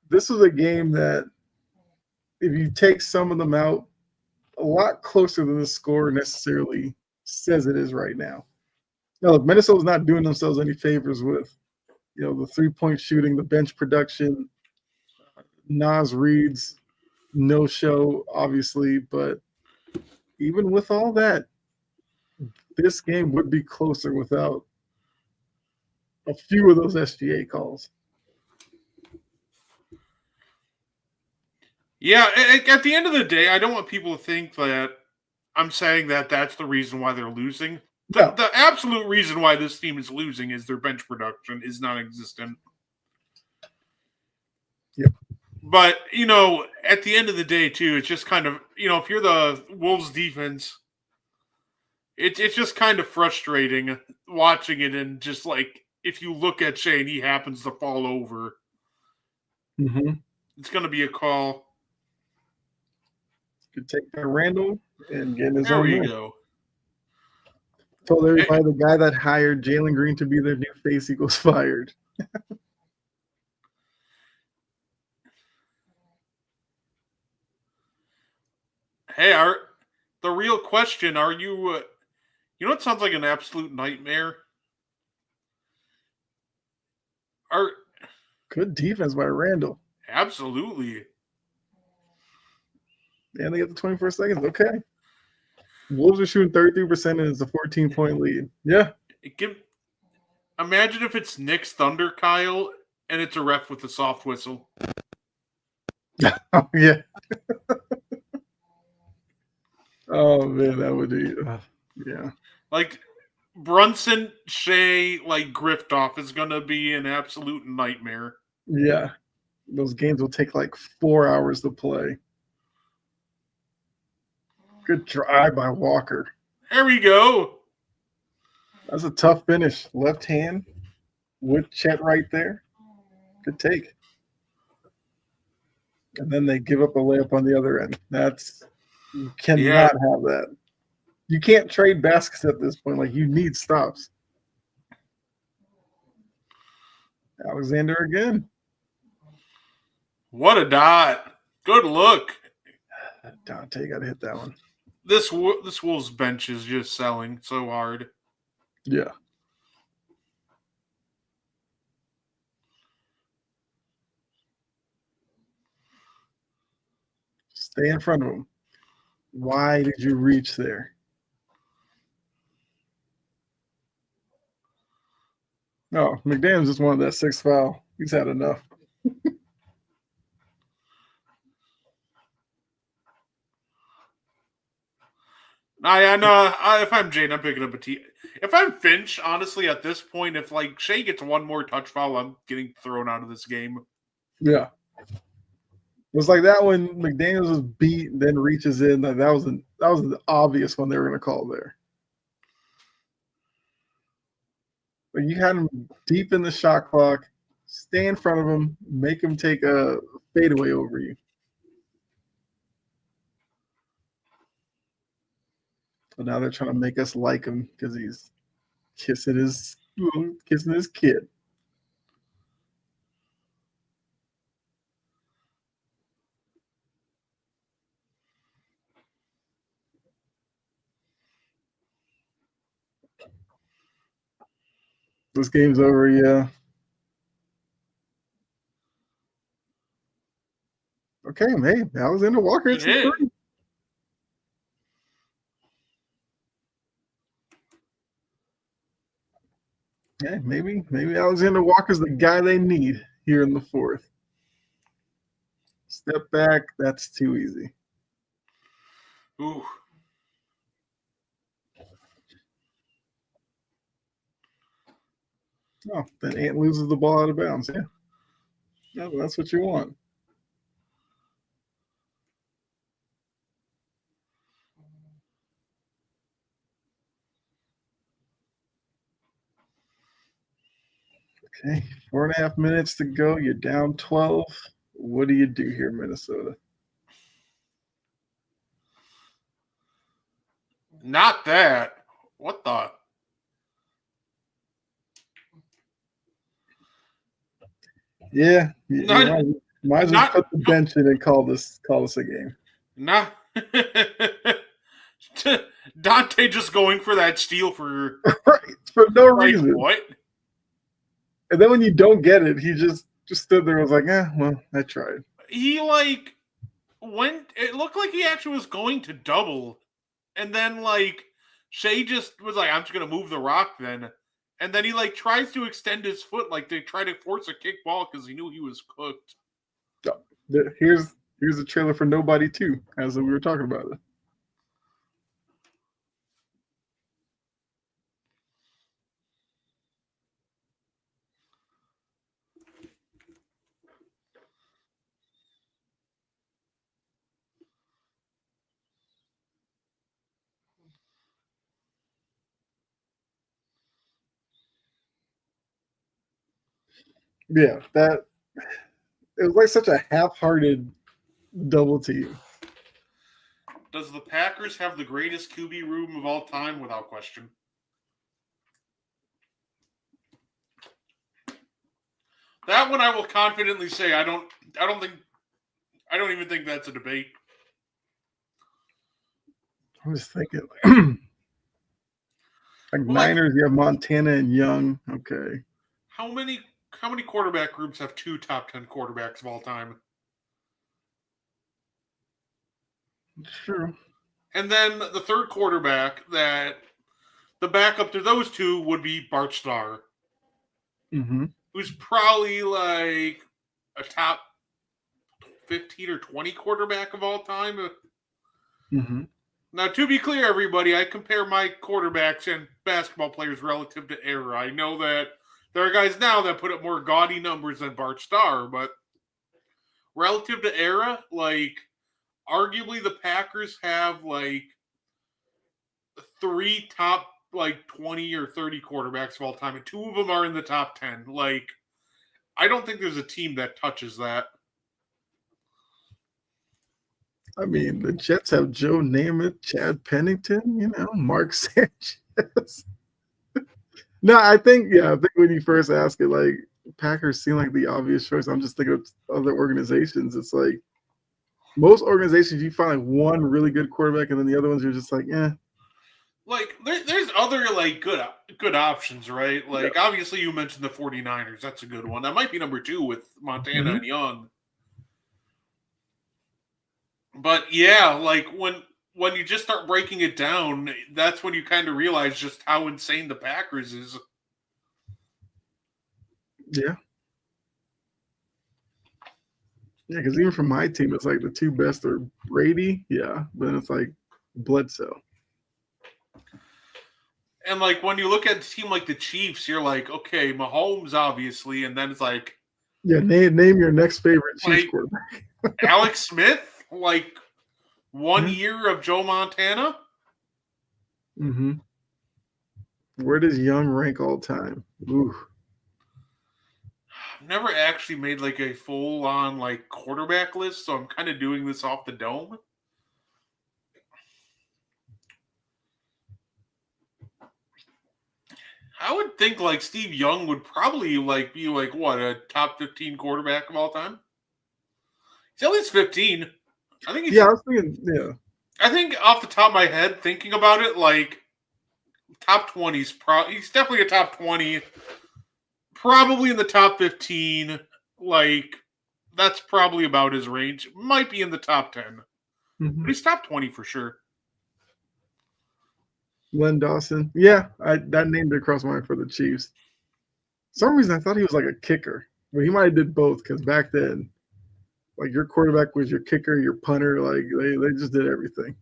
this was a game that if you take some of them out, a lot closer than the score necessarily says it is right now. Now, look, Minnesota's not doing themselves any favors with, the three-point shooting, the bench production, Nas Reed's no-show, obviously, but even with all that, this game would be closer without a few of those SGA calls. Yeah, at the end of the day, I don't want people to think that I'm saying that that's the reason why they're losing. The absolute reason why this team is losing is their bench production is non-existent. Yep. But, at the end of the day, too, it's just kind of, if you're the Wolves defense, it's just kind of frustrating watching it. And just like, if you look at Shea and he happens to fall over, Mm-hmm. it's going to be a call. Could take the Randall and get in his There own we way. go. Told everybody the guy that hired Jalen Green to be their new face equals fired. Hey, the real question, are you, it sounds like an absolute nightmare? Are Good defense by Randall. Absolutely. And they get the 24 seconds. Okay. Wolves are shooting 33% and it's a 14-point lead. Yeah. Imagine if it's Knicks Thunder, Kyle, and it's a ref with a soft whistle. Oh, yeah. Oh, man, that would be, yeah. Like, Brunson, Shea, grift off is going to be an absolute nightmare. Yeah. Those games will take like 4 hours to play. Good drive by Walker. There we go. That's a tough finish. Left hand with Chet right there. Good take. And then they give up a layup on the other end. You cannot have that. You can't trade baskets at this point. Like, you need stops. Alexander again. What a dot. Good look. Dante got to hit that one. This Wolves bench is just selling so hard. Yeah. Stay in front of him. Why did you reach there? No, McDaniels just wanted that sixth foul. He's had enough. I know. If I'm Jane, I'm picking up a T. If I'm Finch, honestly, at this point, if Shea gets one more touch foul, I'm getting thrown out of this game. Yeah. It was like that when McDaniels was beat and then reaches in. That was an obvious one they were going to call there. But you had him deep in the shot clock. Stay in front of him. Make him take a fadeaway over you. So now they're trying to make us like him because he's kissing his kid. This game's over, yeah. Okay, hey, Alexander Walker hits the three. Yeah, maybe Alexander Walker's the guy they need here in the fourth. Step back, that's too easy. Ooh. Oh, then Ant loses the ball out of bounds. Yeah, that's what you want. Okay, 4.5 minutes to go. You're down 12. What do you do here, Minnesota? Not that. What the? Yeah, you might as well put the bench in and call this a game. Nah. Dante just going for that steal for no reason. What? And then when you don't get it, he just stood there and was like, well, I tried. He went. It looked like he actually was going to double, and then Shea just was like, I'm just gonna move the rock then. And then he tries to extend his foot to try to force a kick ball because he knew he was cooked. Here's the trailer for Nobody 2, as we were talking about it. Yeah, that it was like such a half-hearted double team. Does the Packers have the greatest QB room of all time? Without question. That one I will confidently say I don't even think that's a debate. I'm just thinking, like Well, Niners, you have Montana and Young. Okay, how many quarterback groups have 2 top 10 quarterbacks of all time? true. And then the third quarterback that the backup to those two would be Bart Starr, Mm-hmm. who's probably like a top 15 or 20 quarterback of all time. Mm-hmm. Now, to be clear, everybody, I compare my quarterbacks and basketball players relative to era. I know that there are guys now that put up more gaudy numbers than Bart Starr, but relative to era, like, arguably the Packers have, like, 3 top, like, 20 or 30 quarterbacks of all time, and 2 of them are in the top 10. Like, I don't think there's a team that touches that. I mean, the Jets have Joe Namath, Chad Pennington, Mark Sanchez. No, I think when you first ask it, like Packers seem like the obvious choice. I'm just thinking of other organizations. It's like most organizations you find like one really good quarterback, and then the other ones you're just like, eh. Like, there's other, like, good options, right? Like, Yeah. obviously you mentioned the 49ers. That's a good one. That might be number 2 with Montana Mm-hmm. and Young. But yeah, like, when you just start breaking it down, that's when you kind of realize just how insane the Packers is. Yeah. Yeah, because even for my team, it's like the 2 best are Brady, then it's like Bledsoe. And, like, when you look at a team like the Chiefs, you're like, okay, Mahomes, obviously, and then it's like Yeah, name your next favorite Chiefs like quarterback. Alex Smith, like 1 Yeah. year of Joe Montana. Mm-hmm. Where does Young rank all time? Ooh. I've never actually made like a full on like quarterback list, so I'm kind of doing this off the dome. I would think like Steve Young would probably like be like what, a top 15 quarterback of all time. He's at least 15. I think he's. Yeah, I was thinking, yeah. I think off the top of my head, thinking about it, like top 20's he's definitely a top 20. Probably in the top 15. Like, that's probably about his range. Might be in the top 10, Mm-hmm. but he's top 20 for sure. Len Dawson. Yeah, that name did cross my mind for the Chiefs. For some reason I thought he was like a kicker, but he might have did both because back then, like your quarterback was your kicker, your punter, like they just did everything.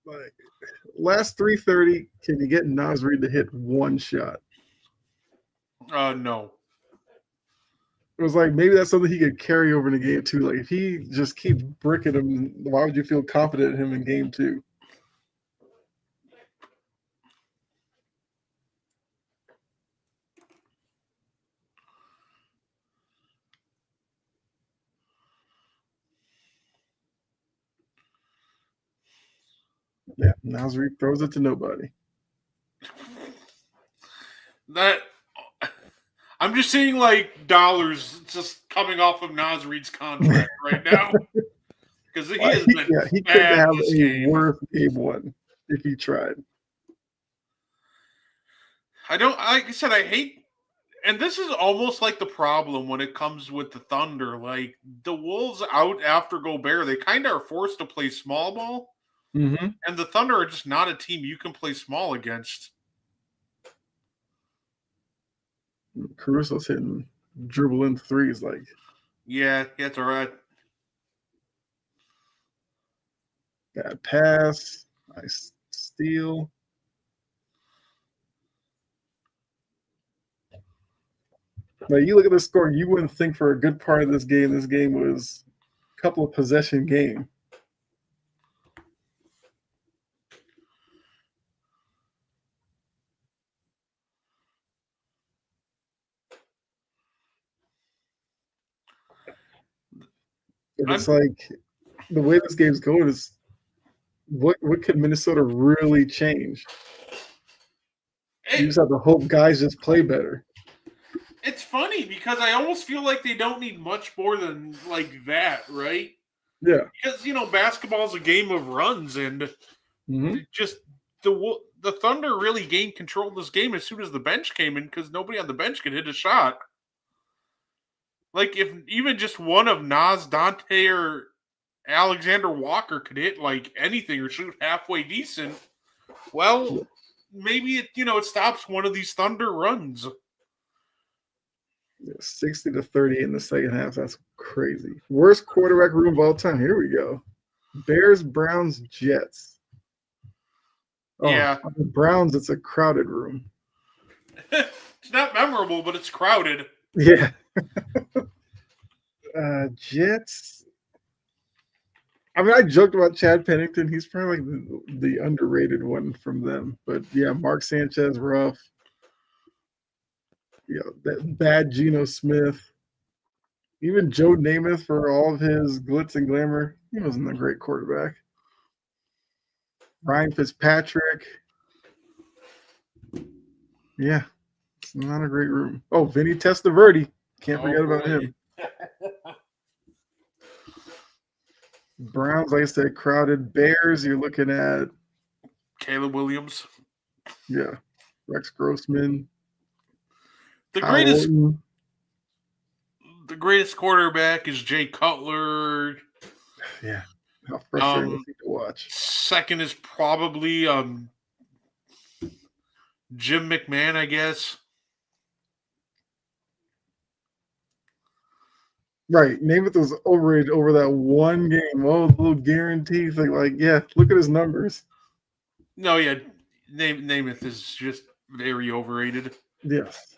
Like last 330, can you get Nas Reed to hit one shot? No. It was like maybe that's something he could carry over in the game too. Like if he just keeps bricking him, why would you feel confident in him in game 2? Yeah, Nas Reed throws it to nobody. That I'm just seeing like dollars just coming off of Nas Reed's contract right now because he has been He couldn't bad have this a game. worse game 1 if he tried. I don't. Like I said, I hate, and this is almost like the problem when it comes with the Thunder. Like the Wolves out after Gobert, they kind of are forced to play small ball, Mm-hmm. and the Thunder are just not a team you can play small against. Caruso's hitting dribbling threes like Yeah, that's all right. bad pass, nice steal. Like you look at the score, you wouldn't think for a good part of this game was a couple of possession game. But it's like the way this game's going is what could Minnesota really change? You just have to hope guys just play better. It's funny because I almost feel like they don't need much more than like that, right? Yeah. Because basketball is a game of runs, and just the Thunder really gained control of this game as soon as the bench came in because nobody on the bench could hit a shot. Like if even just one of Nas, Dante, or Alexander Walker could hit like anything or shoot halfway decent, well, maybe it stops one of these Thunder runs. 60-30 in the second half. That's crazy. Worst quarterback room of all time. Here we go. Bears, Browns, Jets. Oh, Yeah. The Browns, it's a crowded room. It's not memorable, but it's crowded. Yeah. Jets. I mean, I joked about Chad Pennington. He's probably like the underrated one from them. But yeah, Mark Sanchez, rough. That bad Geno Smith. Even Joe Namath, for all of his glitz and glamour, he wasn't a great quarterback. Ryan Fitzpatrick. Yeah, it's not a great room. Oh, Vinny Testaverde. Can't forget about him. Browns, like I said, crowded. Bears, you're looking at Caleb Williams. Yeah. Rex Grossman. The greatest quarterback is Jay Cutler. Yeah. How frustrating to watch. Second is probably Jim McMahon, I guess. Right. Namath was overrated over that one game. Oh, the little guarantee thing. Like, yeah, look at his numbers. No, yeah. Namath is just very overrated. Yes.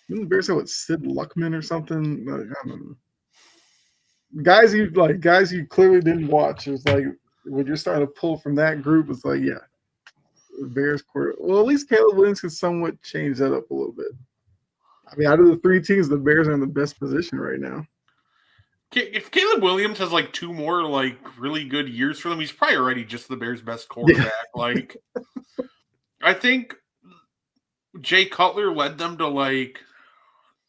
Didn't the Bears have what, Sid Luckman or something? Like, I don't know. Guys you clearly didn't watch. It was like when you're starting to pull from that group, it's like, yeah. The Bears quarter. Well, at least Caleb Williams can somewhat change that up a little bit. I mean, out of the three teams, the Bears are in the best position right now. If Caleb Williams has like two more like really good years for them, he's probably already just the Bears' best quarterback. Yeah. Like, I think Jay Cutler led them to like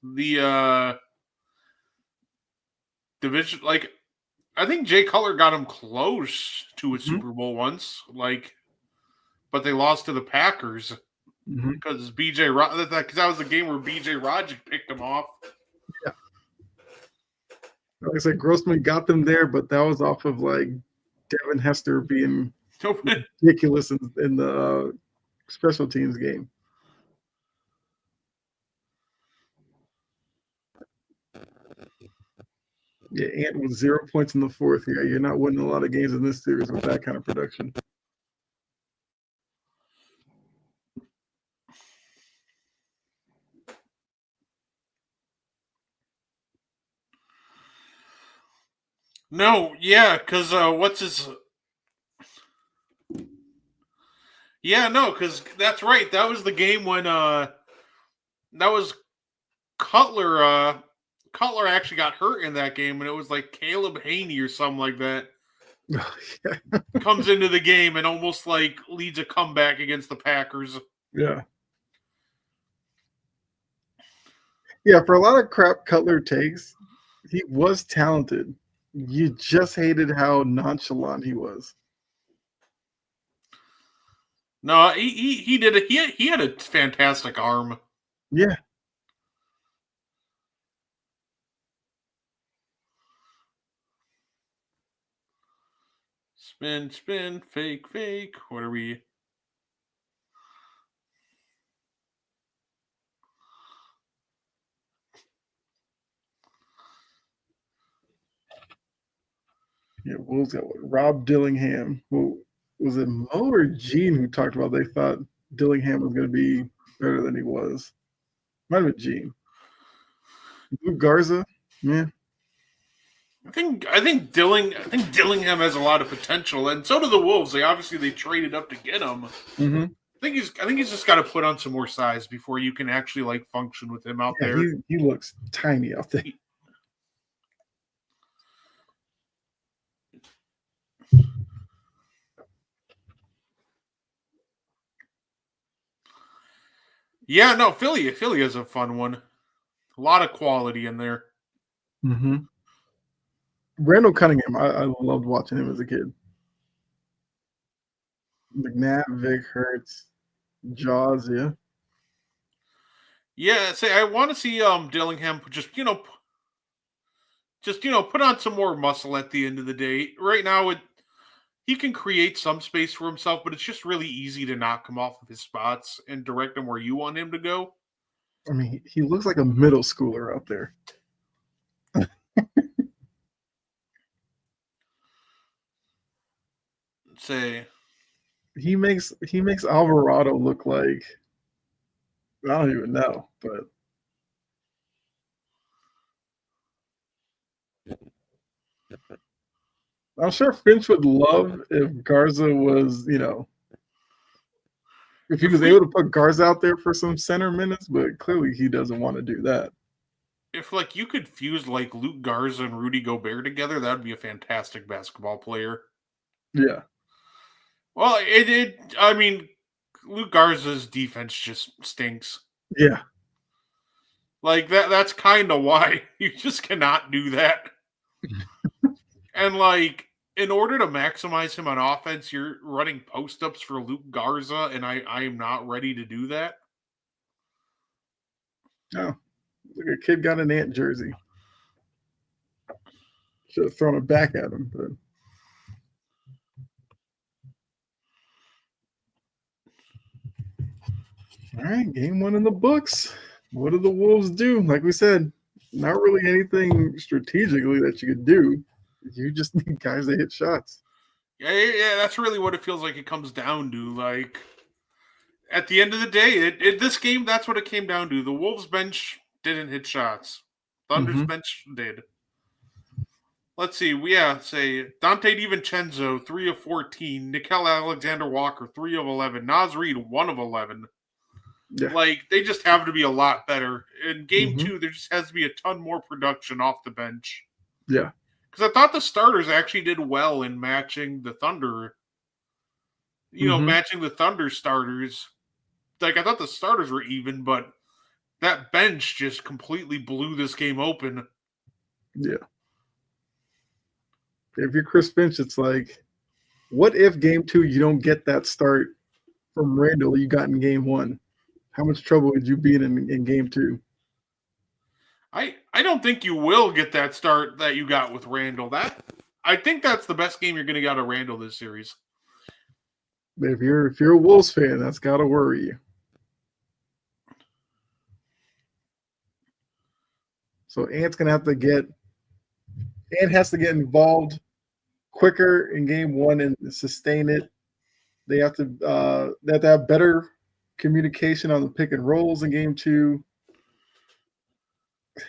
the division. Like, I think Jay Cutler got him close to a Super Bowl once. Like, but they lost to the Packers. Because because that was the game where BJ Rajic picked him off. Yeah. Like I said, Grossman got them there, but that was off of like Devin Hester being ridiculous in the special teams game. Yeah, Ant with 0 points in the fourth. Yeah, you're not winning a lot of games in this series with that kind of production. No, yeah, because what's his? Yeah, no, because that's right. That was the game when that was Cutler. Cutler actually got hurt in that game, and it was like Caleb Haney or something like that. Comes into the game and almost like leads a comeback against the Packers. Yeah. Yeah, for a lot of crap Cutler takes, he was talented. You just hated how nonchalant he was. No, he did it. He had a fantastic arm. Yeah. Spin, spin, fake, fake. What are we? Yeah, Wolves got Rob Dillingham. Who was it, Mo or Gene who talked about they thought Dillingham was going to be better than he was? Might have been Gene. Lou Garza, yeah. I think Dillingham has a lot of potential, and so do the Wolves. They traded up to get him. I think he's just got to put on some more size before you can actually like function with him out Yeah, there. he looks tiny out there. Yeah, no, Philly is a fun one. A lot of quality in there. Mm-hmm. Randall Cunningham, I loved watching him as a kid. McNabb, Vic, Hurts, Jaws, yeah. Yeah, say I want to see Dillingham just put on some more muscle at the end of the day. Right now he can create some space for himself, but it's just really easy to knock him off of his spots and direct him where you want him to go. I mean, he looks like a middle schooler out there. Say He makes Alvarado look like I don't even know, but I'm sure Finch would love if Garza was, if he if was we able to put Garza out there for some center minutes, but clearly he doesn't want to do that. if like you could fuse like Luke Garza and Rudy Gobert together, that would be a fantastic basketball player. Yeah. Well, I mean, Luke Garza's defense just stinks. Yeah. Like that's kind of why you just cannot do that. And like in order to maximize him on offense, you're running post ups for Luke Garza, and I am not ready to do that. Oh, look, a kid got an Ant jersey. Should have thrown it back at him, but all right, game one in the books. What do the Wolves do? Like we said, not really anything strategically that you could do. You just need guys that hit shots. Yeah, that's really what it feels like it comes down to. Like at the end of the day, this game, that's what it came down to. The Wolves bench didn't hit shots. Thunder's Mm-hmm. bench did. Let's see. Say Dante DiVincenzo, 3 of 14. Nickel Alexander Walker, 3 of 11. Naz Reid, 1 of 11. Yeah. Like, they just have to be a lot better. In game Mm-hmm. 2, there just has to be a ton more production off the bench. Yeah. Because I thought the starters actually did well in matching the Thunder. Mm-hmm. Matching the Thunder starters. Like, I thought the starters were even, but that bench just completely blew this game open. Yeah. If you're Chris Finch, it's like, what if game 2 you don't get that start from Randall you got in game 1? How much trouble would you be in game 2? I don't think you will get that start that you got with Randall. I think that's the best game you're going to get out of Randall this series. If you're a Wolves fan, that's got to worry you. So Ant has to get involved quicker in game 1 and sustain it. They have to have better communication on the pick and rolls in game 2.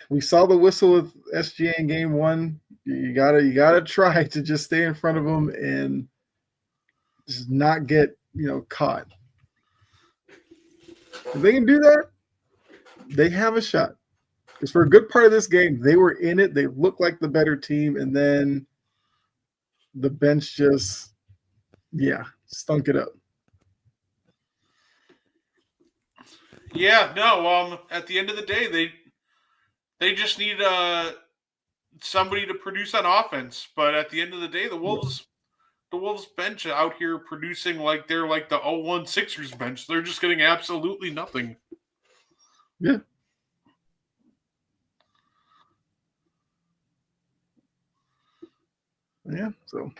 We saw the whistle with SGA in game 1. You gotta try to just stay in front of them and just not get caught. If they can do that, they have a shot. Because for a good part of this game, they were in it. They looked like the better team, and then the bench just stunk it up. Yeah, no. At the end of the day, they just need somebody to produce on offense. But at the end of the day, the Wolves bench out here producing like they're like the 0-1 Sixers bench. They're just getting absolutely nothing. Yeah. Yeah. So.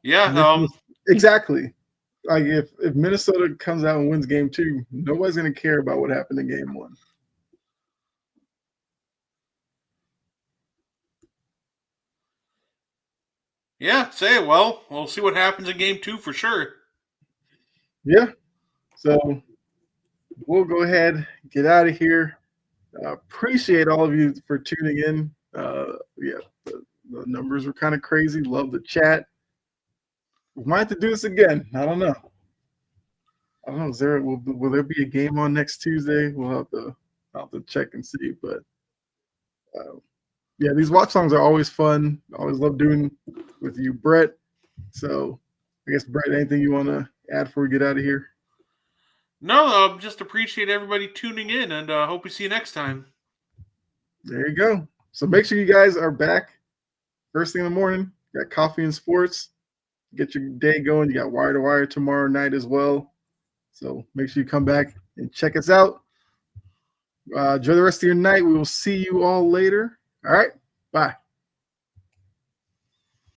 Yeah. Exactly. Like if Minnesota comes out and wins game 2, nobody's going to care about what happened in game 1. Yeah, we'll see what happens in game 2 for sure. Yeah. So we'll go ahead, get out of here. Appreciate all of you for tuning in. The numbers were kind of crazy. Love the chat. We might have to do this again. I don't know. I don't know. Will there be a game on next Tuesday? I'll have to check and see. But yeah, these watch songs are always fun. I always love doing with you, Brett. So I guess Brett, anything you want to add before we get out of here? No, just appreciate everybody tuning in, and hope we see you next time. There you go. So make sure you guys are back first thing in the morning. Got coffee and sports. Get your day going. You got Wire to Wire tomorrow night as well. So make sure you come back and check us out. Enjoy the rest of your night. We will see you all later. All right. Bye.